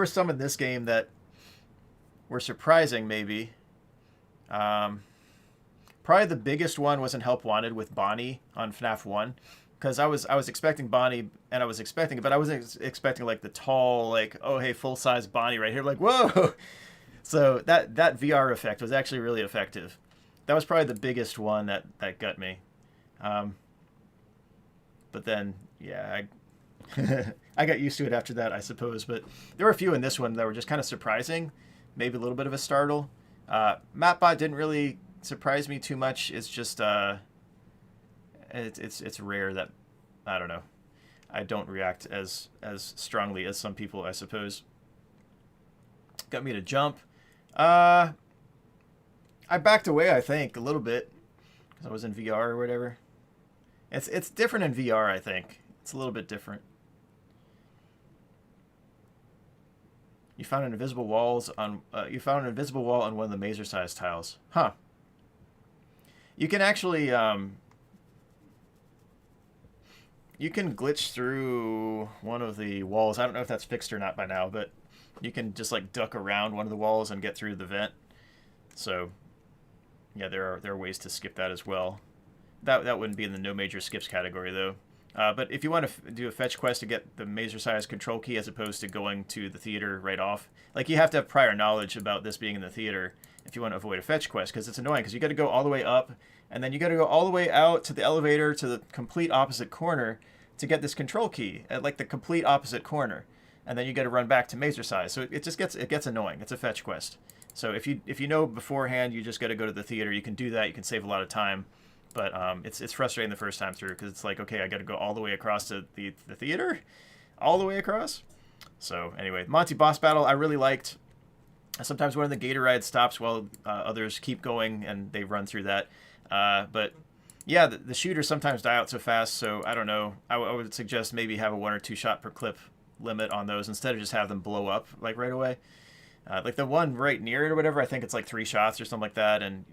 some in this game that were surprising, maybe. Probably the biggest one was in Help Wanted with Bonnie on FNaF 1. Because I was expecting Bonnie, and I was expecting it, but I wasn't expecting like the tall, like, oh hey, full size Bonnie right here. Like, whoa! So that VR effect was actually really effective. That was probably the biggest one that got me. But then, yeah, I got used to it after that, I suppose. But there were a few in this one that were just kind of surprising, maybe a little bit of a startle. Mapbot didn't really surprise me too much. It's just it's rare that, I don't know, I don't react as strongly as some people, I suppose. Got me to jump. I backed away, I think, a little bit because I was in VR or whatever. It's different in VR, I think. It's a little bit different. You found an invisible wall on one of the mazercise tiles. Huh. You can actually you can glitch through one of the walls. I don't know if that's fixed or not by now, but you can just like duck around one of the walls and get through the vent. So yeah, there are ways to skip that as well. That wouldn't be in the no major skips category though. But if you want to do a fetch quest to get the mazercise control key as opposed to going to the theater right off, like you have to have prior knowledge about this being in the theater if you want to avoid a fetch quest, because it's annoying because you got to go all the way up and then you got to go all the way out to the elevator to the complete opposite corner to get this control key at like the complete opposite corner, and then you got to run back to mazercise. So it just gets annoying. It's a fetch quest. So if you know beforehand, you just got to go to the theater. You can do that. You can save a lot of time. But it's frustrating the first time through because it's like, okay, I got to go all the way across to the theater, all the way across. So anyway, Monty boss battle I really liked. Sometimes one of the gator rides stops while others keep going and they run through that. But yeah, the shooters sometimes die out so fast. So I don't know. I would suggest maybe have a 1 or 2 shot per clip limit on those instead of just have them blow up like right away. Like the one right near it or whatever, I think it's like 3 shots or something like that, and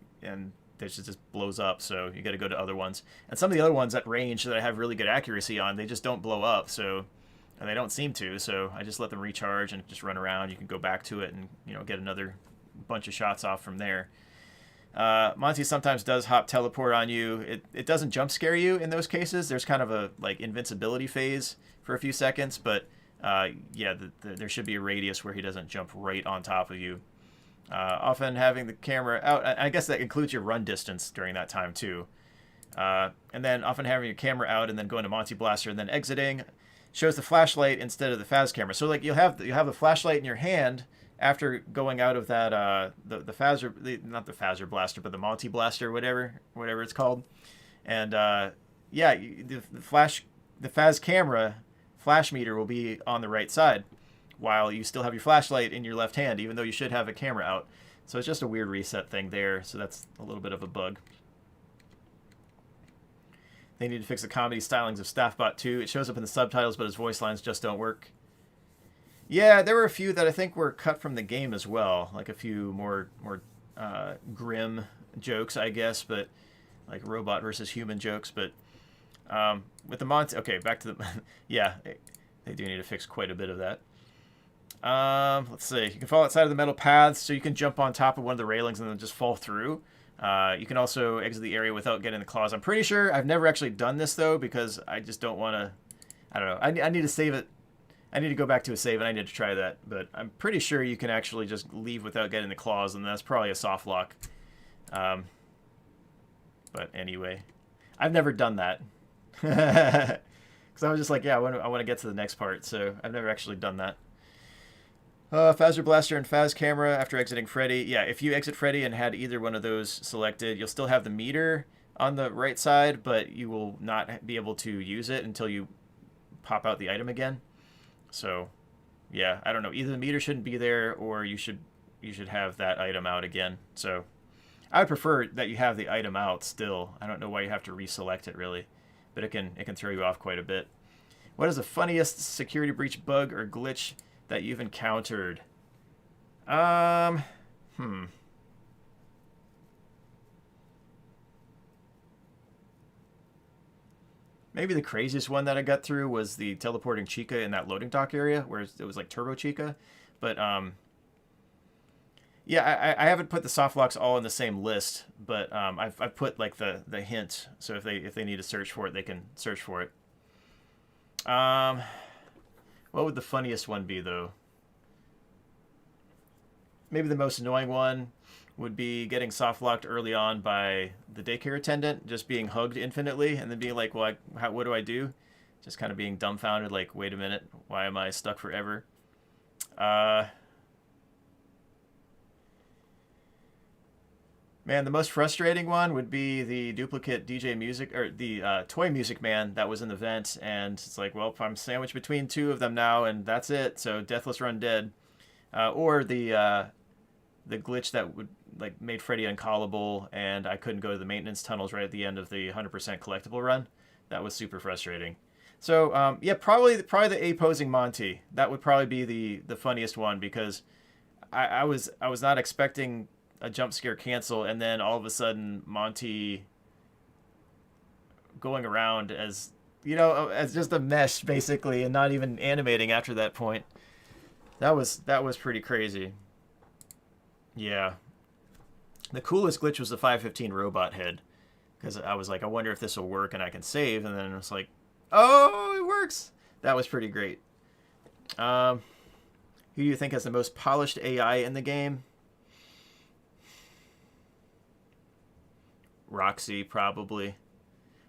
it just blows up, so you got to go to other ones. And some of the other ones at range that I have really good accuracy on, they just don't blow up, so, and they don't seem to, so I just let them recharge and just run around. You can go back to it and, you know, get another bunch of shots off from there. Monty sometimes does hop teleport on you. It doesn't jump scare you in those cases. There's kind of a like invincibility phase for a few seconds, but yeah, there should be a radius where he doesn't jump right on top of you. Often having the camera out, I guess that includes your run distance during that time too. And then often having your camera out and then going to Monty Blaster and then exiting shows the flashlight instead of the Faz camera. So like you'll have the flashlight in your hand after going out of that the Fazer, not the Fazer Blaster, but the Monty Blaster, whatever it's called. And yeah, the Faz camera flash meter will be on the right side, while you still have your flashlight in your left hand, even though you should have a camera out. So it's just a weird reset thing there, so that's a little bit of a bug. They need to fix the comedy stylings of Staffbot too. It shows up in the subtitles, but his voice lines just don't work. Yeah, there were a few that I think were cut from the game as well, like a few more grim jokes, I guess, but like robot versus human jokes. But with the Monty, okay, back to the yeah, they do need to fix quite a bit of that. Let's see. You can fall outside of the metal paths, so you can jump on top of one of the railings and then just fall through. You can also exit the area without getting the claws. I'm pretty sure I've never actually done this though, because I just don't want to. I don't know. I need to save it. I need to go back to a save, and I need to try that. But I'm pretty sure you can actually just leave without getting the claws, and that's probably a soft lock. But anyway, I've never done that. Because I was just like, yeah, I want to get to the next part, so I've never actually done that. Fazer Blaster and Faz Camera after exiting Freddy. Yeah, if you exit Freddy and had either one of those selected, you'll still have the meter on the right side, but you will not be able to use it until you pop out the item again. So, yeah, I don't know. Either the meter shouldn't be there, or you should have that item out again. So, I would prefer that you have the item out still. I don't know why you have to reselect it really, but it can throw you off quite a bit. What is the funniest security breach bug or glitch that you've encountered? Maybe the craziest one that I got through was the teleporting Chica in that loading dock area, where it was like Turbo Chica. But yeah, I haven't put the soft locks all in the same list, but I've put like the hint, so if they need to search for it, they can search for it. What would the funniest one be though? Maybe the most annoying one would be getting soft locked early on by the daycare attendant, just being hugged infinitely, and then being like, well, what do I do? Just kind of being dumbfounded, like, wait a minute, why am I stuck forever? Man, the most frustrating one would be the duplicate DJ music, or the toy music man that was in the vent, and it's like, well, I'm sandwiched between two of them now, and that's it, so Deathless Run Dead. Or the glitch that would like made Freddy uncallable, and I couldn't go to the maintenance tunnels right at the end of the 100% collectible run. That was super frustrating. So yeah, probably the A posing Monty. That would probably be the funniest one, because I was not expecting a jump scare cancel, and then all of a sudden Monty going around as, you know, as just a mesh basically, and not even animating after that point. That was pretty crazy. Yeah. The coolest glitch was the 515 robot head, because I was like, I wonder if this will work and I can save, and then it's like, oh, it works. That was pretty great. Who do you think has the most polished AI in the game? Roxy, probably.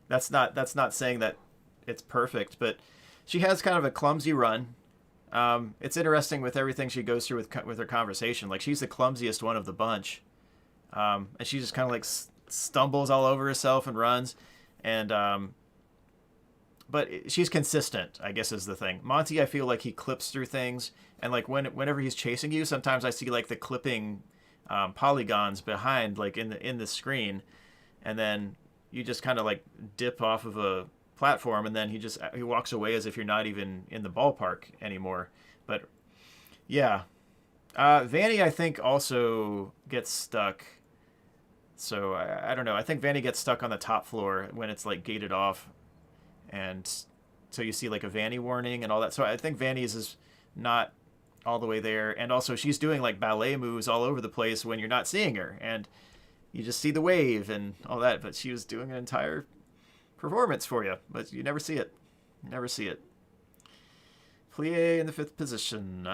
That's not saying that it's perfect, but she has kind of a clumsy run. It's interesting with everything she goes through with her conversation. Like, she's the clumsiest one of the bunch, and she just kind of like stumbles all over herself and runs, and but she's consistent, I guess, is the thing. Monty, I feel like he clips through things, and like whenever he's chasing you, sometimes I see like the clipping polygons behind, like in the screen, and then you just kind of like dip off of a platform, and then he walks away as if you're not even in the ballpark anymore. But yeah, Vanny, I think, also gets stuck. So I don't know. I think Vanny gets stuck on the top floor when it's like gated off, and so you see like a Vanny warning and all that. So I think Vanny's is not all the way there, and also she's doing like ballet moves all over the place when you're not seeing her, and you just see the wave and all that. But she was doing an entire performance for you, but you never see it. Never see it. Plie in the 5th position.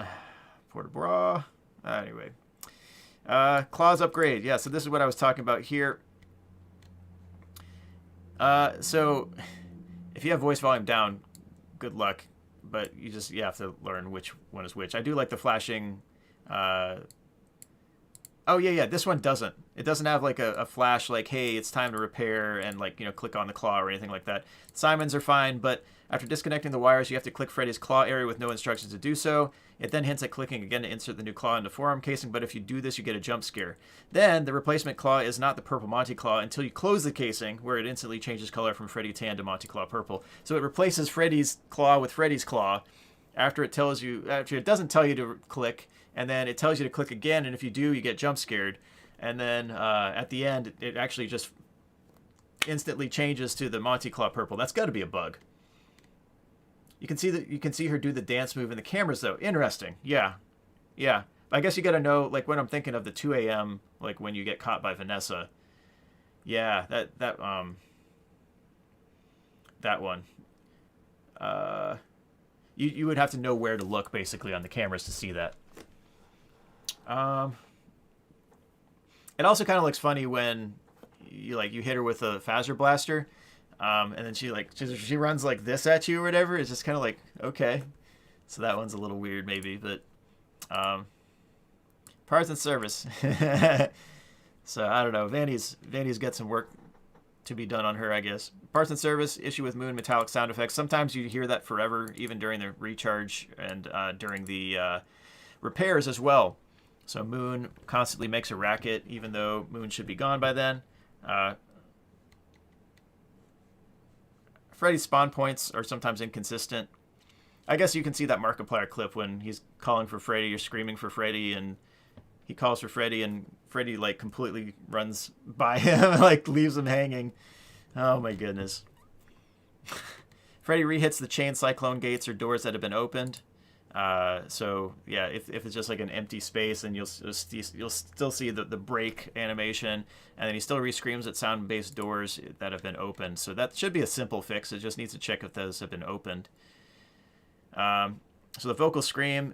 Port de Bras. Anyway. Claws upgrade. Yeah, so this is what I was talking about here. So if you have voice volume down, good luck. But you have to learn which one is which. I do like the flashing. Oh, yeah, this one doesn't. It doesn't have like a flash like, hey, it's time to repair, and like, you know, click on the claw or anything like that. Simon's are fine, but after disconnecting the wires, you have to click Freddy's claw area with no instructions to do so. It then hints at clicking again to insert the new claw into forearm casing, but if you do this, you get a jump scare. Then, the replacement claw is not the purple Monty claw until you close the casing, where it instantly changes color from Freddy tan to Monty claw purple. So it replaces Freddy's claw with Freddy's claw after it doesn't tell you to click, and then it tells you to click again, and if you do, you get jump scared. And then at the end, it actually just instantly changes to the Monty Claw purple. That's got to be a bug. You can see her do the dance move in the cameras, though. Interesting. Yeah. I guess you got to know, like, when I'm thinking of the 2 a.m., like when you get caught by Vanessa. Yeah, that one. You would have to know where to look, basically, on the cameras to see that. It also kind of looks funny when you hit her with a phaser blaster, and then she runs like this at you or whatever. It's just kind of like, okay, so that one's a little weird maybe, but parts and service. So I don't know. Vanny's got some work to be done on her, I guess. Parts and service, issue with Moon metallic sound effects. Sometimes you hear that forever, even during the recharge and during the repairs as well. So Moon constantly makes a racket, even though Moon should be gone by then. Freddy's spawn points are sometimes inconsistent. I guess you can see that Markiplier clip when he's calling for Freddy or screaming for Freddy, and he calls for Freddy, and Freddy like completely runs by him, like leaves him hanging. Oh my goodness. Freddy re-hits the chain cyclone gates or doors that have been opened. So yeah, if it's just like an empty space, then you'll still see the break animation, and then he still re-screams at sound-based doors that have been opened. So that should be a simple fix. It just needs to check if those have been opened. So the vocal scream,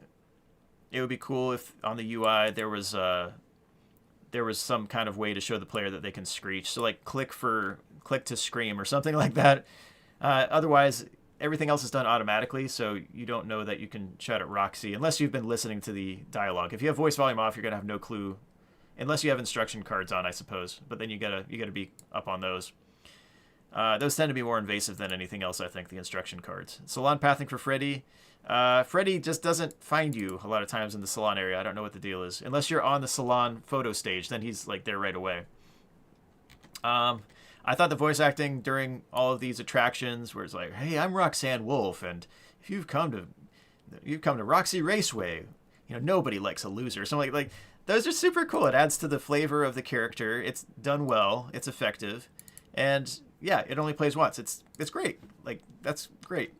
it would be cool if on the UI there was there was some kind of way to show the player that they can screech. So like click to scream or something like that. Otherwise, everything else is done automatically, so you don't know that you can shout at Roxy unless you've been listening to the dialogue. If you have voice volume off, you're gonna have no clue, unless you have instruction cards on, I suppose. But then you gotta be up on those. Those tend to be more invasive than anything else, I think, the instruction cards. Salon pathing for Freddy. Freddy just doesn't find you a lot of times in the salon area. I don't know what the deal is. Unless you're on the salon photo stage, then he's like there right away. I thought the voice acting during all of these attractions, where it's like, "Hey, I'm Roxanne Wolf, and if you've come to Roxy Raceway, you know nobody likes a loser." Something like those are super cool. It adds to the flavor of the character. It's done well. It's effective, and yeah, it only plays once. It's great. Like that's great.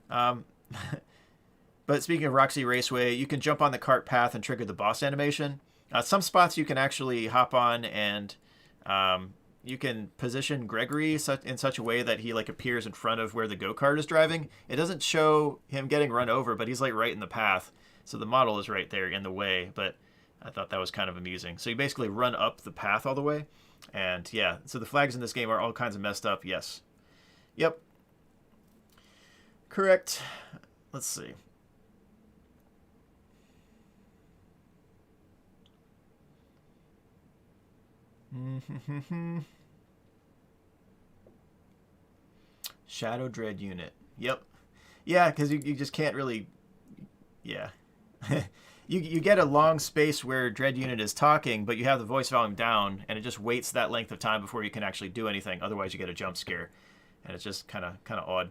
But speaking of Roxy Raceway, you can jump on the cart path and trigger the boss animation. Some spots you can actually hop on and you can position Gregory in such a way that he like appears in front of where the go-kart is driving. It doesn't show him getting run over, but he's like right in the path. So the model is right there in the way, but I thought that was kind of amusing. So you basically run up the path all the way. And yeah, so the flags in this game are all kinds of messed up. Yes. Yep. Correct. Let's see. Shadow Dread unit. Yep. Yeah, because you just can't really... Yeah. You get a long space where Dread unit is talking, but you have the voice volume down, and it just waits that length of time before you can actually do anything. Otherwise, you get a jump scare. And it's just kind of odd.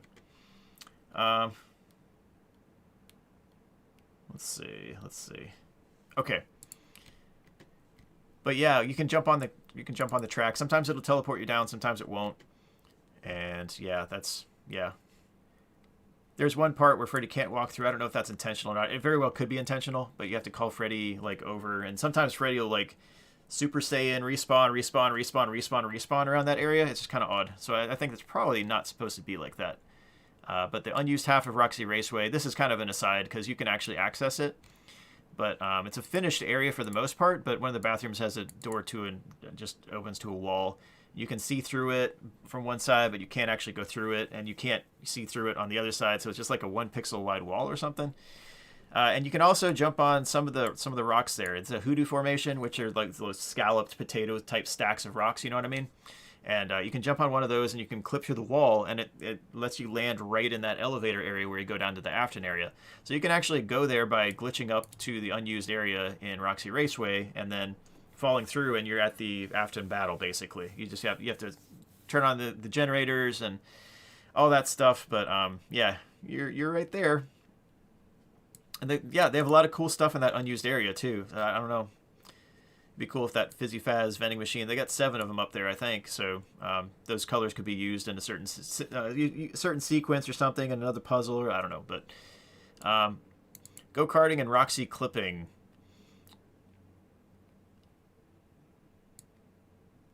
Let's see. Okay. But yeah, you can jump on the track. Sometimes it'll teleport you down, sometimes it won't. And yeah, yeah. There's one part where Freddy can't walk through. I don't know if that's intentional or not. It very well could be intentional, but you have to call Freddy like over, and sometimes Freddy will like Super Saiyan respawn around that area. It's just kind of odd. So I think it's probably not supposed to be like that. But the unused half of Roxy Raceway, this is kind of an aside because you can actually access it. But it's a finished area for the most part, but one of the bathrooms has a door to it and just opens to a wall. You can see through it from one side, but you can't actually go through it, and you can't see through it on the other side, so it's just like a 1 pixel wide wall or something. And you can also jump on some of the rocks there. It's a hoodoo formation, which are like those scalloped potato type stacks of rocks, you know what I mean? And you can jump on one of those and you can clip through the wall, and it lets you land right in that elevator area where you go down to the Afton area. So you can actually go there by glitching up to the unused area in Roxy Raceway and then falling through, and you're at the Afton battle basically. You have to turn on the generators and all that stuff, but yeah, you're right there. And they have a lot of cool stuff in that unused area too. I don't know. It'd be cool if that Fizzy Faz vending machine, they got 7 of them up there, I think. So those colors could be used in a certain sequence or something, in another puzzle, or I don't know. But go-karting and Roxy clipping.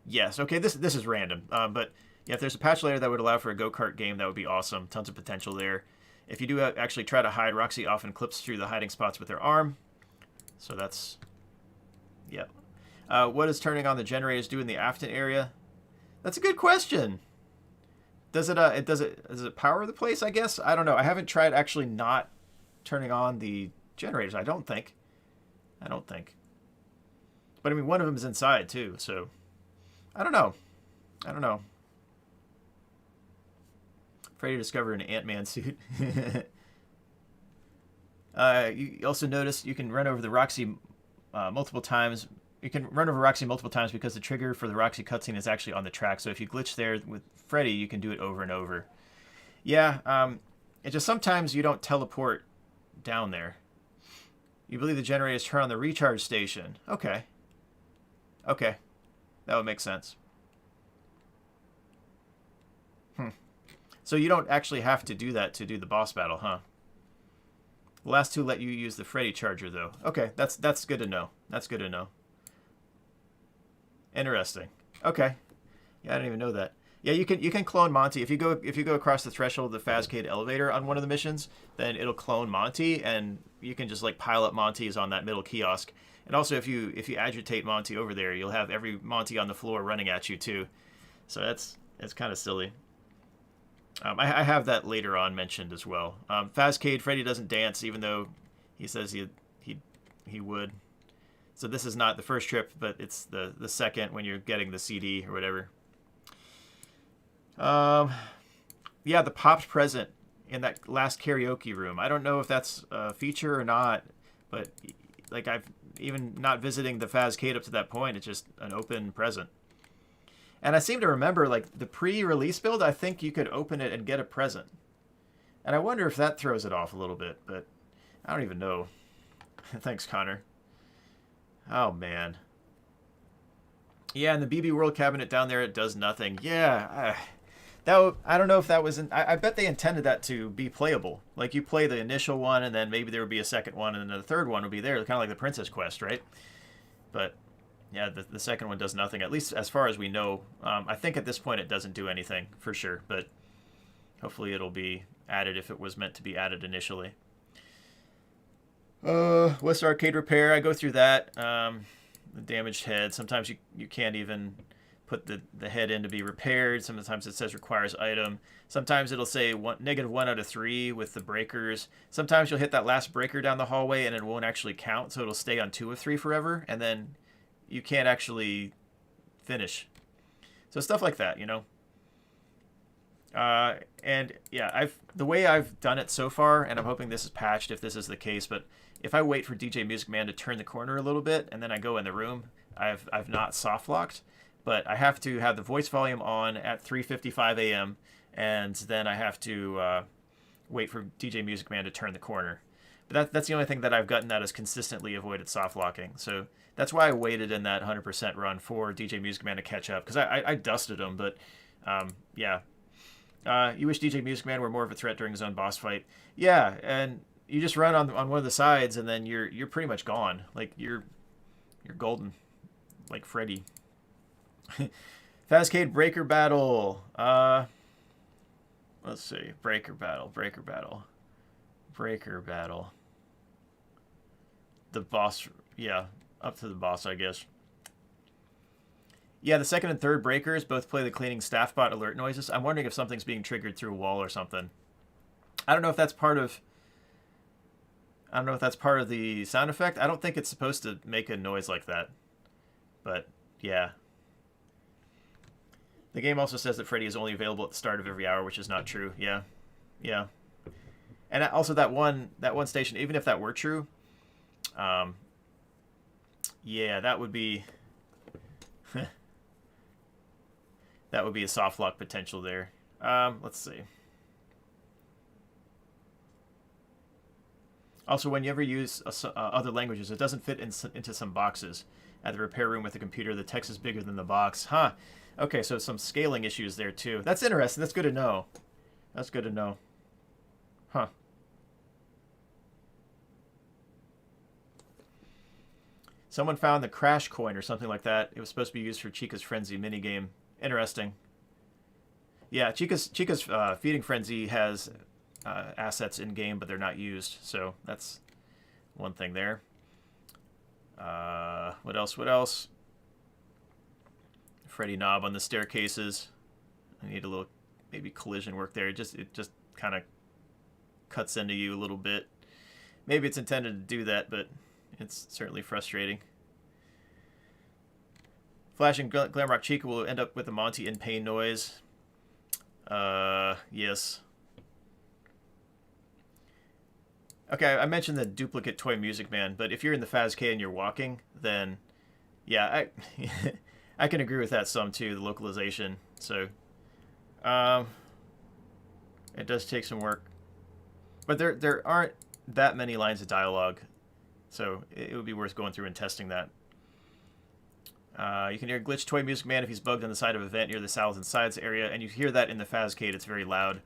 Yes, okay, this is random. But yeah, if there's a patch layer that would allow for a go-kart game, that would be awesome. Tons of potential there. If you do actually try to hide, Roxy often clips through the hiding spots with her arm. So that's... yeah. What does turning on the generators do in the Afton area? That's a good question. Does it power the place, I guess? I don't know. I haven't tried actually not turning on the generators. I don't think. But I mean, one of them is inside too, so I don't know. Freddy discovered an Ant-Man suit. You also notice you can run over the Roxy multiple times. You can run over Roxy multiple times because the trigger for the Roxy cutscene is actually on the track. So if you glitch there with Freddy, you can do it over and over. Yeah, it's just sometimes you don't teleport down there. You believe the generators turn on the recharge station. Okay. That would make sense. So you don't actually have to do that to do the boss battle, huh? The last 2 let you use the Freddy charger, though. Okay, that's good to know. Interesting. Okay. Yeah, I didn't even know that. Yeah, you can clone Monty. If you go across the threshold of the Fazcade elevator on one of the missions, then it'll clone Monty, and you can just like pile up Monties on that middle kiosk. And also, if you agitate Monty over there, you'll have every Monty on the floor running at you too. So that's kind of silly. I have that later on mentioned as well. Fazcade, Freddy doesn't dance, even though he says he would. So this is not the first trip, but it's the second when you're getting the CD or whatever. Yeah, the popped present in that last karaoke room. I don't know if that's a feature or not, but like I've even not visiting the Fazcade up to that point, it's just an open present. And I seem to remember, like, the pre-release build, I think you could open it and get a present. And I wonder if that throws it off a little bit, but I don't even know. Thanks, Connor. Oh, man. Yeah, and the BB World cabinet down there, it does nothing. Yeah, I don't know if that was... I bet they intended that to be playable. Like, you play the initial one, and then maybe there would be a second one, and then the third one would be there. Kind of like the Princess Quest, right? But... yeah, the second one does nothing, at least as far as we know. I think at this point it doesn't do anything, for sure, but hopefully it'll be added if it was meant to be added initially. West Arcade Repair, I go through that. The damaged head, sometimes you can't even put the head in to be repaired. Sometimes it says requires item. Sometimes it'll say -1 out of 3 with the breakers. Sometimes you'll hit that last breaker down the hallway and it won't actually count, so it'll stay on 2 of 3 forever, and then you can't actually finish. So stuff like that, you know. And yeah, the way I've done it so far, and I'm hoping this is patched if this is the case, but if I wait for DJ Music Man to turn the corner a little bit and then I go in the room, I've not soft locked, but I have to have the voice volume on at 3:55 a.m. and then I have to wait for DJ Music Man to turn the corner. But that's the only thing that I've gotten that has consistently avoided soft locking. So that's why I waited in that 100% run for DJ Music Man to catch up, because I dusted him, but yeah. You wish DJ Music Man were more of a threat during his own boss fight. Yeah, and you just run on one of the sides, and then you're pretty much gone. Like you're golden, like Freddy. Fazcade Breaker Battle. Let's see, Breaker Battle. The boss, yeah, up to the boss, I guess. Yeah, the second and third breakers both play the cleaning staff bot alert noises. I'm wondering if something's being triggered through a wall or something. I don't know if that's part of the sound effect. I don't think it's supposed to make a noise like that. But yeah. The game also says that Freddy is only available at the start of every hour, which is not true. Yeah. Yeah. And also that one station, even if that were true, yeah, that would be that would be a soft lock potential there. Let's see. Also, when you ever use other languages, it doesn't fit into some boxes. At the repair room with the computer, the text is bigger than the box. Huh. Okay, so some scaling issues there, too. That's interesting. That's good to know. That's good to know. Huh. Someone found the crash coin or something like that. It was supposed to be used for Chica's Frenzy minigame. Interesting. Yeah, Chica's Feeding Frenzy has assets in game, but they're not used. So that's one thing there. What else? Freddy knob on the staircases. I need a little maybe collision work there. It just kind of cuts into you a little bit. Maybe it's intended to do that, but it's certainly frustrating. Flashing Glamrock Chica will end up with a Monty in pain noise. Yes. Okay, I mentioned the duplicate Toy Music Man, but if you're in the Fazk and you're walking, then yeah, I can agree with that some too, the localization. So it does take some work. But there aren't that many lines of dialogue, so it would be worth going through and testing that. You can hear Glitch Toy Music Man if he's bugged on the side of a vent near the Salads and Sides area, and you hear that in the Fazcade. It's very loud.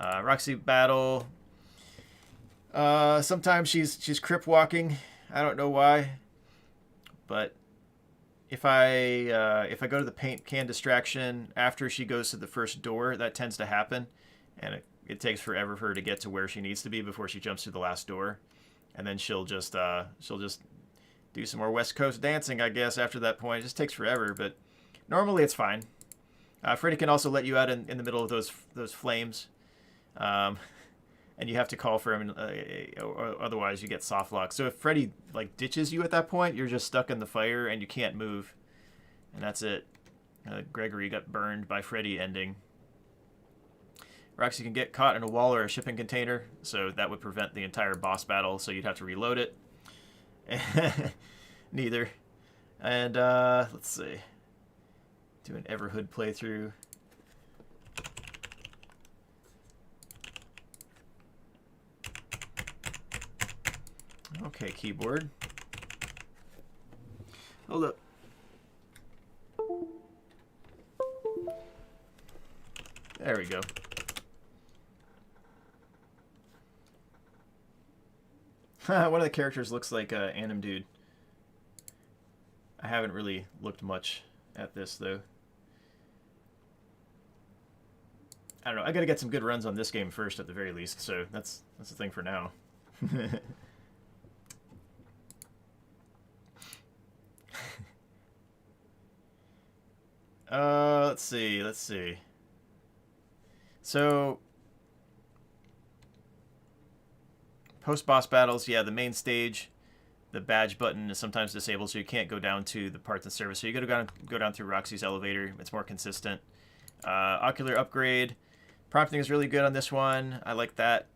Roxy Battle. Sometimes she's crip walking. I don't know why, but if I go to the paint can distraction after she goes to the first door, that tends to happen, and it takes forever for her to get to where she needs to be before she jumps through the last door. and then she'll just do some more West Coast dancing, I guess. After that point, it just takes forever, but normally it's fine. Freddy can also let you out in the middle of those flames, and you have to call for him, or otherwise you get soft lock. So if Freddy like ditches you at that point, you're just stuck in the fire and you can't move, and that's it. Gregory got burned by Freddy ending. Roxy can get caught in a wall or a shipping container, so that would prevent the entire boss battle, so you'd have to reload it. Neither. And let's see. Do an Everhood playthrough. Okay, keyboard. Hold up. There we go. One of the characters looks like Anim Dude. I haven't really looked much at this, though. I don't know. I got to get some good runs on this game first, at the very least. So that's the thing for now. Let's see. So post-boss battles, yeah, the main stage, the badge button is sometimes disabled, so you can't go down to the parts and service. So you got to go down through Roxy's elevator. It's more consistent. Ocular upgrade. Prompting is really good on this one. I like that.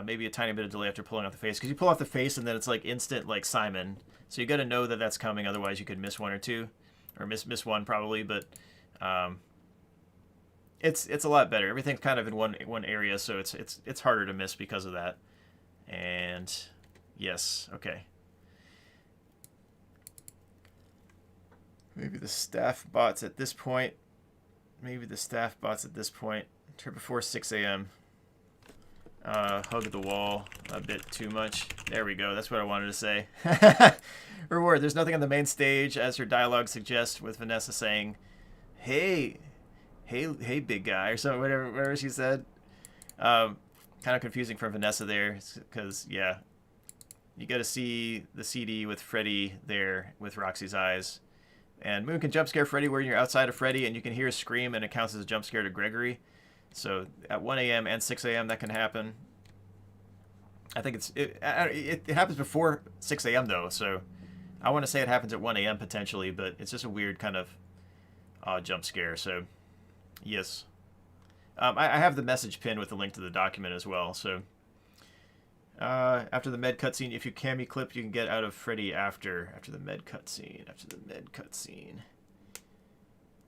Maybe a tiny bit of delay after pulling off the face, because you pull off the face and then it's like instant, like Simon. So you got to know that that's coming, otherwise you could miss one or two, or miss one probably. But it's a lot better. Everything's kind of in one area, so it's harder to miss because of that. And yes, okay. Maybe the staff bots at this point. Trip before 6 a.m. Hug the wall a bit too much. There we go. That's what I wanted to say. Reward. There's nothing on the main stage, as her dialogue suggests, with Vanessa saying, hey, big guy, or something, whatever she said. Kind of confusing for Vanessa there, because, yeah, you got to see the CD with Freddy there with Roxy's eyes. And Moon can jump scare Freddy when you're outside of Freddy, and you can hear a scream, and it counts as a jump scare to Gregory. So at 1 a.m. and 6 a.m. that can happen. I think it happens before 6 a.m. though, so I want to say it happens at 1 a.m. potentially, but it's just a weird kind of jump scare. So yes, I have the message pinned with the link to the document as well. So after the med cutscene, if you cami clip, you can get out of Freddy after the med cutscene.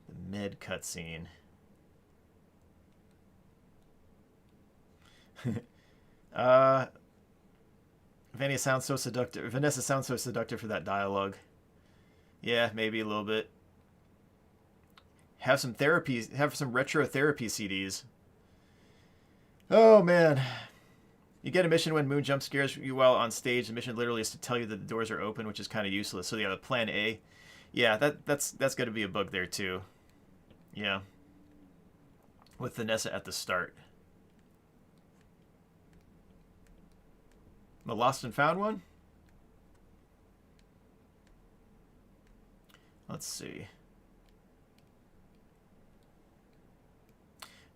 The med cutscene. Vanessa sounds so seductive for that dialogue. Yeah, maybe a little bit. Have some retro therapy CDs. Oh man. You get a mission when Moon jump scares you while on stage. The mission literally is to tell you that the doors are open, which is kind of useless. So yeah, the plan A. Yeah, that's going to be a bug there too. Yeah. With Vanessa at the start. The lost and found one? Let's see.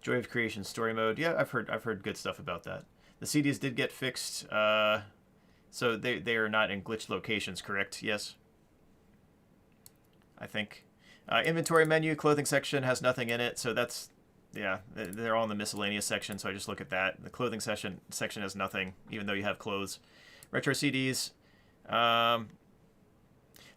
Joy of Creation story mode. Yeah, I've heard good stuff about that. The CDs did get fixed, so they are not in glitched locations, correct? Yes. I think. Inventory menu, clothing section has nothing in it, so that's, yeah, they're all in the miscellaneous section, so I just look at that. The clothing section has nothing, even though you have clothes. Retro CDs.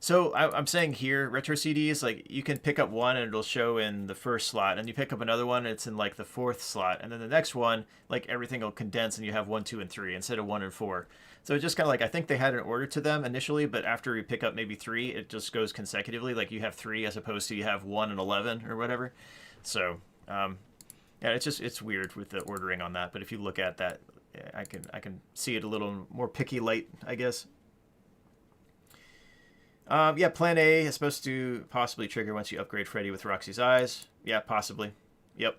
So I'm saying here, retro CDs, like you can pick up one and it'll show in the first slot, and you pick up another one and it's in like the fourth slot, and then the next one, like everything will condense and you have 1, 2, and 3 instead of 1 and 4. So it's just kind of like, I think they had an order to them initially, but after you pick up maybe 3, it just goes consecutively. Like you have 3 as opposed to you have 1 and 11 or whatever. So yeah, it's weird with the ordering on that. But if you look at that, I can see it a little more picky light, I guess. Yeah, Plan A is supposed to possibly trigger once you upgrade Freddy with Roxy's eyes. Yeah, possibly. Yep.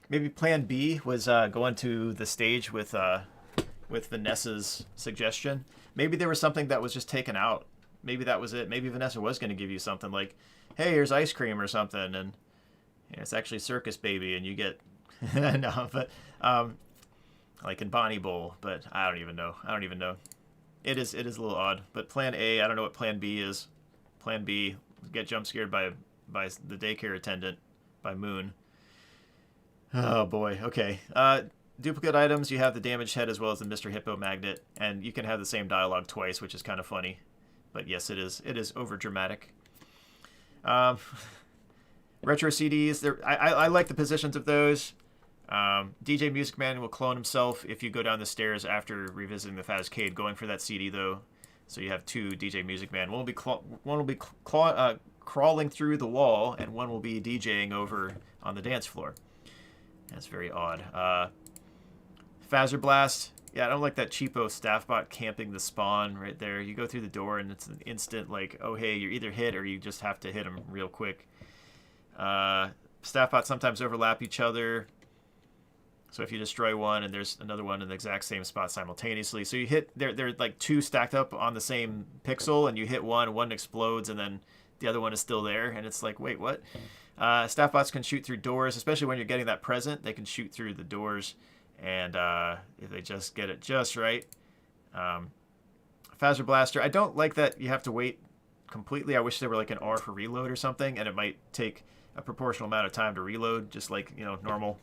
Maybe Plan B was going to the stage with with Vanessa's suggestion. Maybe there was something that was just taken out. Maybe that was it. Maybe Vanessa was going to give you something like, hey, here's ice cream or something, and it's actually Circus Baby, and you get no, but like in Bonnie Bowl. But I don't even know. It is a little odd. But Plan A, I don't know what Plan B is. Plan B, get jump scared by the daycare attendant, by Moon. Oh boy. Okay. Duplicate items. You have the damaged head as well as the Mr. Hippo magnet, and you can have the same dialogue twice, which is kind of funny. But yes, it is over dramatic. Retro CDs. I like the positions of those. DJ Music Man will clone himself if you go down the stairs after revisiting the Fazcade, going for that CD though. So you have two DJ Music Man. One will be crawling through the wall, and one will be DJing over on the dance floor. That's very odd. Phaser Blast. Yeah, I don't like that cheapo staff bot camping the spawn right there. You go through the door and it's an instant like, oh hey, you're either hit or you just have to hit him real quick. Staff bots sometimes overlap each other. So if you destroy one and there's another one in the exact same spot simultaneously. So you hit, they're like two stacked up on the same pixel, and you hit one explodes, and then the other one is still there. And it's like, wait, what? Staff bots can shoot through doors, especially when you're getting that present. They can shoot through the doors, and if they just get it just right. Phaser Blaster, I don't like that you have to wait completely. I wish there were like an R for reload or something, and it might take a proportional amount of time to reload, just like, you know, normal.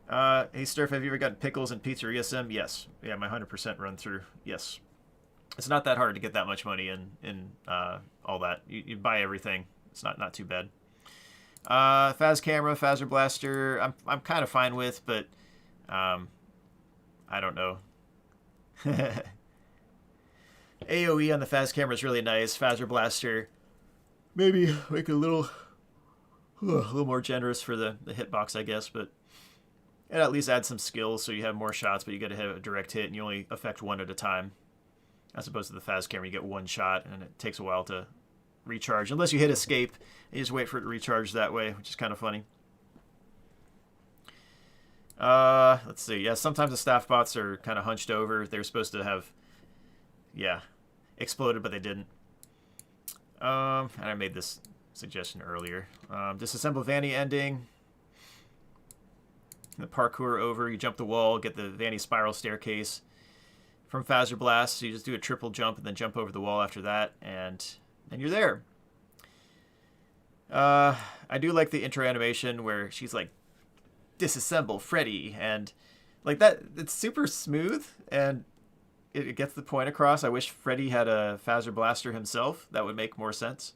Hey Sturf, have you ever gotten pickles in Pizzeria Sim? Yes. Yeah, my 100% run through. Yes. It's not that hard to get that much money in all that. You buy everything. It's not too bad. Phaz Camera, Phaser Blaster, I'm kind of fine with, but I don't know. AoE on the Phaz Camera is really nice. Phaser Blaster, maybe make it a little more generous for the hitbox, I guess, but it at least adds some skills so you have more shots, but you get to hit a direct hit and you only affect one at a time. As opposed to the Phaz Camera, you get one shot and it takes a while to recharge. Unless you hit escape, you just wait for it to recharge that way, which is kind of funny. Let's see. Yeah, sometimes the staff bots are kind of hunched over. They're supposed to have, yeah, exploded, but they didn't. And I made this suggestion earlier. Disassemble Vanny ending. The parkour over, you jump the wall, get the Vanny spiral staircase from Phaser Blast. So you just do a triple jump and then jump over the wall after that, and then you're there. I do like the intro animation where she's like, disassemble Freddy, and like that, it's super smooth and it gets the point across. I wish Freddy had a Phaser Blaster himself. That would make more sense,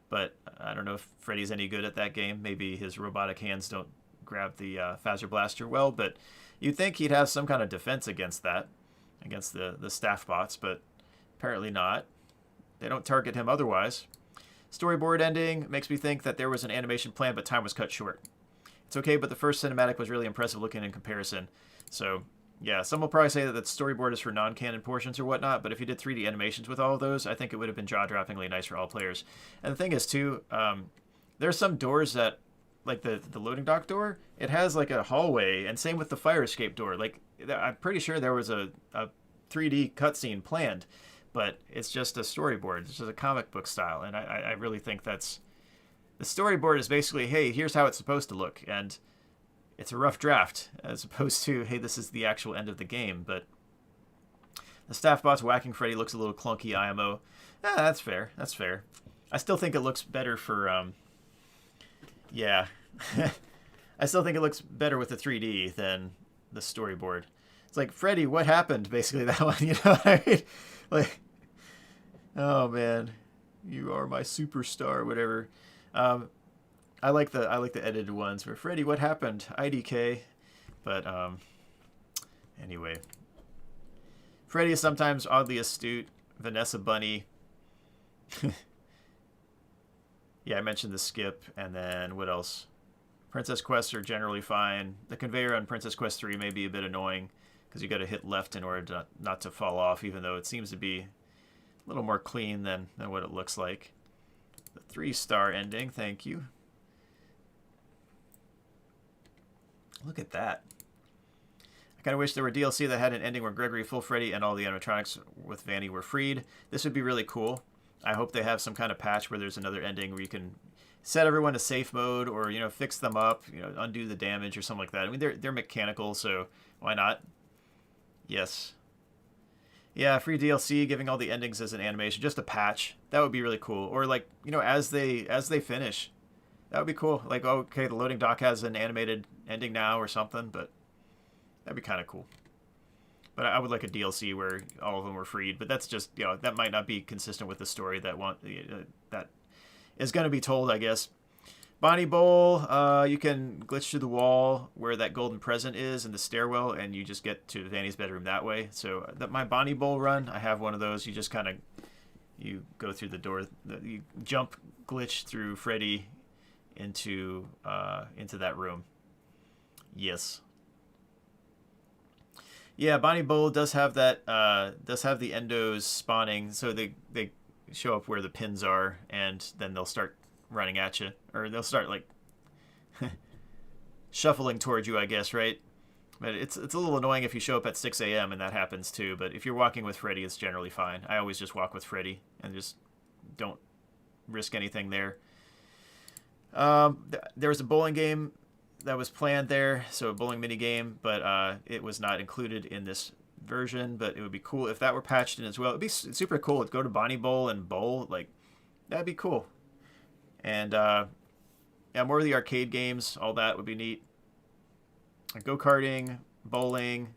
but I don't know if Freddy's any good at that game. Maybe his robotic hands don't grab the Phaser Blaster well, but you'd think he'd have some kind of defense against that, against the staff bots, but apparently not. They don't target him otherwise. Storyboard ending makes me think that there was an animation plan, but time was cut short. It's okay, but the first cinematic was really impressive looking in comparison. So, yeah, some will probably say that the storyboard is for non-canon portions or whatnot, but if you did 3D animations with all of those, I think it would have been jaw-droppingly nice for all players. And the thing is, too, there's some doors that, like the loading dock door, it has like a hallway, and same with the fire escape door. Like, I'm pretty sure there was a 3D cutscene planned, but it's just a storyboard. It's just a comic book style, and I really think that's... The storyboard is basically, hey, here's how it's supposed to look, and it's a rough draft, as opposed to, hey, this is the actual end of the game. But the staff bots whacking Freddy looks a little clunky IMO. That's fair. That's fair. I still think it looks better for... yeah. I still think it looks better with the 3D than the storyboard. It's like, Freddy, what happened? Basically, that one, you know what I mean? Like, oh man, you are my superstar, whatever. I like the edited ones where Freddy, what happened? IDK. But anyway, Freddy is sometimes oddly astute. Vanessa Bunny. Yeah, I mentioned the skip, and then what else? Princess quests are generally fine. The conveyor on Princess Quest 3 may be a bit annoying because you got to hit left in order not to fall off, even though it seems to be a little more clean than what it looks like. The 3-star ending, thank you. Look at that. I Kind of wish there were DLC that had an ending where Gregory, Full Freddy, and all the animatronics with Vanny were freed. This would be really cool. I hope they have some kind of patch where there's another ending where you can set everyone to safe mode, or fix them up, undo the damage or something like that. I mean, they're mechanical, so why not? Yes. Yeah, free DLC, giving all the endings as an animation, just a patch. That would be really cool. Or like, as they finish, that would be cool. Like, okay, the loading dock has an animated ending now or something, but that'd be kind of cool. But I would like a DLC where all of them were freed. But that's just, that might not be consistent with the story that is going to be told, I guess. Bonnie Bowl, you can glitch through the wall where that golden present is in the stairwell, and you just get to Vanny's bedroom that way. So my Bonnie Bowl run, I have one of those. You just kind of, you go through the door, you jump glitch through Freddy into that room. Yes. Yeah, Bonnie Bowl does have that. Does have the endos spawning, so they show up where the pins are, and then they'll start running at you, or they'll start like shuffling towards you, I guess, right? But it's a little annoying if you show up at 6 a.m. and that happens too. But if you're walking with Freddy, it's generally fine. I always just walk with Freddy and just don't risk anything there. There was a bowling game that was planned there, so a bowling mini game, but it was not included in this version. But it would be cool if that were patched in as well. It'd be super cool. Go to Bonnie Bowl and bowl, like that'd be cool. And yeah, more of the arcade games, all that would be neat. Go-karting, bowling.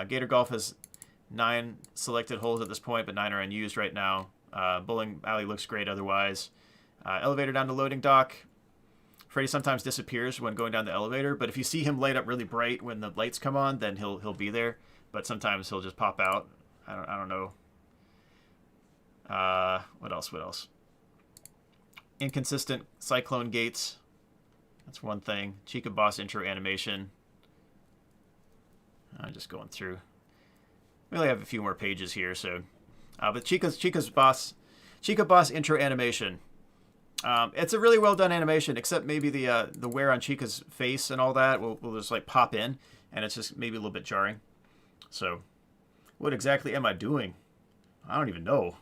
Gator Golf has 9 selected holes at this point, but 9 are unused right now. Bowling alley looks great otherwise. Elevator down the loading dock. Freddy sometimes disappears when going down the elevator, but if you see him light up really bright when the lights come on, then he'll be there. But sometimes he'll just pop out. I don't know. What else? Inconsistent cyclone gates. That's one thing. Chica Boss intro animation. I'm just going through. We only have a few more pages here, so. But Chica Boss intro animation. It's a really well done animation, except maybe the wear on Chica's face and all that will just like pop in, and it's just maybe a little bit jarring. So, what exactly am I doing? I don't even know.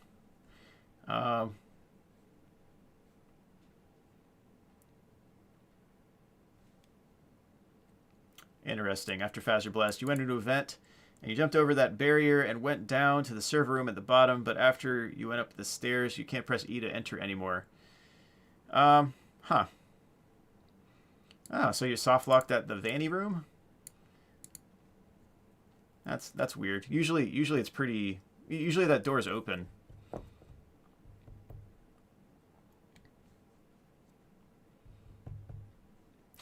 Interesting. After Fazer Blast, you went into an event, and you jumped over that barrier and went down to the server room at the bottom, but after you went up the stairs, you can't press E to enter anymore. Huh. Oh, so you soft locked at the Vanny room? That's weird. Usually it's pretty... Usually that door's open.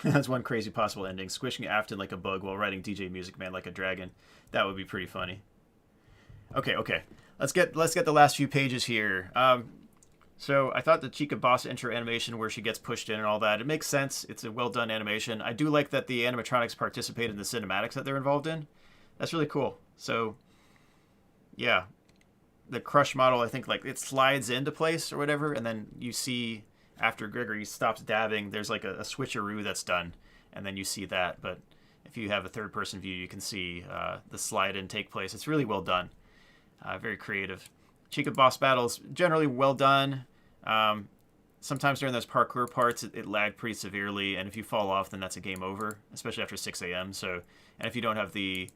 That's one crazy possible ending. Squishing Afton like a bug while riding DJ Music Man like a dragon. That would be pretty funny. Okay. Let's get the last few pages here. So I thought the Chica Boss intro animation where she gets pushed in and all that, it makes sense. It's a well done animation. I do like that the animatronics participate in the cinematics that they're involved in. That's really cool. So yeah, the Crush model, I think like it slides into place or whatever, and then you see after Gregory stops dabbing, there's like a switcheroo that's done, and then you see that. But if you have a third-person view, you can see the slide-in take place. It's really well done. Very creative. Chica Boss battles, generally well done. Sometimes during those parkour parts, it lagged pretty severely, and if you fall off, then that's a game over, especially after 6 a.m. So, and if you don't have the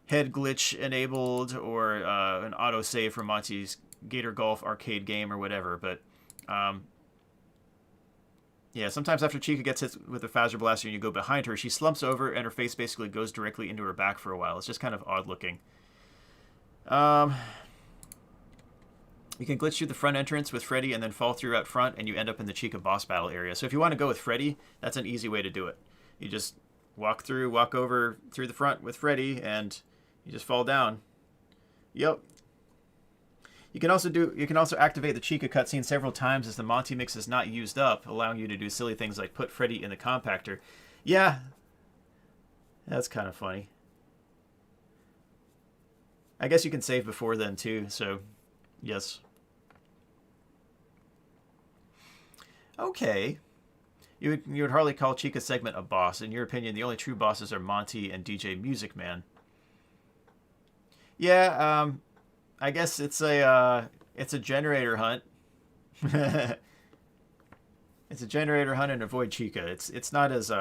head glitch enabled or an autosave from Monty's Gator Golf arcade game or whatever, but... yeah, sometimes after Chica gets hit with a Fazer Blaster and you go behind her, she slumps over and her face basically goes directly into her back for a while. It's just kind of odd looking. You can glitch through the front entrance with Freddy and then fall through out front, and you end up in the Chica boss battle area. So if you want to go with Freddy, that's an easy way to do it. You just walk over through the front with Freddy, and you just fall down. Yep. You can also activate the Chica cutscene several times as the Monty mix is not used up, allowing you to do silly things like put Freddy in the compactor. Yeah, that's kind of funny. I guess you can save before then too, so yes. Okay. You would hardly call Chica's segment a boss. In your opinion, the only true bosses are Monty and DJ Music Man. Yeah, I guess it's a generator hunt. It's a generator hunt and avoid Chica. It's not as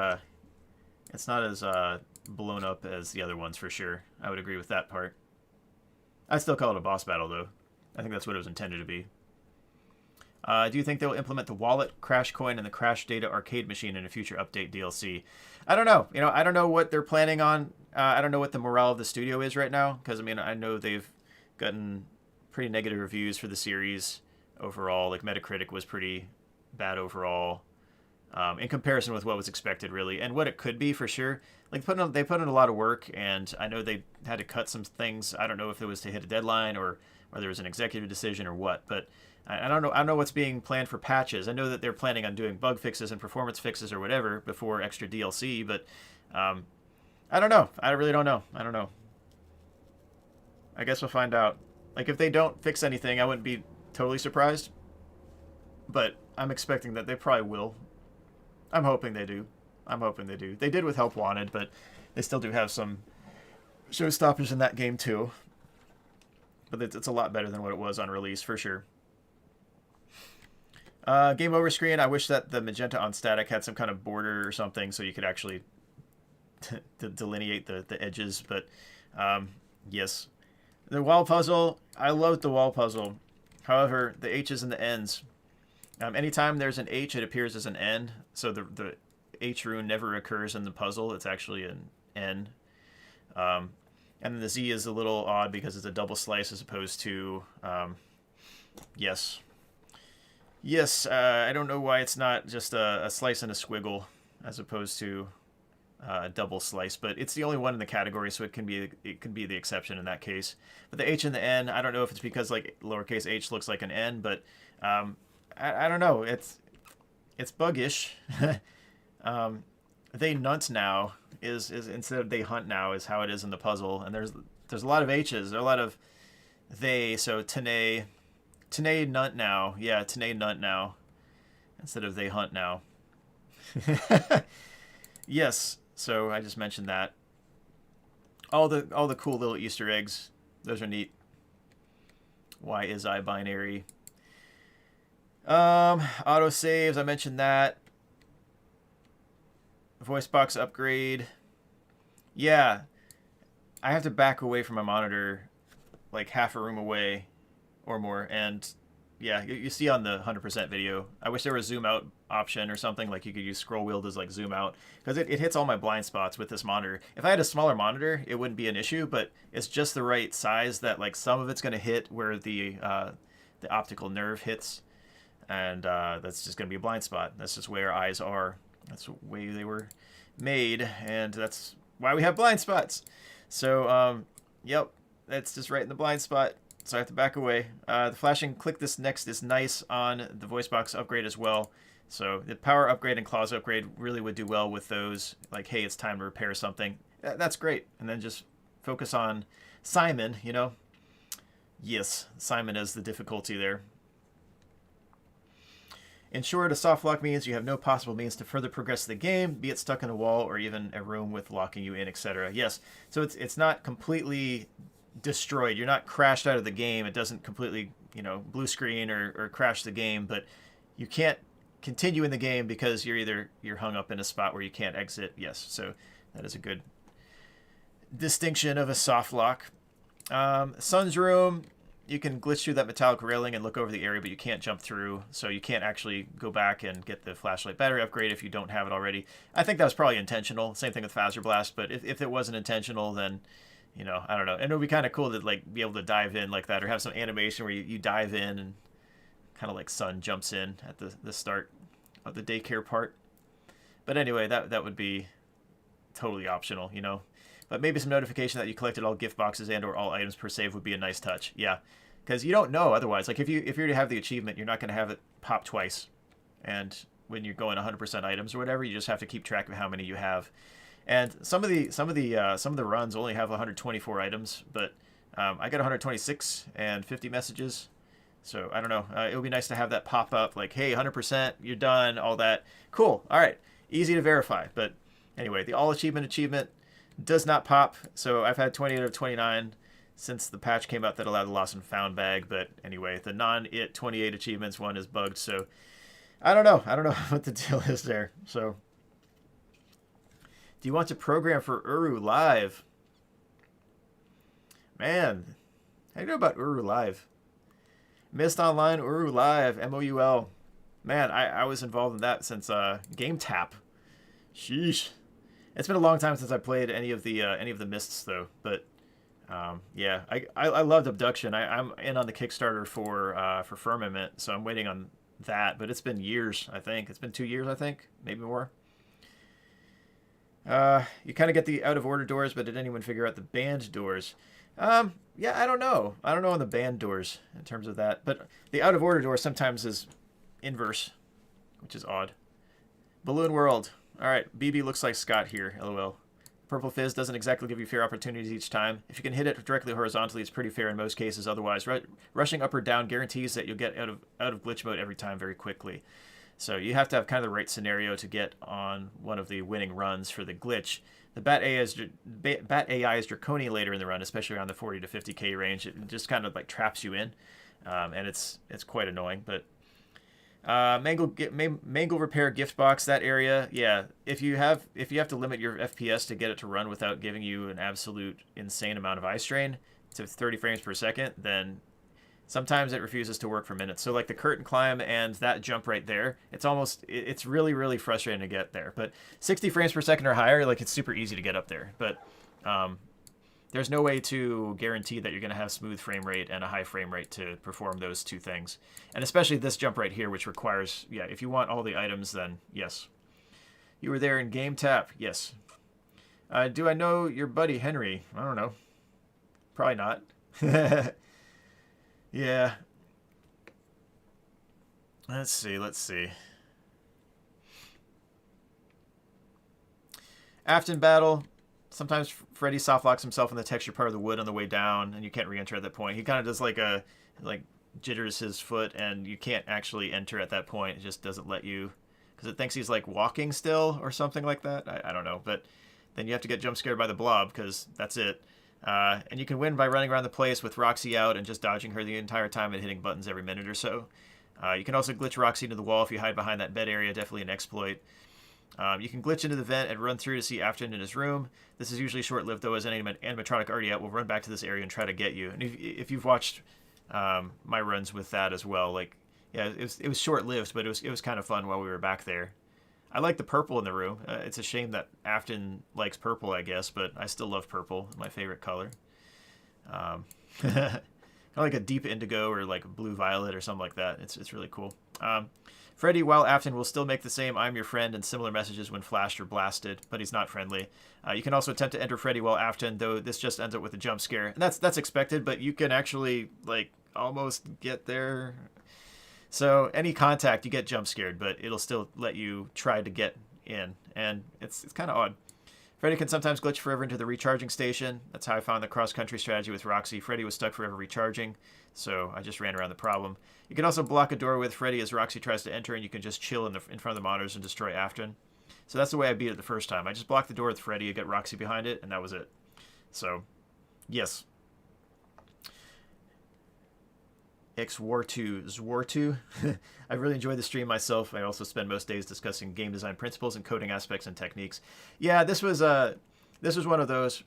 blown up as the other ones for sure. I would agree with that part. I still call it a boss battle though. I think that's what it was intended to be. Do you think they'll implement the wallet, Crash Coin, and the Crash Data arcade machine in a future update DLC? I don't know. I don't know what they're planning on. I don't know what the morale of the studio is right now, because I know they've gotten pretty negative reviews for the series overall. Like Metacritic was pretty bad overall, in comparison with what was expected, really, and what it could be for sure. Like they put in a lot of work, and I know they had to cut some things. I don't know if it was to hit a deadline or there was an executive decision or what, but I don't know. I don't know what's being planned for patches. I know that they're planning on doing bug fixes and performance fixes or whatever before extra DLC, but I don't know. I really don't know. I don't know. I guess we'll find out. Like, if they don't fix anything, I wouldn't be totally surprised, but I'm expecting that they probably will. I'm hoping they do. I'm hoping they do. They did with Help Wanted, but they still do have some showstoppers in that game too. But it's a lot better than what it was on release, for sure. Game over screen. I wish that the magenta on static had some kind of border or something so you could actually delineate the edges. But yes. The wall puzzle. I loved the wall puzzle. However, the H's and the N's. Anytime there's an H, it appears as an N. So the H rune never occurs in the puzzle. It's actually an N. And then the Z is a little odd because it's a double slice as opposed to, yes. Yes, I don't know why it's not just a slice and a squiggle as opposed to a double slice, but it's the only one in the category, so it can be the exception in that case. But the H and the N, I don't know if it's because like lowercase h looks like an N, but I don't know. It's buggish. They nunt now is instead of they hunt now is how it is in the puzzle, and there's a lot of H's. There are a lot of they. So Tanae nunt now. Yeah, Tanae nunt now instead of they hunt now. Yes. So I just mentioned that. All the cool little Easter eggs. Those are neat. Why is I binary? Auto saves. I mentioned that. Voice box upgrade. Yeah. I have to back away from my monitor like half a room away or more. And yeah, you see on the 100% video. I wish there was a zoom out option or something. Like you could use scroll wheel to like zoom out. Because it hits all my blind spots with this monitor. If I had a smaller monitor, it wouldn't be an issue. But it's just the right size that like some of it's going to hit where the optical nerve hits. And that's just going to be a blind spot. That's just where eyes are. That's the way they were made, and that's why we have blind spots. So, yep, that's just right in the blind spot. So I have to back away. The flashing click this next is nice on the voice box upgrade as well. So the power upgrade and claws upgrade really would do well with those. Like, hey, it's time to repair something. That's great. And then just focus on Simon, you know. Yes, Simon is the difficulty there. In short, a soft lock means you have no possible means to further progress the game, be it stuck in a wall or even a room with locking you in, etc. Yes, so it's not completely destroyed. You're not crashed out of the game. It doesn't completely, blue screen or crash the game, but you can't continue in the game because you're hung up in a spot where you can't exit. Yes, so that is a good distinction of a soft lock. Sun's room. You can glitch through that metallic railing and look over the area, but you can't jump through, so you can't actually go back and get the flashlight battery upgrade if you don't have it already. I think that was probably intentional. Same thing with Phaser Blast, but if it wasn't intentional, then, I don't know. And it would be kind of cool to like be able to dive in like that, or have some animation where you dive in and kind of like Sun jumps in at the start of the daycare part. But anyway, that would be totally optional, But maybe some notification that you collected all gift boxes and or all items per save would be a nice touch. Yeah, because you don't know otherwise. Like if you're to have the achievement, you're not going to have it pop twice. And when you're going 100% items or whatever, you just have to keep track of how many you have. And some of the runs only have 124 items, but I got 126 and 50 messages. So I don't know. It would be nice to have that pop up like, hey, 100%, you're done, all that. Cool. All right. Easy to verify. But anyway, the all achievement does not pop. So I've had 20 out of 29 since the patch came out that allowed the lost and found bag. But anyway, the non-it 28 achievements one is bugged. So I don't know. I don't know what the deal is there. So do you want to program for Uru Live? Man, how do you know about Uru Live? Mist Online, Uru Live, MOUL. Man, I was involved in that since Game Tap. Sheesh. It's been a long time since I played any of the Mists though. But yeah, I loved Abduction. I'm in on the Kickstarter for Firmament, so I'm waiting on that. But it's been years. I think it's been 2 years. I think maybe more. You kind of get the out of order doors, but did anyone figure out the banned doors? Yeah, I don't know. I don't know on the banned doors in terms of that. But the out of order door sometimes is inverse, which is odd. Balloon World. All right, BB looks like Scott here, LOL. Purple Fizz doesn't exactly give you fair opportunities each time. If you can hit it directly horizontally, it's pretty fair in most cases. Otherwise, rushing up or down guarantees that you'll get out of glitch mode every time very quickly. So you have to have kind of the right scenario to get on one of the winning runs for the glitch. The Bat AI is draconian later in the run, especially around the 40 to 50k range. It just kind of like traps you in, and it's quite annoying. But Mangle Repair gift box, that area, yeah. If you have to limit your FPS to get it to run without giving you an absolute insane amount of eye strain to 30 frames per second, then sometimes it refuses to work for minutes. So like the curtain climb and that jump right there, it's really, really frustrating to get there. But 60 frames per second or higher, like it's super easy to get up there. But there's no way to guarantee that you're going to have smooth frame rate and a high frame rate to perform those two things. And especially this jump right here, which requires, yeah, if you want all the items, then yes. You were there in Game Tap, yes. Do I know your buddy Henry? I don't know. Probably not. Yeah. Let's see. Afton battle. Sometimes Freddy soft locks himself in the texture part of the wood on the way down, and you can't re-enter at that point. He kind of does like jitters his foot, and you can't actually enter at that point. It just doesn't let you, because it thinks he's like walking still or something like that. I don't know, but then you have to get jump scared by the blob, because that's it. And you can win by running around the place with Roxy out and just dodging her the entire time and hitting buttons every minute or so. You can also glitch Roxy into the wall if you hide behind that bed area, definitely an exploit. You can glitch into the vent and run through to see Afton in his room. This is usually short-lived, though, as any animatronic already out will run back to this area and try to get you. And if you've watched my runs with that as well, like, yeah, it was short-lived, but it was kind of fun while we were back there. I like the purple in the room. It's a shame that Afton likes purple, I guess, but I still love purple. My favorite color. Kind of like a deep indigo or like blue-violet or something like that. It's really cool. Freddy, while Afton will still make the same "I'm your friend" and similar messages when flashed or blasted, but he's not friendly. You can also attempt to enter Freddy while Afton, though this just ends up with a jump scare. And that's expected, but you can actually like almost get there. So any contact, you get jump scared, but it'll still let you try to get in, and it's kind of odd. Freddy can sometimes glitch forever into the recharging station. That's how I found the cross-country strategy with Roxy. Freddy was stuck forever recharging, so I just ran around the problem. You can also block a door with Freddy as Roxy tries to enter, and you can just chill in front of the monitors and destroy Afton. So that's the way I beat it the first time. I just blocked the door with Freddy, I got Roxy behind it, and that was it. So, yes. Xwar2. I really enjoyed the stream myself. I also spend most days discussing game design principles and coding aspects and techniques. Yeah, this was one of those.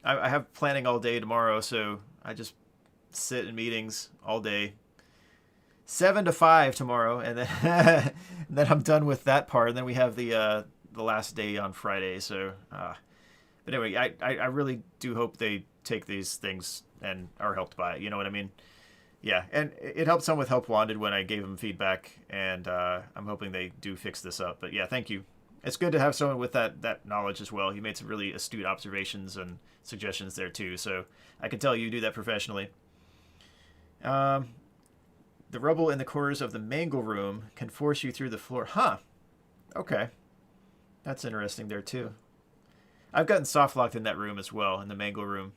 I have planning all day tomorrow, so I just sit in meetings all day. 7 to 5 tomorrow, and then and then I'm done with that part. And then we have the last day on Friday. So, but anyway, I really do hope they take these things and are helped by it. You know what I mean? Yeah, and it helped some with Help Wanted when I gave them feedback, and I'm hoping they do fix this up. But yeah, thank you. It's good to have someone with that knowledge as well. You made some really astute observations and suggestions there too, so I can tell you do that professionally. The rubble in the corners of the mangle room can force you through the floor. Huh. Okay. That's interesting there too. I've gotten soft locked in that room as well, in the mangle room.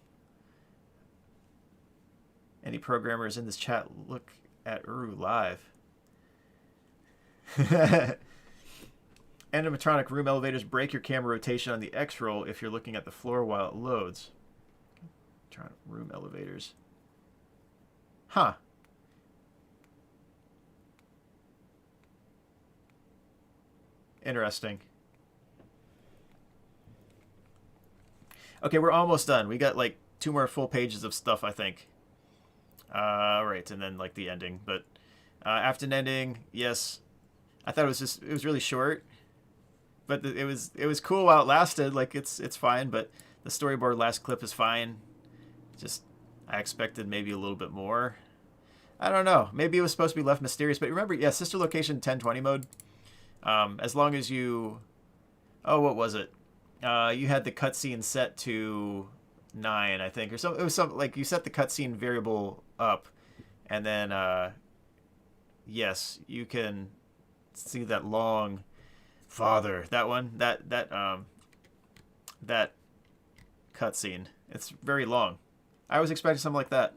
Any programmers in this chat look at Uru Live. Animatronic room elevators break your camera rotation on the X roll if you're looking at the floor while it loads. Room elevators. Huh. Interesting. Okay, we're almost done. We got like 2 more full pages of stuff, I think. Right, and then like the ending. But after an ending, yes. I thought it was really short. But it was cool while it lasted. Like it's fine, but the storyboard last clip is fine. Just I expected maybe a little bit more. I don't know. Maybe it was supposed to be left mysterious, but remember, yeah, sister location 1020 mode. As long as you, what was it? You had the cutscene set to 9, I think, or so. It was something like you set the cutscene variable up, and then yes, you can see that long father. That one, that cutscene. It's very long. I was expecting something like that.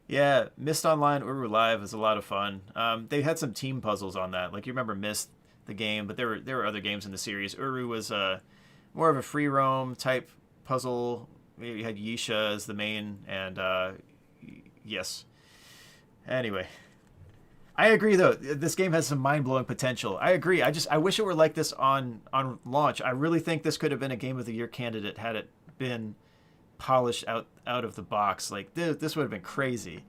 Yeah, Myst Online Uru Live is a lot of fun. They had some team puzzles on that. Like you remember Myst, the game, but there were other games in the series. Uru was more of a free roam type puzzle. You had Yisha as the main, and yes. Anyway, I agree though. This game has some mind blowing potential. I agree. I wish it were like this on launch. I really think this could have been a Game of the Year candidate had it been polished out of the box. Like this would have been crazy.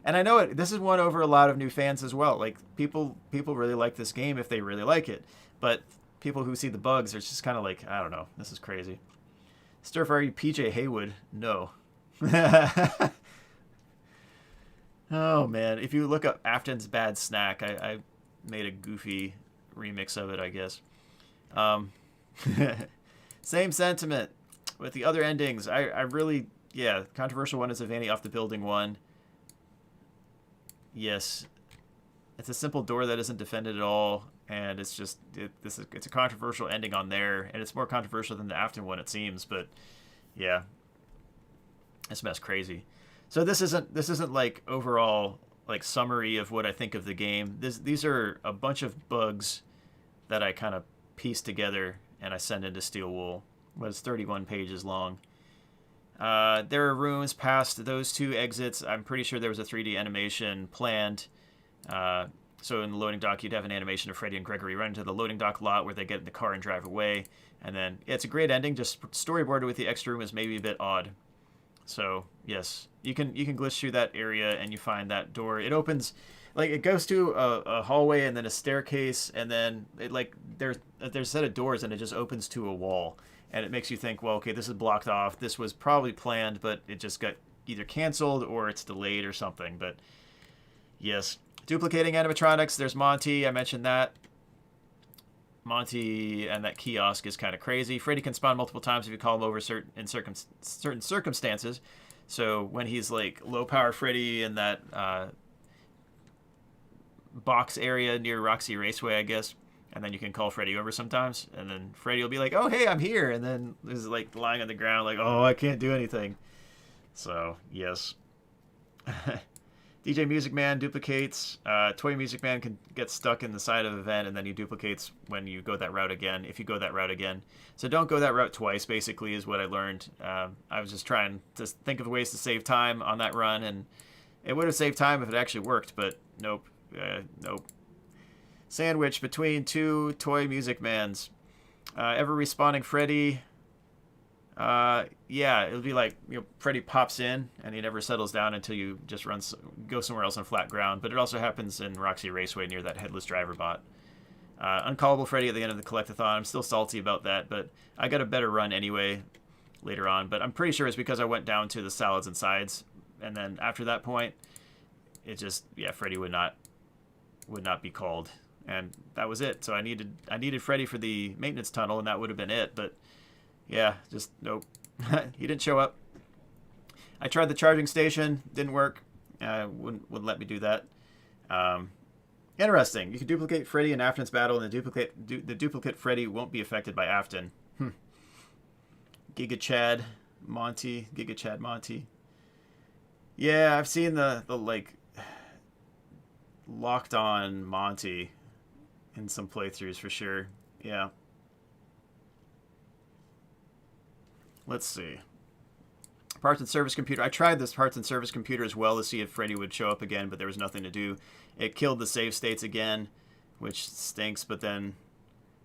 And I know this has won over a lot of new fans as well. Like people really like this game if they really like it. But people who see the bugs are just kind of like, I don't know, this is crazy. Stir fry PJ Haywood, no. Oh man, if you look up Afton's Bad Snack, I made a goofy remix of it, I guess. Same sentiment with the other endings. I really, yeah, controversial one is a Vanny off the building one. Yes, it's a simple door that isn't defended at all, and it's just it's a controversial ending on there, and it's more controversial than the Afton one, it seems. But yeah, this mess crazy. So this isn't like overall like summary of what I think of the game. These are a bunch of bugs that I kind of pieced together and I sent into Steel Wool. It was 31 pages long. There are rooms past those 2 exits. I'm pretty sure there was a 3D animation planned. So in the loading dock, you'd have an animation of Freddy and Gregory run into the loading dock lot where they get in the car and drive away. And then yeah, it's a great ending. Just storyboarded with the extra room is maybe a bit odd. So yes, you can glitch through that area and you find that door. It opens, like it goes to a hallway and then a staircase, and then it like there's a set of doors and it just opens to a wall, and it makes you think, well, okay, this is blocked off. This was probably planned, but it just got either canceled or it's delayed or something. But yes, duplicating animatronics. There's Monty. I mentioned that. Monty and that kiosk is kind of crazy. Freddy can spawn multiple times if you call him over certain circumstances. So when he's like low power Freddy in that box area near Roxy Raceway, I guess, and then you can call Freddy over sometimes, and then Freddy will be like, "Oh hey, I'm here," and then is like lying on the ground like, "Oh, I can't do anything." So yes. DJ Music Man duplicates. Toy Music Man can get stuck in the side of the vent, and then he duplicates when you go that route again, if you go that route again. So don't go that route twice, basically, is what I learned. I was just trying to think of ways to save time on that run, and it would have saved time if it actually worked, but nope. Nope. Sandwich between 2 Toy Music Mans. Ever respawning Freddy. Yeah, it'll be like, Freddy pops in and he never settles down until you just go somewhere else on flat ground. But it also happens in Roxy Raceway near that headless driver bot. Uncallable Freddy at the end of the collectathon. I'm still salty about that, but I got a better run anyway later on. But I'm pretty sure it's because I went down to the salads and sides, and then after that point, it just, yeah, Freddy would not be called, and that was it. So I needed Freddy for the maintenance tunnel, and that would have been it. But yeah, just nope. He didn't show up. I tried the charging station, didn't work. Wouldn't let me do that. Interesting. You can duplicate Freddy in Afton's battle, and the duplicate Freddy won't be affected by Afton. Giga Chad Monty. Yeah, I've seen the like locked on Monty in some playthroughs for sure. Yeah. Let's see. Parts and service computer. I tried this parts and service computer as well to see if Freddy would show up again, but there was nothing to do. It killed the save states again, which stinks. But then,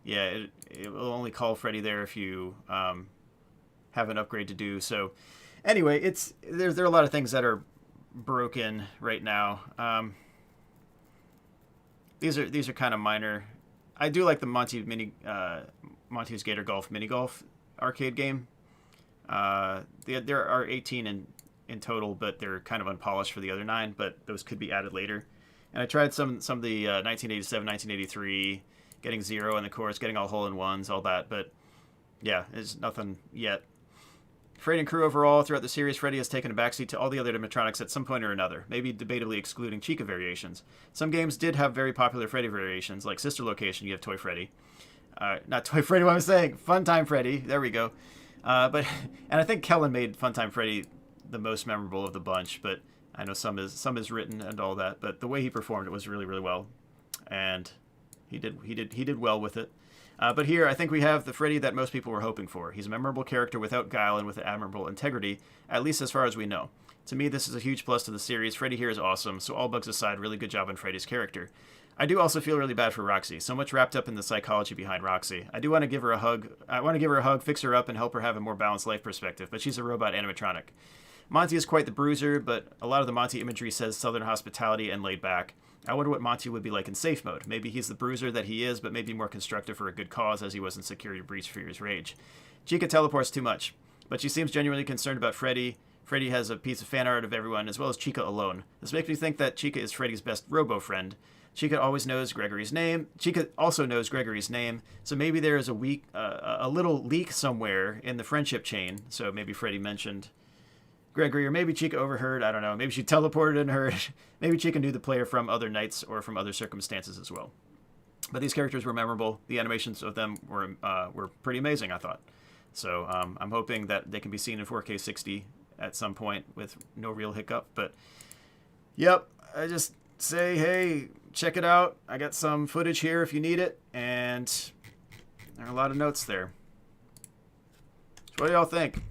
yeah, it will only call Freddy there if you have an upgrade to do. So, anyway, there are a lot of things that are broken right now. These are kind of minor. I do like the Monty's Gator Golf mini golf arcade game. There are 18 in total, but they're kind of unpolished for the other 9. But those could be added later. And I tried some of the 1987, 1983, getting 0 in the course, getting all hole-in-ones, all that. But yeah, there's nothing yet. Freddy and crew overall, throughout the series, Freddy has taken a backseat to all the other animatronics at some point or another, maybe debatably excluding Chica variations. Some games did have very popular Freddy variations, like Sister Location, you have Toy Freddy. Not Toy Freddy, what I'm saying, Funtime Freddy, there we go. And I think Kellen made Funtime Freddy the most memorable of the bunch, but I know some is written and all that, but the way he performed it was really, really well. And he did well with it. But here, I think we have the Freddy that most people were hoping for. He's a memorable character without guile and with admirable integrity, at least as far as we know. To me, this is a huge plus to the series. Freddy here is awesome, so all bugs aside, really good job on Freddy's character. I do also feel really bad for Roxy, so much wrapped up in the psychology behind Roxy. I do want to give her a hug. I want to give her a hug, fix her up, and help her have a more balanced life perspective, but she's a robot animatronic. Monty is quite the bruiser, but a lot of the Monty imagery says southern hospitality and laid back. I wonder what Monty would be like in safe mode. Maybe he's the bruiser that he is, but maybe more constructive for a good cause as he was in Security Breach Furious Rage. Chica teleports too much, but she seems genuinely concerned about Freddy. Freddy has a piece of fan art of everyone, as well as Chica alone. This makes me think that Chica is Freddy's best robo-friend. Chica always knows Gregory's name. Chica also knows Gregory's name, so maybe there is a little leak somewhere in the friendship chain. So maybe Freddy mentioned Gregory, or maybe Chica overheard. I don't know. Maybe she teleported and heard. Maybe Chica knew the player from other nights or from other circumstances as well. But these characters were memorable. The animations of them were pretty amazing, I thought. So I'm hoping that they can be seen in 4K 60 at some point with no real hiccup. But yep, I just say, hey, check it out. I got some footage here if you need it, and there are a lot of notes there. So what do y'all think?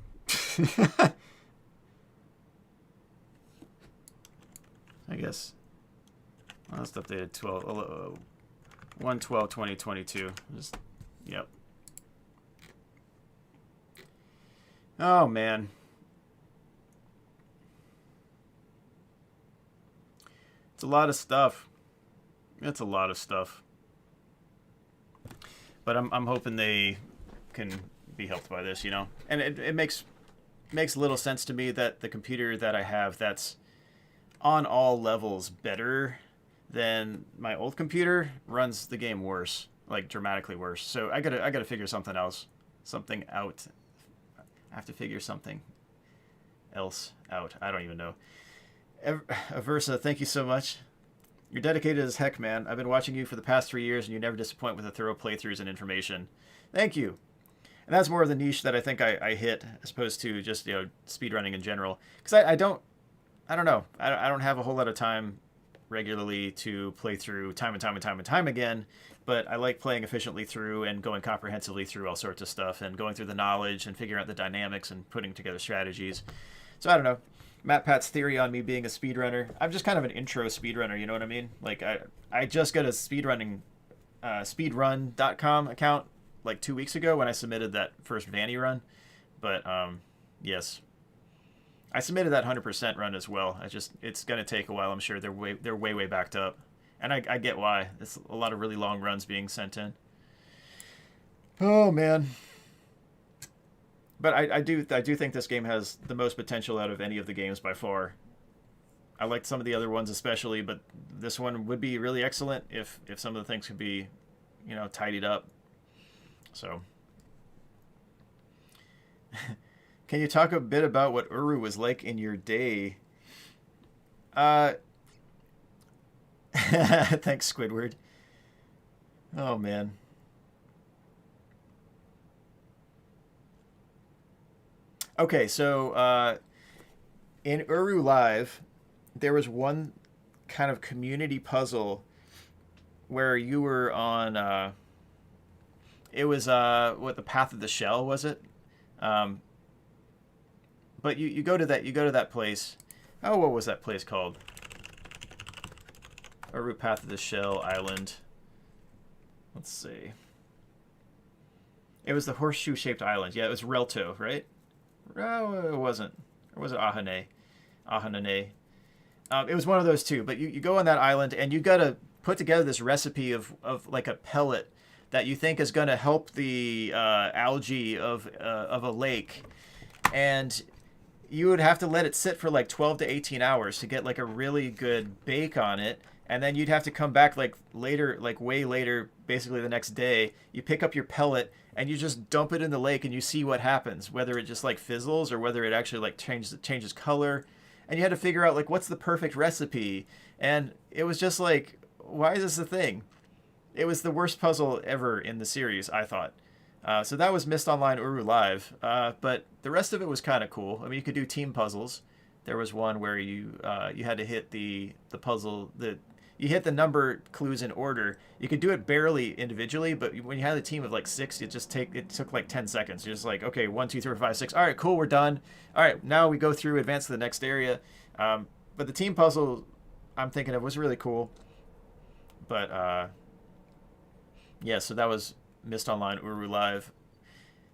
I guess last updated 1/12/2022. Just yep. Oh man. It's a lot of stuff. It's a lot of stuff. But I'm hoping they can be helped by this, you know. And it makes little sense to me that the computer that I have that's on all levels better than my old computer runs the game worse, like dramatically worse. So I gotta figure something out. I have to figure something else out. I don't even know. Aversa, thank you so much. You're dedicated as heck, man. I've been watching you for the past 3 years, and you never disappoint with the thorough playthroughs and information. Thank you. And that's more of the niche that I think I hit, as opposed to just, you know, speedrunning in general. Because I don't know. I don't have a whole lot of time regularly to play through time and time again. But I like playing efficiently through and going comprehensively through all sorts of stuff and going through the knowledge and figuring out the dynamics and putting together strategies. So I don't know. Matt Pat's theory on me being a speedrunner. I'm just kind of an intro speedrunner, you know what I mean? Like, I just got a speedrun.com account like 2 weeks ago when I submitted that first Vanny run. But, yes. I submitted that 100% run as well. It's going to take a while, I'm sure. They're way backed up. And I get why. It's a lot of really long runs being sent in. Oh, man. But I do think this game has the most potential out of any of the games by far. I liked some of the other ones especially, but this one would be really excellent if some of the things could be, you know, tidied up. So, can you talk a bit about what Uru was like in your day? Thanks, Squidward. Oh man. Okay, so in Uru Live, there was one kind of community puzzle where you were on. It was what, the Path of the Shell, was it? Um, but you go to that place. Oh, what was that place called? Uru Path of the Shell Island. Let's see. It was the horseshoe-shaped island. Yeah, it was Relto, right? No, it wasn't. Or was it Ahane? Ahanane. It was one of those two. But you go on that island, and you got to put together this recipe of like a pellet that you think is going to help the algae of a lake. And you would have to let it sit for like 12 to 18 hours to get like a really good bake on it. And then you'd have to come back like later, like way later, basically the next day. You pick up your pellet and you just dump it in the lake and you see what happens, whether it just like fizzles or whether it actually like changes color. And you had to figure out like what's the perfect recipe. And it was just like, why is this a thing? It was the worst puzzle ever in the series, I thought. So that was Mist Online Uru Live. But the rest of it was kind of cool. I mean, you could do team puzzles. There was one where you had to hit the puzzle, you hit the number clues in order. You could do it barely individually, but when you had a team of like 6, it took like 10 seconds. You're just like, okay, 1, 2, 3, 4, 5, 6. All right, cool, we're done. All right, now we go through, advance to the next area. But the team puzzle I'm thinking of was really cool. But yeah, so that was Mist Online Uru Live.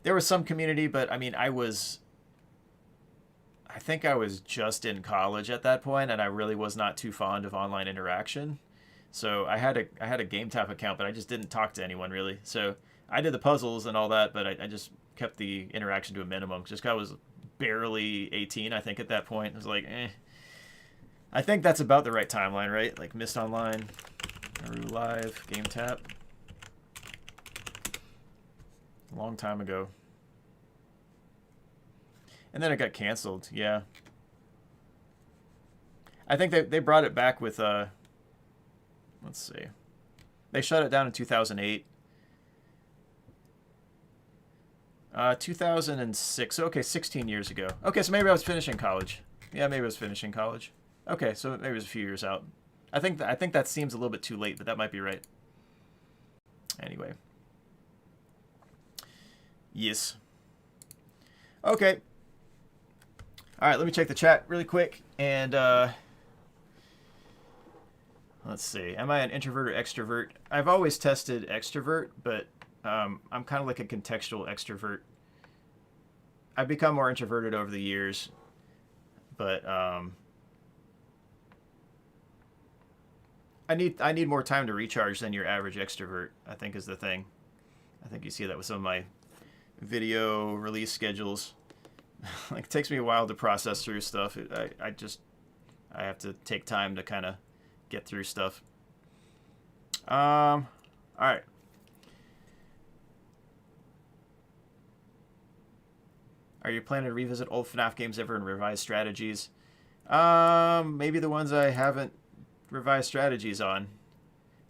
There was some community, but I mean, I think I was just in college at that point, and I really was not too fond of online interaction. So I had a GameTap account, but I just didn't talk to anyone really. So I did the puzzles and all that, but I just kept the interaction to a minimum. Just 'cause I was barely 18, I think, at that point. I was like, eh. I think that's about the right timeline, right? Like Mist Online, Uru Live, GameTap. A long time ago. And then it got canceled, yeah. I think they brought it back with, let's see. They shut it down in 2008. 2006, okay, 16 years ago. Okay, so maybe I was finishing college. Yeah, maybe I was finishing college. Okay, so maybe it was a few years out. I think that seems a little bit too late, but that might be right. Anyway. Yes. Okay. All right, let me check the chat really quick. And let's see. Am I an introvert or extrovert? I've always tested extrovert, but I'm kind of like a contextual extrovert. I've become more introverted over the years, but I need more time to recharge than your average extrovert, I think, is the thing. I think you see that with some of my video release schedules. Like, it takes me a while to process through stuff. I have to take time to kind of get through stuff. All right. Are you planning to revisit old FNaF games ever and revise strategies? Maybe the ones I haven't revised strategies on.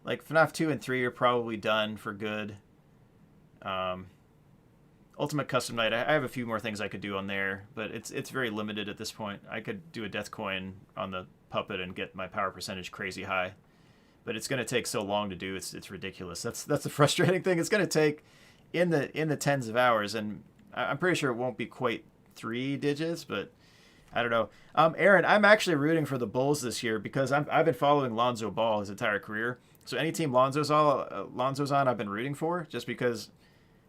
Like FNaF 2 and 3 are probably done for good. Ultimate Custom Night, I have a few more things I could do on there, but it's very limited at this point. I could do a death coin on the puppet and get my power percentage crazy high, but it's going to take so long to do. It's ridiculous. That's the frustrating thing. It's going to take in the tens of hours, and I'm pretty sure it won't be quite 3 digits, but I don't know. Aaron, I'm actually rooting for the Bulls this year because I've been following Lonzo Ball his entire career. So any team Lonzo's on, I've been rooting for, just because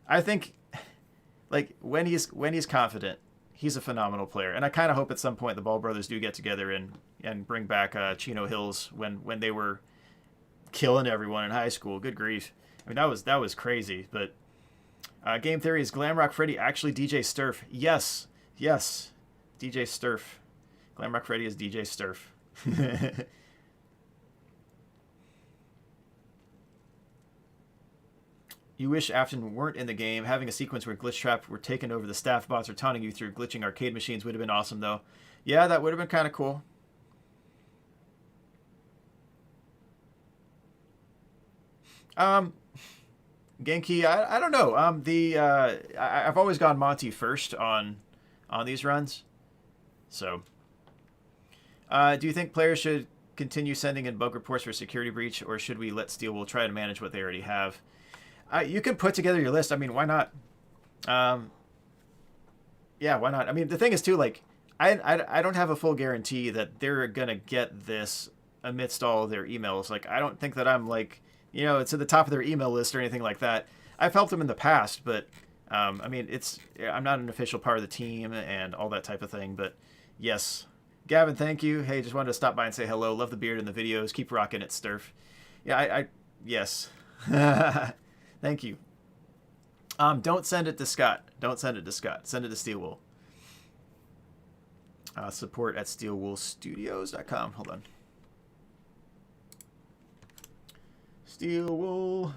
I think, like, when he's confident, he's a phenomenal player. And I kind of hope at some point the Ball brothers do get together and bring back Chino Hills when they were killing everyone in high school. Good grief. I mean, that was crazy. But Game Theory, is Glamrock Freddy actually DJ Sturf? Yes. DJ Sturf. Glamrock Freddy is DJ Sturf. You wish Afton weren't in the game. Having a sequence where Glitch Trap were taking over the staff bots or taunting you through glitching arcade machines would have been awesome, though. Yeah, that would have been kind of cool. Genki, I don't know. I've always gone Monty first on these runs, so Do you think players should continue sending in bug reports for security breach, or should we let Steelwool try to manage what they already have? You can put together your list. I mean, why not? Yeah, why not? I mean, the thing is, too, like, I don't have a full guarantee that they're going to get this amidst all of their emails. Like, I don't think that I'm, like, you know, it's at the top of their email list or anything like that. I've helped them in the past, but, I mean, I'm not an official part of the team and all that type of thing, but yes. Gavin, thank you. Hey, just wanted to stop by and say hello. Love the beard and the videos. Keep rocking it, Sturf. Yeah, yes. Thank you. Don't send it to Scott. Don't send it to Scott. Send it to Steelwool. Support at steelwoolstudios.com. Hold on. Steelwool.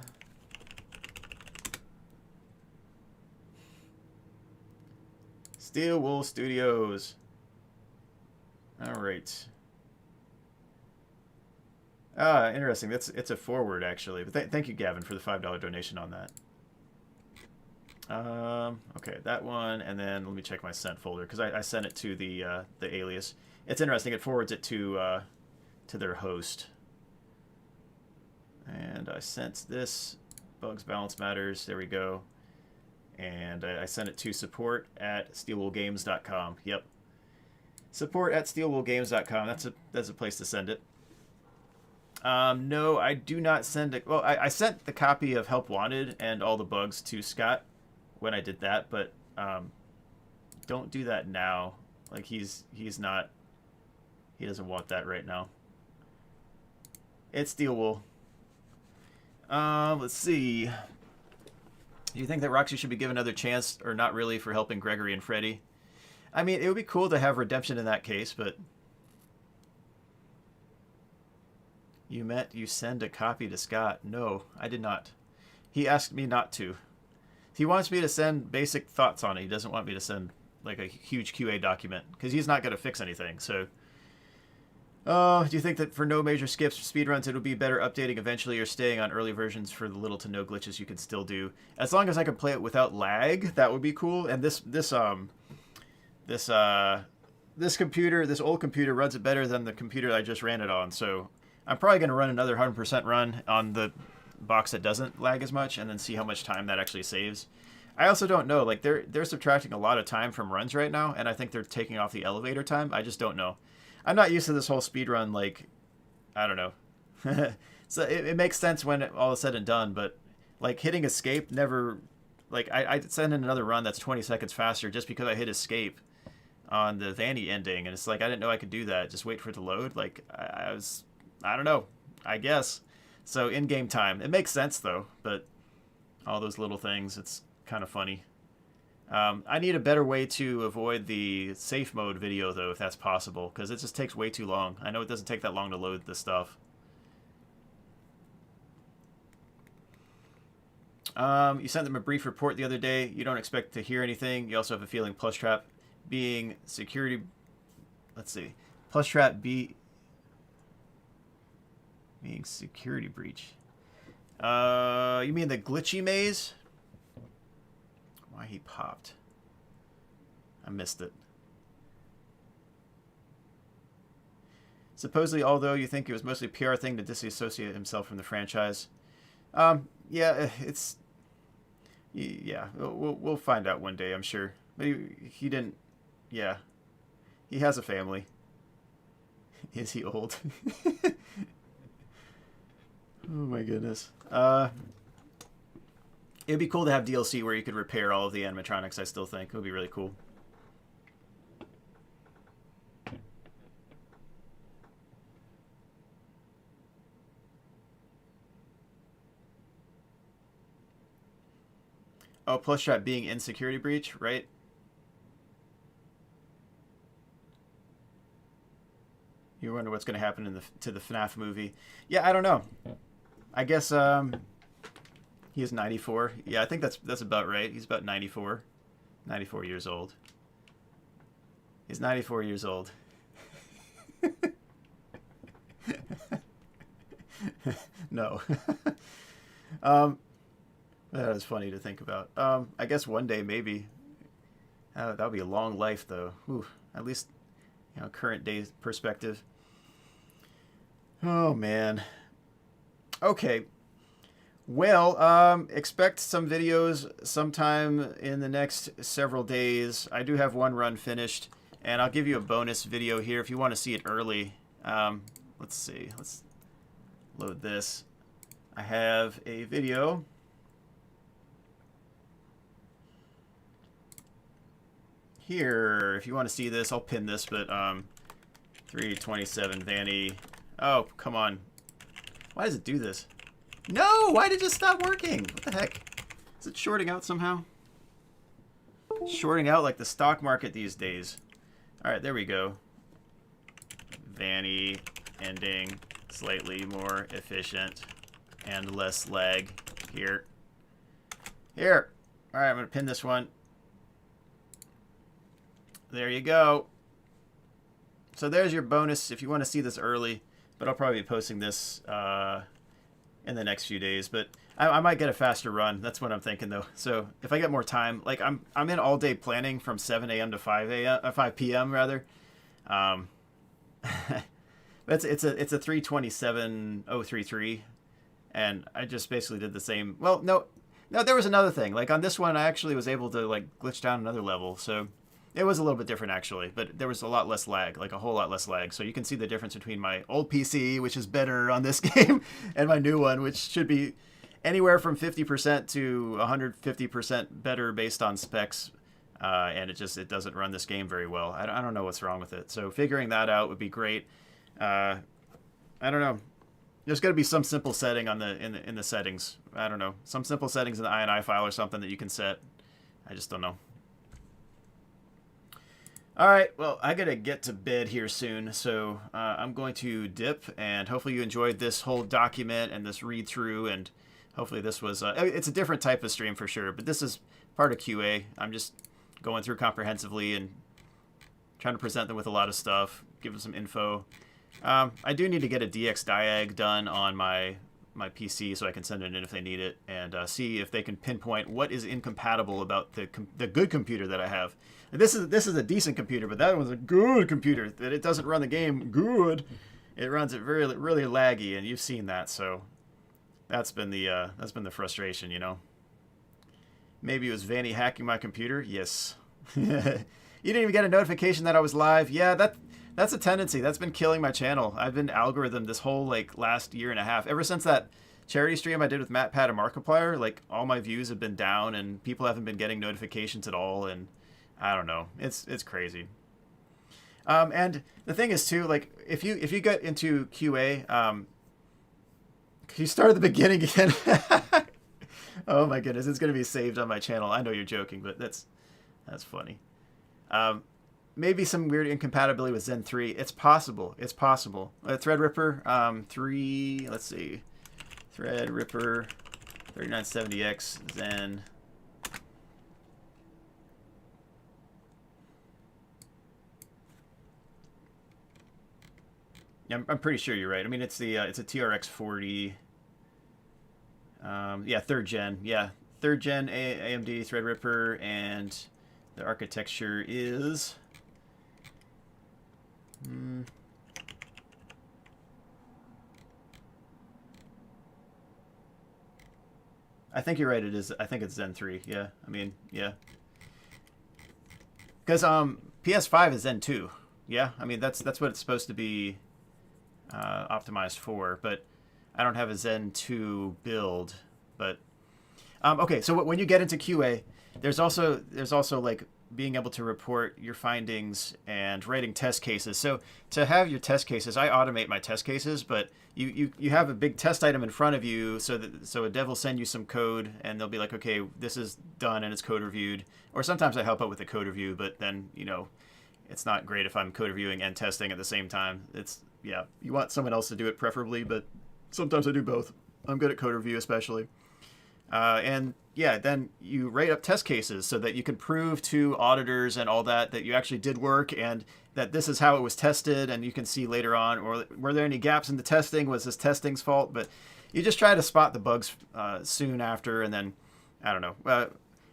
Steelwool Studios. All right. Interesting. It's a forward, actually. But thank you, Gavin, for the $5 donation on that. Okay, that one, and then let me check my sent folder because I sent it to the alias. It's interesting. It forwards it to their host. And I sent this bugs balance matters. There we go. And I sent it to support at steelwoolgames.com. Yep. Support at steelwoolgames.com. That's a place to send it. No, I do not send it. Well, I sent the copy of Help Wanted and all the bugs to Scott when I did that, but don't do that now. Like he's not. He doesn't want that right now. It's Steelwool. Let's see. Do you think that Roxy should be given another chance, or not really, for helping Gregory and Freddy? I mean, it would be cool to have redemption in that case, but you send a copy to Scott. No, I did not. He asked me not to. He wants me to send basic thoughts on it. He doesn't want me to send like a huge QA document because he's not going to fix anything. So, do you think that for no major skips or speedruns, it would be better updating eventually or staying on early versions for the little to no glitches you can still do? As long as I can play it without lag, that would be cool. And this old computer runs it better than the computer I just ran it on. So I'm probably going to run another 100% run on the box that doesn't lag as much and then see how much time that actually saves. I also don't know. Like they're subtracting a lot of time from runs right now, and I think they're taking off the elevator time. I just don't know. I'm not used to this whole speedrun, like, I don't know. So it makes sense when all is said and done, but like hitting escape never, like I send in another run that's 20 seconds faster just because I hit escape on the Vanny ending, and it's like I didn't know I could do that. Just wait for it to load. Like I don't know, I guess. So in-game time, it makes sense though, but all those little things, it's kind of funny. I need a better way to avoid the safe mode video though, if that's possible, because it just takes way too long. I know it doesn't take that long to load this stuff. You sent them a brief report the other day. You don't expect to hear anything. You also have a feeling Plushtrap being security... Let's see. Plushtrap being security breach. You mean the glitchy maze? Why he popped. I missed it. Supposedly, although you think it was mostly a PR thing to disassociate himself from the franchise. Yeah, it's... Yeah, we'll find out one day, I'm sure. But he didn't... Yeah. He has a family. Is he old? Oh my goodness. It'd be cool to have DLC where you could repair all of the animatronics, I still think. It would be really cool. Oh, Plushtrap being in security breach, right? You wonder what's going to happen to the FNaF movie. Yeah, I don't know. I guess he is 94. Yeah, I think that's about right. He's about 94. 94 years old. He's 94 years old. No. That was funny to think about. I guess one day maybe. That would be a long life though. Whew. At least current day perspective. Oh man. Okay. Well, expect some videos sometime in the next several days. I do have one run finished, and I'll give you a bonus video here if you want to see it early. Let's see. Let's load this. I have a video. Here, if you want to see this, I'll pin this, but 327 Vanny. Oh, come on. Why does it do this? No! Why did it just stop working? What the heck? Is it shorting out somehow? Shorting out like the stock market these days. Alright, there we go. Vanny ending slightly more efficient and less lag here. Here! Alright, I'm going to pin this one. There you go. So there's your bonus if you want to see this early, but I'll probably be posting this in the next few days. But I might get a faster run. That's what I'm thinking though. So if I get more time, like I'm in all day planning from 7 a.m. to 5 p.m. rather. It's a 327.033, and I just basically did the same. Well, no, there was another thing. Like on this one, I actually was able to like glitch down another level. So it was a little bit different actually, but there was a lot less lag, like a whole lot less lag. So you can see the difference between my old PC, which is better on this game, and my new one, which should be anywhere from 50% to 150% better based on specs. And it doesn't run this game very well. I don't know what's wrong with it. So figuring that out would be great. I don't know. There's got to be some simple setting on in the settings. I don't know. Some simple settings in the INI file or something that you can set. I just don't know. All right, well, I got to get to bed here soon, so I'm going to dip, and hopefully you enjoyed this whole document and this read-through, and hopefully this was... it's a different type of stream for sure, but this is part of QA. I'm just going through comprehensively and trying to present them with a lot of stuff, give them some info. I do need to get a DX diag done on my PC so I can send it in if they need it, and see if they can pinpoint what is incompatible about the good computer that I have. And this is a decent computer, but that one's a good computer. That it doesn't run the game good. It runs it really laggy, and you've seen that. So that's been the frustration, you know. Maybe it was Vanny hacking my computer. Yes. You didn't even get a notification that I was live. Yeah, that's a tendency. That's been killing my channel. I've been algorithm this whole like last year and a half. Ever since that charity stream I did with MatPat and Markiplier, like all my views have been down and people haven't been getting notifications at all, and I don't know. It's crazy. And the thing is too, like if you get into QA, can you start at the beginning again? Oh my goodness, it's gonna be saved on my channel. I know you're joking, but that's funny. Maybe some weird incompatibility with Zen 3. It's possible. It's possible. Threadripper 3. Let's see. Threadripper 3970X Zen. I'm pretty sure you're right. I mean, it's a TRX 40. Yeah, third gen. Yeah, third gen AMD Threadripper, and the architecture is. I think you're right. It is. I think it's Zen 3. Yeah. I mean, yeah. Because PS5 is Zen 2. Yeah. I mean, that's what it's supposed to be optimized for. But I don't have a Zen 2 build. But okay. So when you get into QA, there's also like being able to report your findings and writing test cases. So to have your test cases, I automate my test cases, but you have a big test item in front of you, so a dev will send you some code and they'll be like, okay, this is done and it's code reviewed. Or sometimes I help out with the code review, but then, you know, it's not great if I'm code reviewing and testing at the same time. Yeah, you want someone else to do it preferably, but sometimes I do both. I'm good at code review especially. And yeah, then you write up test cases so that you can prove to auditors and all that you actually did work and that this is how it was tested, and you can see later on, or were there any gaps in the testing? Was this testing's fault? But you just try to spot the bugs soon after, and then, I don't know.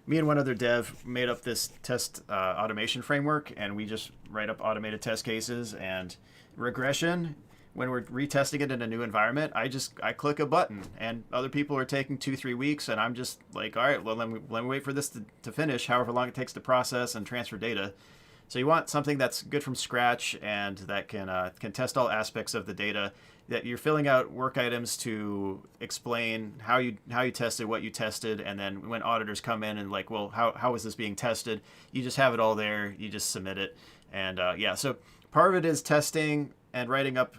me and one other dev made up this test automation framework, and we just write up automated test cases and regression. When we're retesting it in a new environment, I click a button, and other people are taking 2-3 weeks, and I'm just like, all right, well, let me wait for this to finish, however long it takes to process and transfer data. So you want something that's good from scratch and that can test all aspects of the data. That you're filling out work items to explain how you tested, what you tested, and then when auditors come in and like, well, how is this being tested? You just have it all there. You just submit it, and yeah. So part of it is testing and writing up,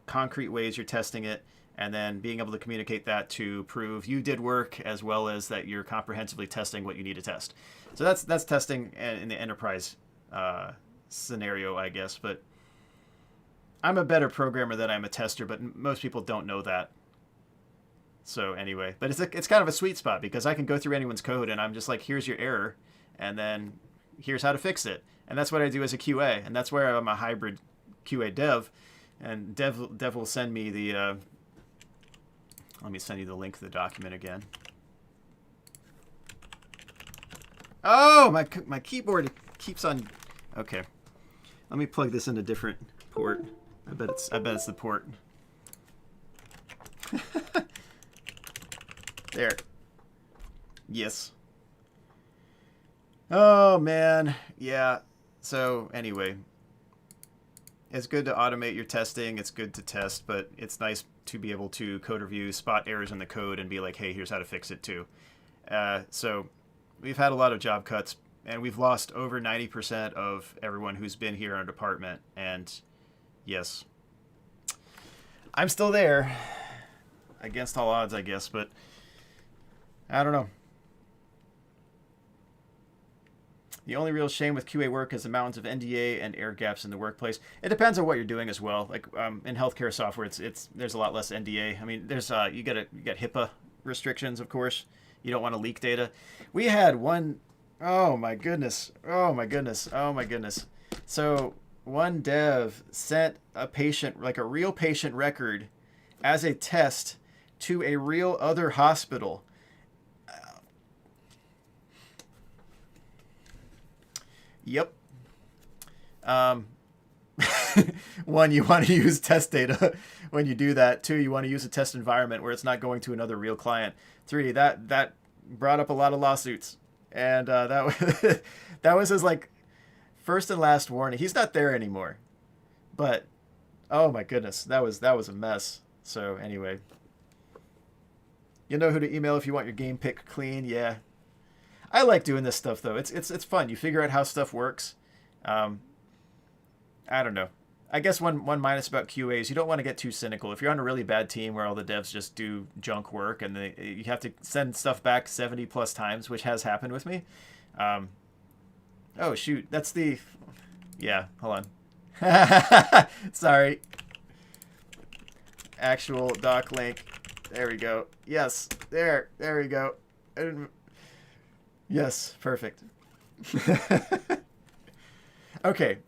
concrete ways you're testing it, and then being able to communicate that to prove you did work as well as that you're comprehensively testing what you need to test. So that's testing in the enterprise scenario, I guess. But I'm a better programmer than I'm a tester, but most people don't know that. So anyway, but it's kind of a sweet spot because I can go through anyone's code and I'm just like, here's your error, and then here's how to fix it. And that's what I do as a QA, and that's where I'm a hybrid QA dev. And Dev will send me the, let me send you the link to the document again. Oh, my keyboard keeps on, okay. Let me plug this in a different port. I bet it's the port. There. Yes. Oh, man. Yeah. So, anyway. It's good to automate your testing. It's good to test, but it's nice to be able to code review, spot errors in the code, and be like, hey, here's how to fix it too. So we've had a lot of job cuts, and we've lost over 90% of everyone who's been here in our department. And yes, I'm still there, against all odds, I guess, but I don't know. The only real shame with QA work is the mountains of NDA and air gaps in the workplace. It depends on what you're doing as well. Like in healthcare software, there's a lot less NDA. I mean, there's you got HIPAA restrictions, of course. You don't want to leak data. We had one, oh my goodness. So one dev sent a patient, like a real patient record, as a test to a real other hospital. Yep. One, you want to use test data when you do that. Two, you want to use a test environment where it's not going to another real client. Three, that brought up a lot of lawsuits, and that was his like first and last warning. He's not there anymore, but oh my goodness, that was a mess. So anyway, you know who to email if you want your game pick clean. Yeah. I like doing this stuff though. It's fun. You figure out how stuff works. I don't know. I guess one minus about QA is you don't want to get too cynical. If you're on a really bad team where all the devs just do junk work and you have to send stuff back 70 plus times, which has happened with me. Oh shoot, that's the. Yeah, hold on. Sorry. Actual doc link. There we go. Yes, there we go. Yes, perfect. Okay.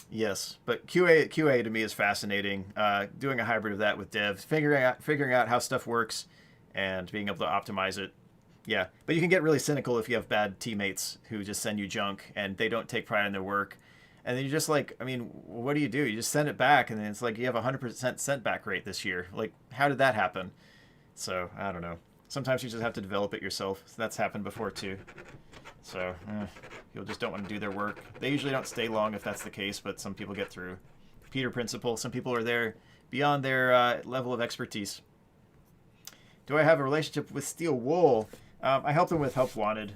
Yes, but QA to me is fascinating. Doing a hybrid of that with devs, figuring out how stuff works, and being able to optimize it. Yeah, but you can get really cynical if you have bad teammates who just send you junk and they don't take pride in their work, and then you're just like, I mean, what do? You just send it back, and then it's like you have 100% sent back rate this year. Like, how did that happen? So I don't know. Sometimes you just have to develop it yourself. That's happened before too. So people just don't want to do their work. They usually don't stay long if that's the case, but some people get through. Peter Principle. Some people are there beyond their level of expertise. Do I have a relationship with Steel Wool? I helped them with Help Wanted.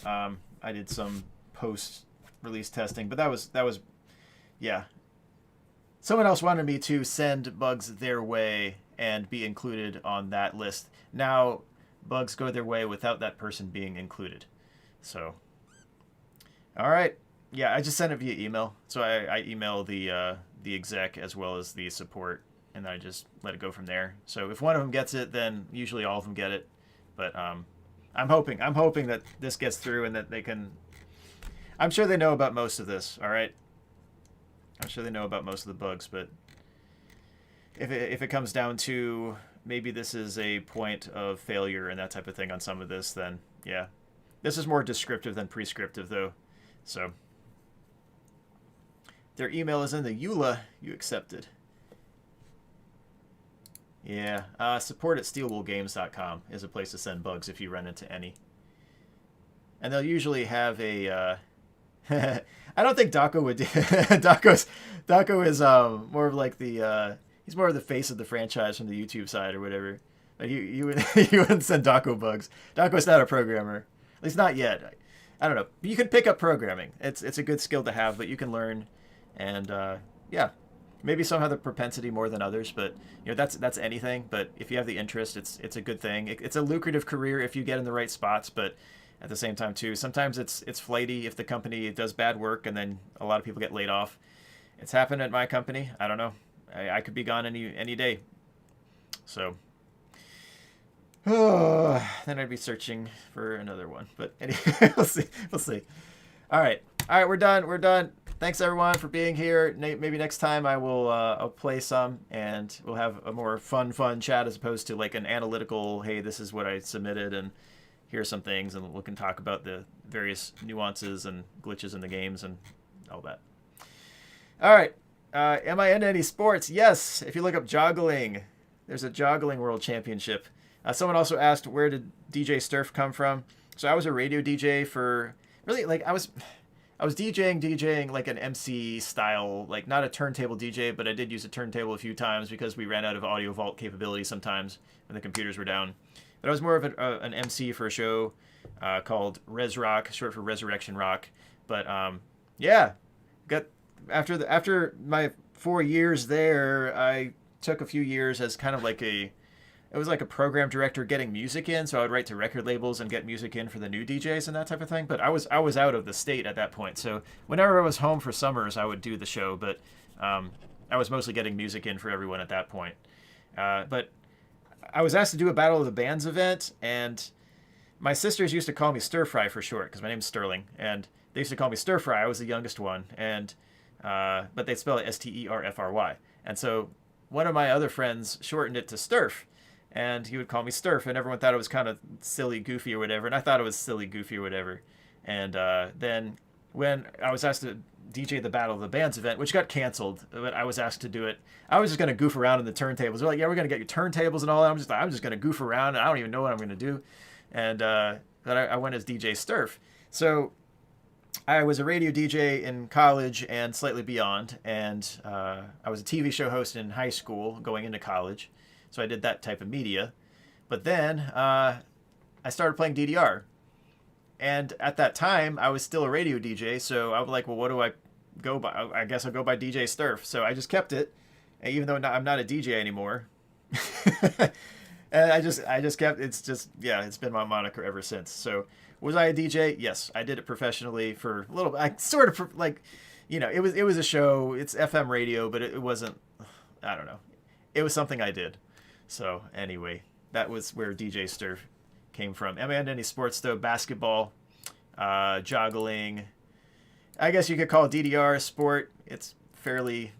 I did some post-release testing, but that was, yeah. Someone else wanted me to send bugs their way and be included on that list. Now, bugs go their way without that person being included. So, all right. Yeah, I just sent it via email. So I email the exec as well as the support, and I just let it go from there. So if one of them gets it, then usually all of them get it. But I'm hoping that this gets through and that they can. I'm sure they know about most of this. All right. I'm sure they know about most of the bugs, but if it comes down to maybe this is a point of failure and that type of thing on some of this, then yeah. This is more descriptive than prescriptive, though. So their email is in the EULA you accepted. Yeah, support at steelwoolgames.com is a place to send bugs if you run into any. And they'll usually have a... I don't think Daco would do... Daco is more of like the... he's more of the face of the franchise from the YouTube side or whatever. Like you wouldn't send Daco bugs. Daco's not a programmer. At least not yet. I don't know. You can pick up programming. It's a good skill to have, but you can learn. And yeah, maybe some have the propensity more than others, but you know that's anything. But if you have the interest, it's a good thing. It's a lucrative career if you get in the right spots, but at the same time too, sometimes it's flighty if the company does bad work and then a lot of people get laid off. It's happened at my company. I don't know. I could be gone any day. So. Oh, then I'd be searching for another one. But anyway, we'll see. All right, we're done. Thanks everyone for being here. Maybe next time I'll play some and we'll have a more fun chat as opposed to like an analytical, hey, this is what I submitted and here's some things, and we can talk about the various nuances and glitches in the games and all that. All right, am I into any sports? Yes, if you look up Juggling, there's a Juggling World Championship. Someone also asked, where did DJ Sturf come from? So I was a radio DJ for really like I was DJing like an MC style, like not a turntable DJ, but I did use a turntable a few times because we ran out of audio vault capability sometimes when the computers were down. But I was more of an MC for a show called Res Rock, short for Resurrection Rock. But yeah, got after my 4 years there, I took a few years as kind of like it was like a program director getting music in, so I would write to record labels and get music in for the new DJs and that type of thing. But I was out of the state at that point, so whenever I was home for summers, I would do the show. But I was mostly getting music in for everyone at that point. But I was asked to do a Battle of the Bands event, and my sisters used to call me Stir Fry for short because my name's Sterling, and they used to call me Stir Fry. I was the youngest one, and but they'd spell it Sterfry, and so one of my other friends shortened it to Sturf. And he would call me Sturf, and everyone thought it was kind of silly, goofy, or whatever. And I thought it was silly, goofy, or whatever. And then when I was asked to DJ the Battle of the Bands event, which got canceled, but I was asked to do it, I was just going to goof around in the turntables. They're like, yeah, we're going to get your turntables and all that. I'm just going to goof around. And I don't even know what I'm going to do. And but I went as DJ Sturf. So I was a radio DJ in college and slightly beyond. And I was a TV show host in high school going into college. So I did that type of media. But then I started playing DDR. And at that time, I was still a radio DJ. So I was like, well, what do I go by? I guess I'll go by DJ Sturf. So I just kept it, even though I'm not a DJ anymore. And I just kept, it's been my moniker ever since. So was I a DJ? Yes, I did it professionally for a little bit. I sort of like, it was a show. It's FM radio, but it wasn't, I don't know. It was something I did. So anyway, that was where DJ Sturf came from. Am I into any sports though? Basketball, juggling. I guess you could call DDR a sport. It's fairly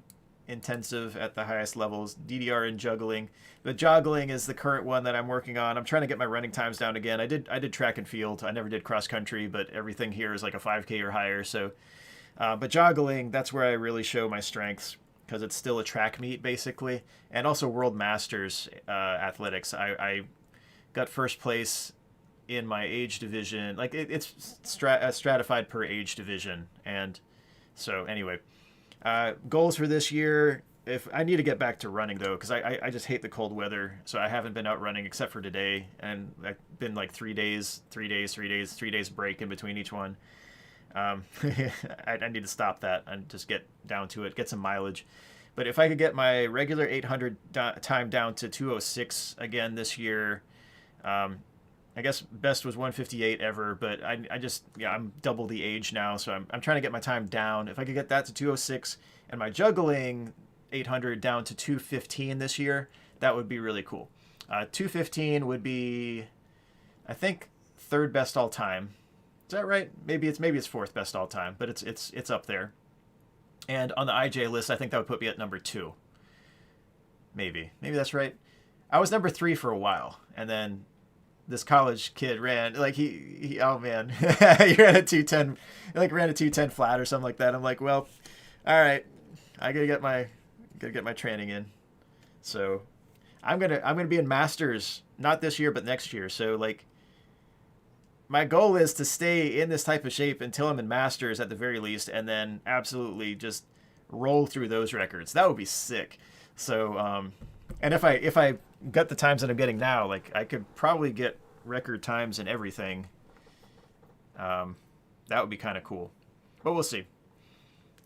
intensive at the highest levels. DDR and juggling. But juggling is the current one that I'm working on. I'm trying to get my running times down again. I did track and field. I never did cross country, but everything here is like a 5K or higher. So, but juggling, that's where I really show my strengths, because it's still a track meet, basically. And also World Masters athletics. I got first place in my age division. Like, it's stratified per age division. And so, anyway, goals for this year, if I need to get back to running, though, because I just hate the cold weather. So I haven't been out running except for today. And I've been like 3 days break in between each one. I need to stop that and just get down to it, get some mileage. But if I could get my regular 800 time down to 206 again this year, I guess best was 158 ever, but I'm double the age now, so I'm trying to get my time down. If I could get that to 206 and my juggling 800 down to 215 this year, that would be really cool. 215 would be, I think, third best all time. Is that right? Maybe it's fourth best all time, but it's up there. And on the IJ list, I think that would put me at number 2. Maybe that's right. I was number 3 for a while, and then this college kid ran like he oh man, he ran a 210, like ran a 210 flat or something like that. I'm like, well, all right, I gotta get my training in. So I'm gonna be in masters, not this year but next year. So like my goal is to stay in this type of shape until I'm in masters at the very least, and then absolutely just roll through those records. That would be sick. So and if I got the times that I'm getting now, like I could probably get record times and everything. That would be kind of cool, but we'll see.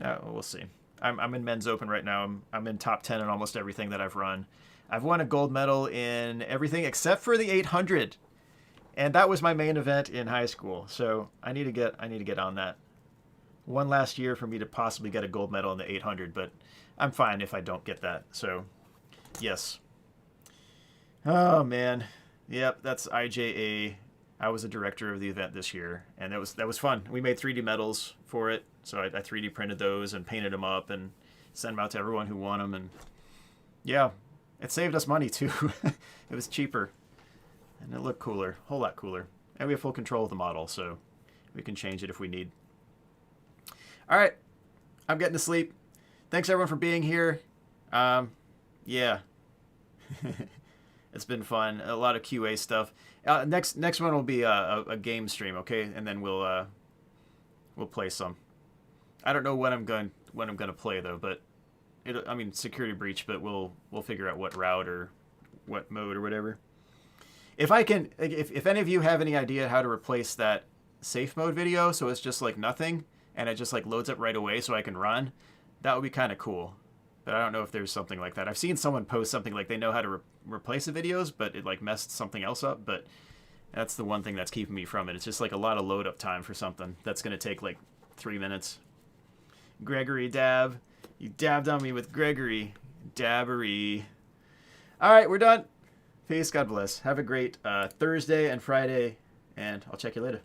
We'll see. I'm in men's open right now. I'm in top 10 in almost everything that I've run. I've won a gold medal in everything except for the 800, and that was my main event in high school. So I need to get on that. One last year for me to possibly get a gold medal in the 800, but I'm fine if I don't get that. So yes. Oh man, yep, that's IJA. I was the director of the event this year, and that was fun. We made 3D medals for it, so I 3D printed those and painted them up and sent them out to everyone who won them. And yeah, it saved us money too. It was cheaper, and it looked cooler, a whole lot cooler. And we have full control of the model, so we can change it if we need. All right, I'm getting to sleep. Thanks everyone for being here. Yeah. It's been fun. A lot of QA stuff. Next one will be a game stream, okay? And then we'll play some. I don't know when I'm going to play though, but I mean security breach, but we'll figure out what route or what mode or whatever. If any of you have any idea how to replace that safe mode video so it's just like nothing and it just like loads up right away so I can run, that would be kind of cool. But I don't know if there's something like that. I've seen someone post something like they know how to replace the videos, but it like messed something else up. But that's the one thing that's keeping me from it. It's just like a lot of load up time for something that's going to take like 3 minutes. Gregory Dab. You dabbed on me with Gregory. Dabbery. All right, we're done. Peace. God bless. Have a great Thursday and Friday, and I'll check you later.